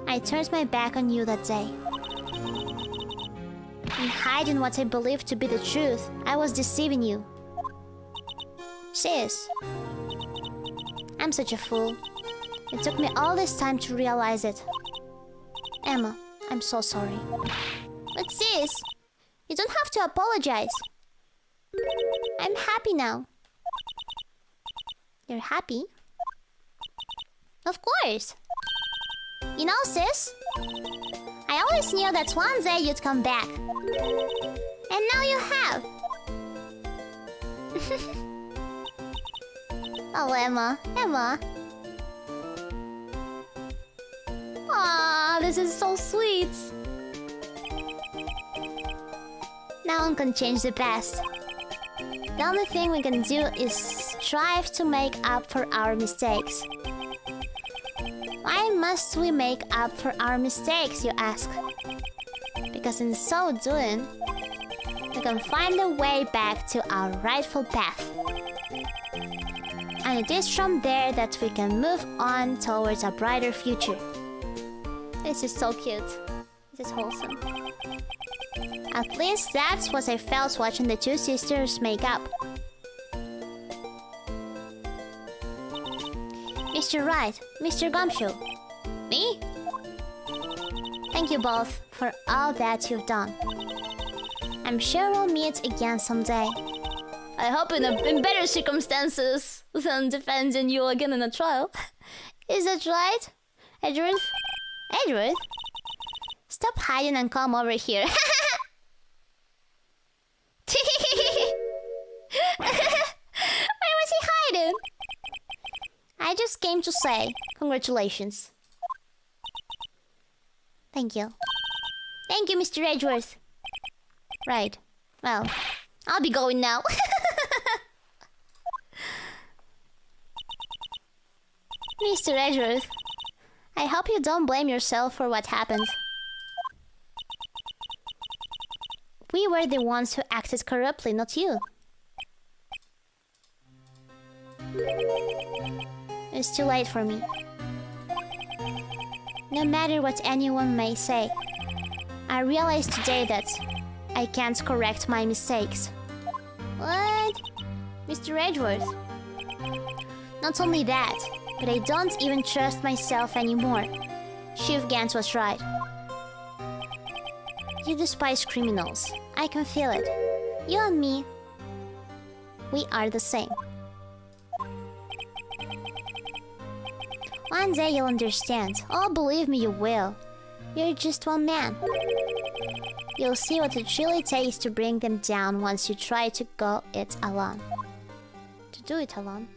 I turned my back on you that day. In hiding what I believed to be the truth, I was deceiving you. Sis, I'm such a fool. It took me all this time to realize it. Emma, I'm so sorry. But sis, you don't have to apologize. I'm happy now. You're happy? Of course. You know, sis, I always knew that one day you'd come back. And now you have. Oh, Emma. Aw, this is so sweet. No one can change the past. The only thing we can do is strive to make up for our mistakes. Why must we make up for our mistakes, you ask? Because in so doing, we can find a way back to our rightful path. And it is from there that we can move on towards a brighter future. This is so cute. This is wholesome. At least that's what I felt watching the two sisters make up. Mr. Wright, Mr. Gumshoe. Me? Thank you both for all that you've done. I'm sure we'll meet again someday. I hope in better circumstances than defending you again in a trial. Is that right, Edgeworth? Edgeworth? Stop hiding and come over here. Where was he hiding? I just came to say congratulations. Thank you. Thank you, Mr. Edgeworth. Right. Well, I'll be going now. Mr. Edgeworth, I hope you don't blame yourself for what happened. We were the ones who acted corruptly, not you. It's too late for me. No matter what anyone may say, I realized today that I can't correct my mistakes. What? Mr. Edgeworth? Not only that, but I don't even trust myself anymore. Chief Gant was right. You despise criminals. I can feel it. You and me, we are the same. One day you'll understand. Oh, believe me, you will. You're just one man. You'll see what it really takes to bring them down once you try to go it alone. To do it alone.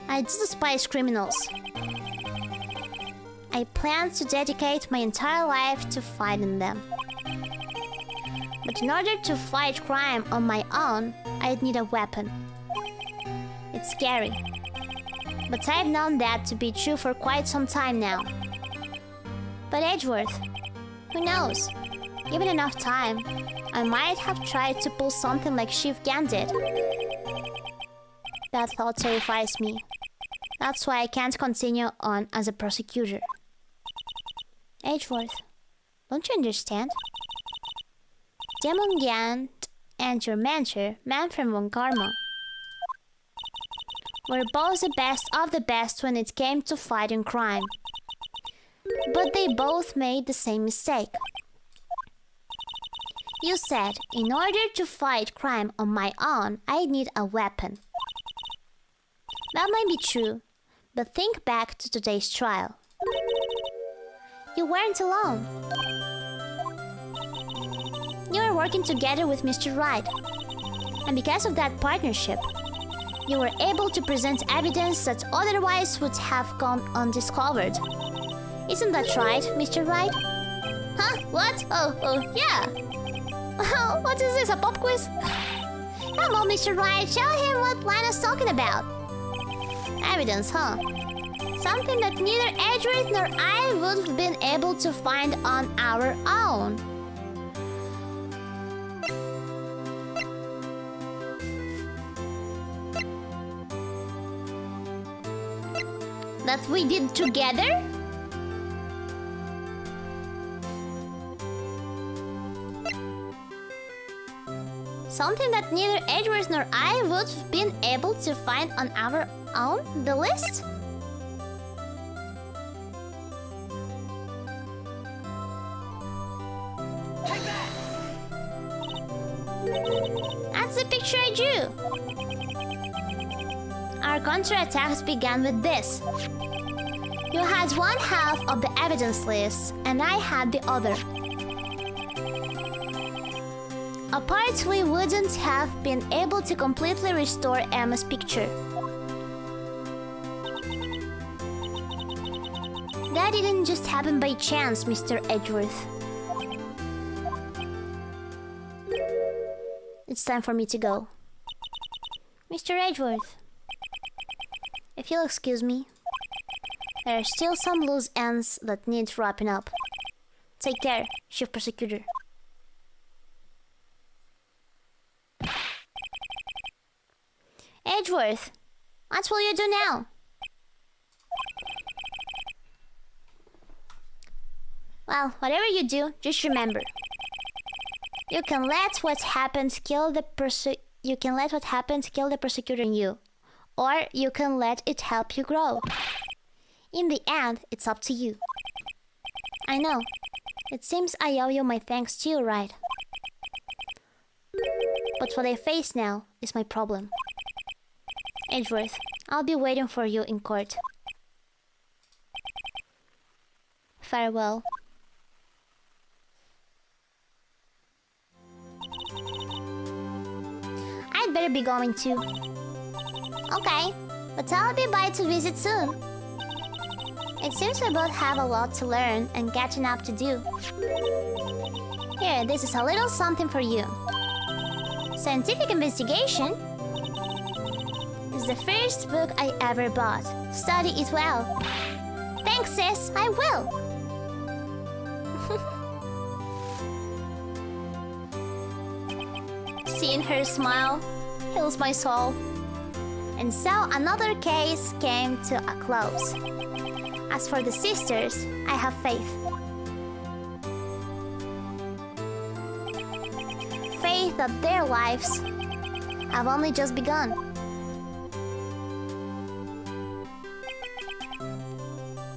I do despise criminals. I plan to dedicate my entire life to fighting them. But in order to fight crime on my own, I'd need a weapon. It's scary. But I've known that to be true for quite some time now. But Edgeworth, who knows? Given enough time, I might have tried to pull something like Chief Gan did. That thought terrifies me. That's why I can't continue on as a prosecutor. Edgeworth, don't you understand? Demon Gan and your mentor, Manfred von Karma, were both the best of the best when it came to fighting crime. But they both made the same mistake. You said, in order to fight crime on my own, I need a weapon. That might be true, but think back to today's trial. You weren't alone. You were working together with Mr. Wright. And because of that partnership, you were able to present evidence that otherwise would have gone undiscovered. Isn't that right, Mr. Wright? Huh? What? Oh, yeah. What is this, a pop quiz? Come on, Mr. Wright, show him what Lana's talking about. Evidence, huh? Something that neither Edgeworth nor I would have been able to find on our own. That we did together? Something that neither Edgeworth nor I would have been able to find on our own? The list? That's the picture I drew. Our counterattacks began with this. You had one half of the evidence list, and I had the other. Apart, we wouldn't have been able to completely restore Emma's picture. That didn't just happen by chance, Mr. Edgeworth. It's time for me to go. Mr. Edgeworth, if you'll excuse me, there are still some loose ends that need wrapping up. Take care, Chief Prosecutor. Edgeworth, what will you do now? Well, whatever you do, just remember. You can let what happened kill the prosecutor in you, or you can let it help you grow. In the end, it's up to you. I know. It seems I owe you my thanks too, right? But what I face now is my problem. Edgeworth, I'll be waiting for you in court. Farewell. I'd better be going too. Okay, but I'll be by to visit soon. It seems we both have a lot to learn and catching up to do. Here, this is a little something for you. Scientific Investigation is the first book I ever bought. Study it well. Thanks, sis, I will. Seeing her smile heals my soul. And so another case came to a close. As for the sisters, I have faith. Faith that their lives have only just begun.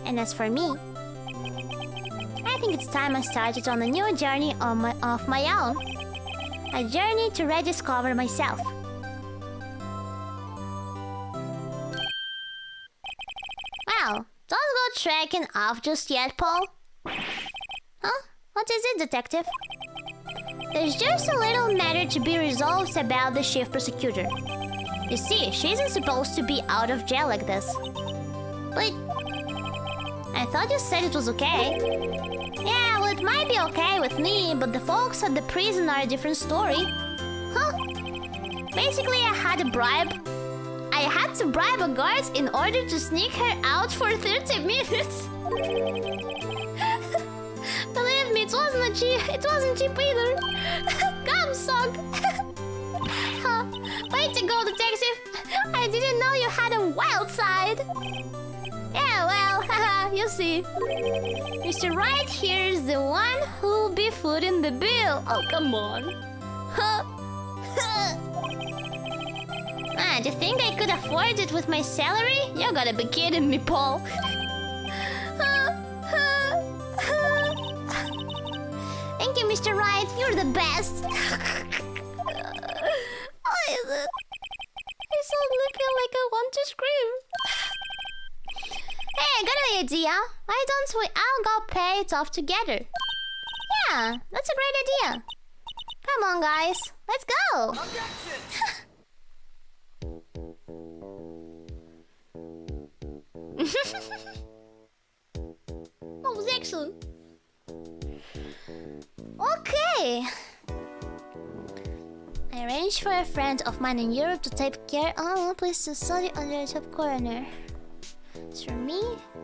And as for me, I think it's time I started on a new journey of my own. A journey to rediscover myself. Well, don't go trekking off just yet, Paul. Huh? What is it, detective? There's just a little matter to be resolved about the chief prosecutor. You see, she isn't supposed to be out of jail like this. But I thought you said it was okay. Yeah, well, it might be okay with me, but the folks at the prison are a different story. Huh? Basically, I had to bribe a guard in order to sneak her out for 30 minutes. Believe me, it wasn't cheap either. Come, suck. Huh. Way to go, detective. I didn't know you had a wild side. Yeah, well, haha, you see. Mr. Right here is the one who'll be footing the bill. Oh, come on. Huh. Ah, do you think I could afford it with my salary? You gotta be kidding me, Paul. Thank you, Mr. Right. You're the best. What is it? I sound looking like I want to scream. Hey, I got an idea. Why don't we all go pay it off together? Yeah, that's a great idea. Come on, guys. Let's go. That was excellent. Okay. I arranged for a friend of mine in Europe to take care of a place to study under a top coroner. As for me,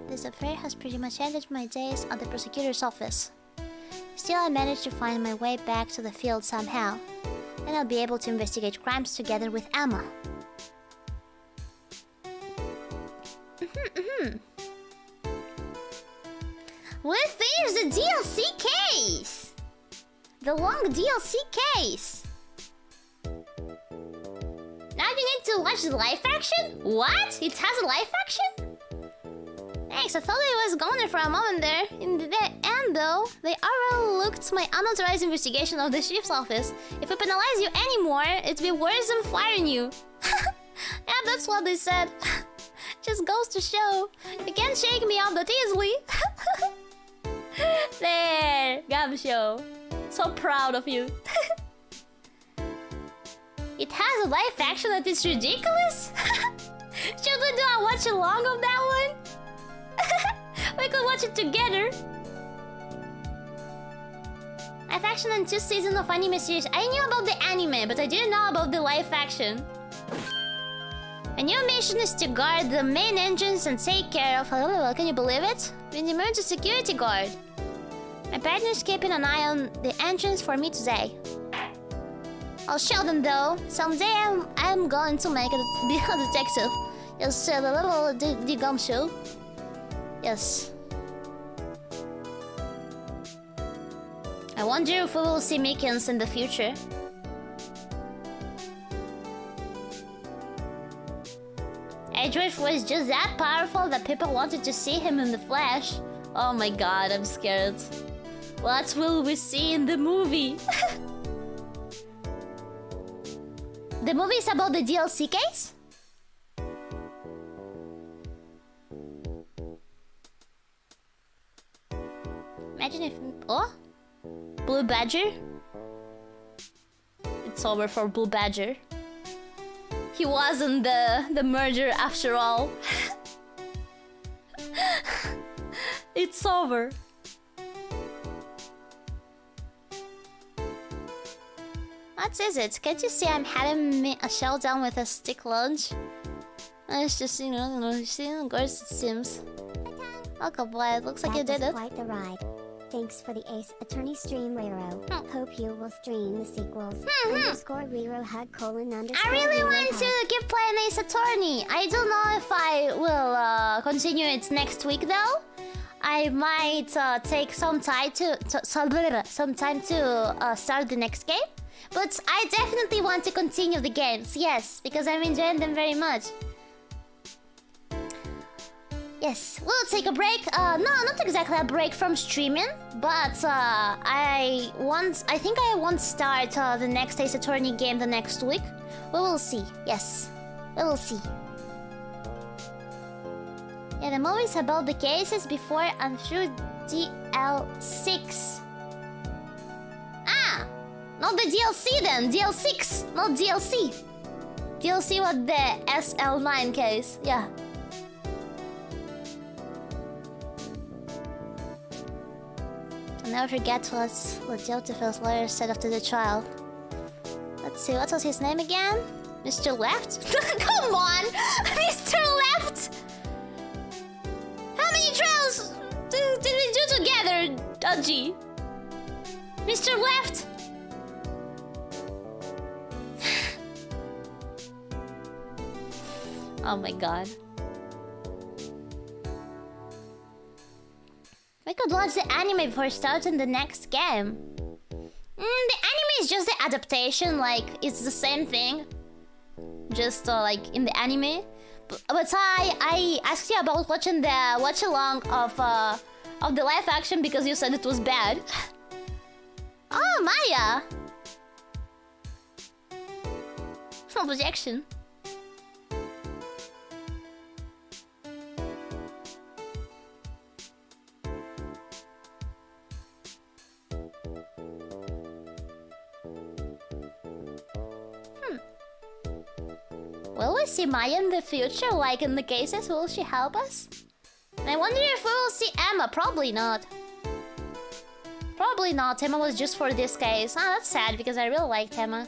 this affair has pretty much ended my days at the prosecutor's office. Still, I managed to find my way back to the field somehow, and I'll be able to investigate crimes together with Emma. What is the DLC case? The long DLC case. Now you need to watch the live action? What? It has a live action? Thanks, I thought it was gone for a moment there. In the end though, they overlooked my unauthorized investigation of the chief's office. If I penalize you anymore, it'd be worse than firing you. Yeah, that's what they said. Just goes to show, you can't shake me off that easily. There, Gabshow. So proud of you. It has a live action that is ridiculous? Should we do a watch along of that one? We could watch it together. Live action and 2 seasons of anime series. I knew about the anime, but I didn't know about the live action. My new mission is to guard the main entrance and take care of... Can you believe it? With the emergency security guard. My partner's keeping an eye on the entrance for me today. I'll show them though. Someday I'm going to make a detective. Yes, the little the gum show. Yes. I wonder if we will see Mickens in the future. Edgeworth was just that powerful that people wanted to see him in the flesh. Oh my god, I'm scared. What will we see in the movie? The movie is about the DLC case? Imagine if... Oh? Blue Badger? It's over for Blue Badger. He wasn't the murderer after all. It's over. What is it? Can't you see I'm having a showdown with a stick lunch? It's just, you know, seeing the girls it seems. Okay, boy, it looks like you did it. Quite the ride. Thanks for the Ace Attorney stream, Riro. Hope you will stream the sequels. Underscore Riro Hug colon underscore. I really Riro want Hug. to keep playing Ace Attorney. I don't know if I will continue it next week though. I might take some time to start the next game. But I definitely want to continue the games, yes, because I'm enjoying them very much. Yes, we'll take a break. No, not exactly a break from streaming, but I think I won't start the next Ace Attorney game the next week. We will see. Yes, we will see. Yeah, the movie's about the cases before and through DL6. Ah, not the DLC then. DL6, not DLC. DLC was the SL9 case. Yeah. never forget what Josephine's lawyer said after the trial. Let's see, what was his name again? Mr. Left? Come on! Mr. Left! How many trials did we do together, Dodgy? Mr. Left? Oh my god. We could watch the anime before starting the next game. The anime is just the adaptation, like, it's the same thing. Just, like, in the anime. But I asked you about watching the watch-along of the live action because you said it was bad. Oh, Maya! Objection. Will we see Maya in the future, like in the cases? Will she help us? And I wonder if we will see Emma. Probably not. Probably not. Emma was just for this case. Ah, that's sad because I really liked Emma.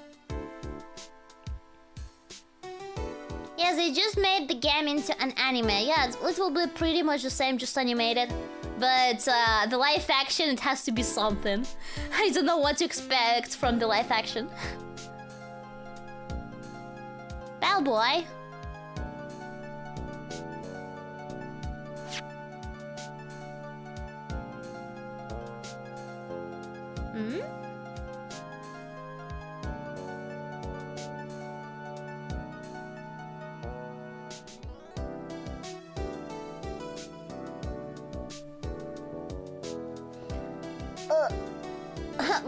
Yes, they just made the game into an anime. Yeah, it will be pretty much the same, just animated. But the live action, it has to be something. I don't know what to expect from the live action. Bellboy. Hmm?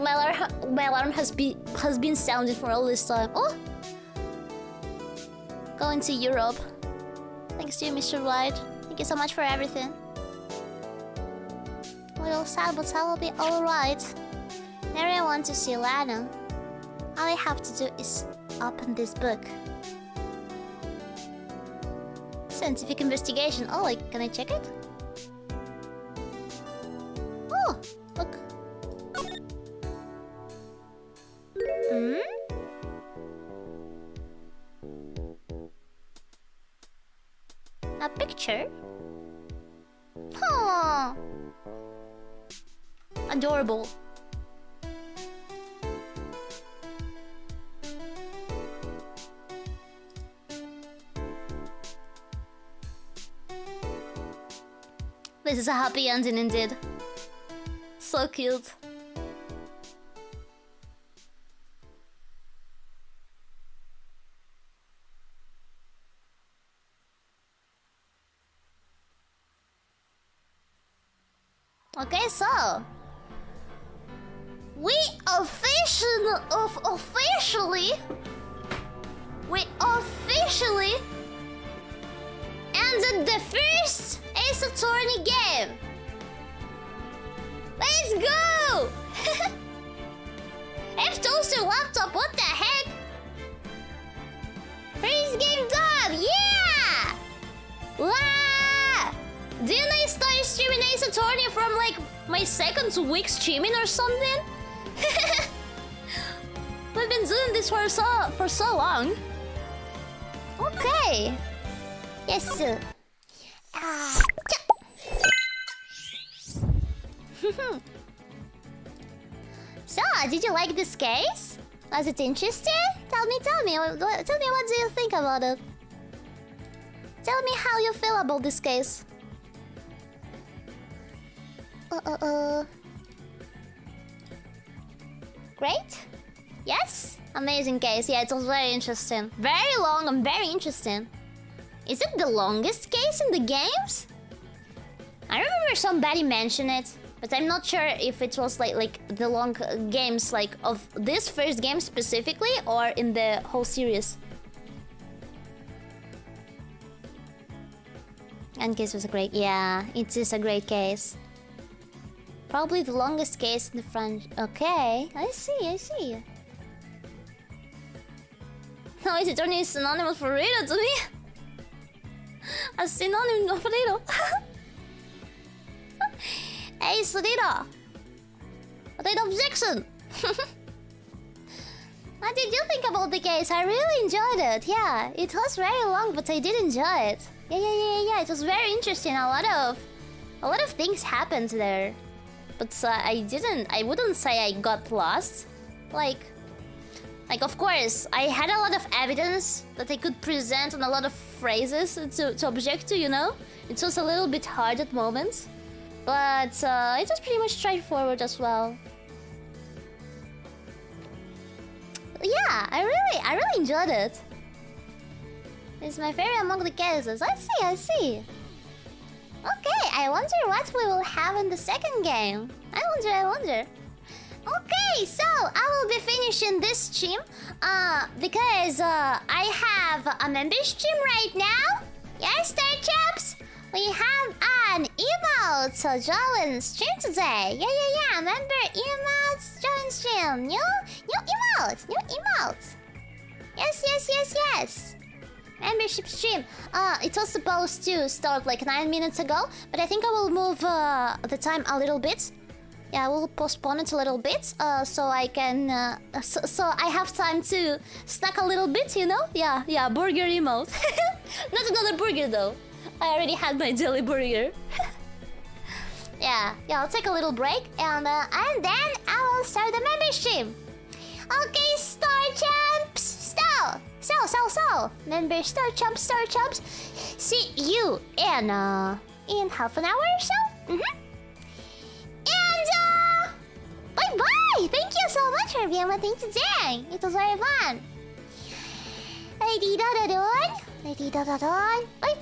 My alarm has been sounded for all this time. Oh! Going to Europe. Thanks to you, Mr. White. Thank you so much for everything. A little sad, but I will be alright. Now I want to see Lana. All I have to do is open this book. Scientific investigation. Oh, like, can I check it? Oh, look. Hmm? A picture? Huh. Adorable. This is a happy ending indeed. So cute. Okay, so we officially ended the first Ace Attorney game. Let's go! F toaster laptop, what the heck? First game done, yeah! Wow! Didn't I start streaming Ace Attorney from like my second week streaming or something? We've been doing this for so long. Okay. Yes. So, did you like this case? Was it interesting? Tell me. Tell me what do you think about it? Tell me how you feel about this case. Great? Yes? Amazing case. Yeah, it was very interesting. Very long and very interesting. Is it the longest case in the games? I remember somebody mentioned it, but I'm not sure if it was like the long games like of this first game specifically or in the whole series. And case was a great... Yeah, it is a great case. Probably the longest case in the front. Okay, I see. No, Ace Attorney is synonymous for Riro to me. A synonym of Riro. Ace Riro. without objection. What did you think about the case? I really enjoyed it. Yeah, it was very long, but I did enjoy it. Yeah. It was very interesting. A lot of things happened there, but I wouldn't say I got lost. Like of course, I had a lot of evidence that I could present and a lot of phrases to object to. You know, it was a little bit hard at moments, but it was pretty much straightforward as well. Yeah, I really enjoyed it. It's my favorite among the cases. I see. Okay, I wonder what we will have in the second game. I wonder. Okay, so I will be finishing this stream because I have a member stream right now. Yes, Star Chaps, we have an emote join stream today. Yeah. Member emotes join stream. New emote. Yes. Membership stream. It was supposed to start like 9 minutes ago, but I think I will move the time a little bit. Yeah, I will postpone it a little bit, so I can, so I have time to snack a little bit, you know? Yeah, burger emote. Not another burger though. I already had my jelly burger. Yeah, I'll take a little break, and then I will start the member stream. Okay, Star Champs, so, member Star Champs. See you in half an hour or so. And bye. Thank you so much for being with me today. It was very fun. Lady da da. Bye.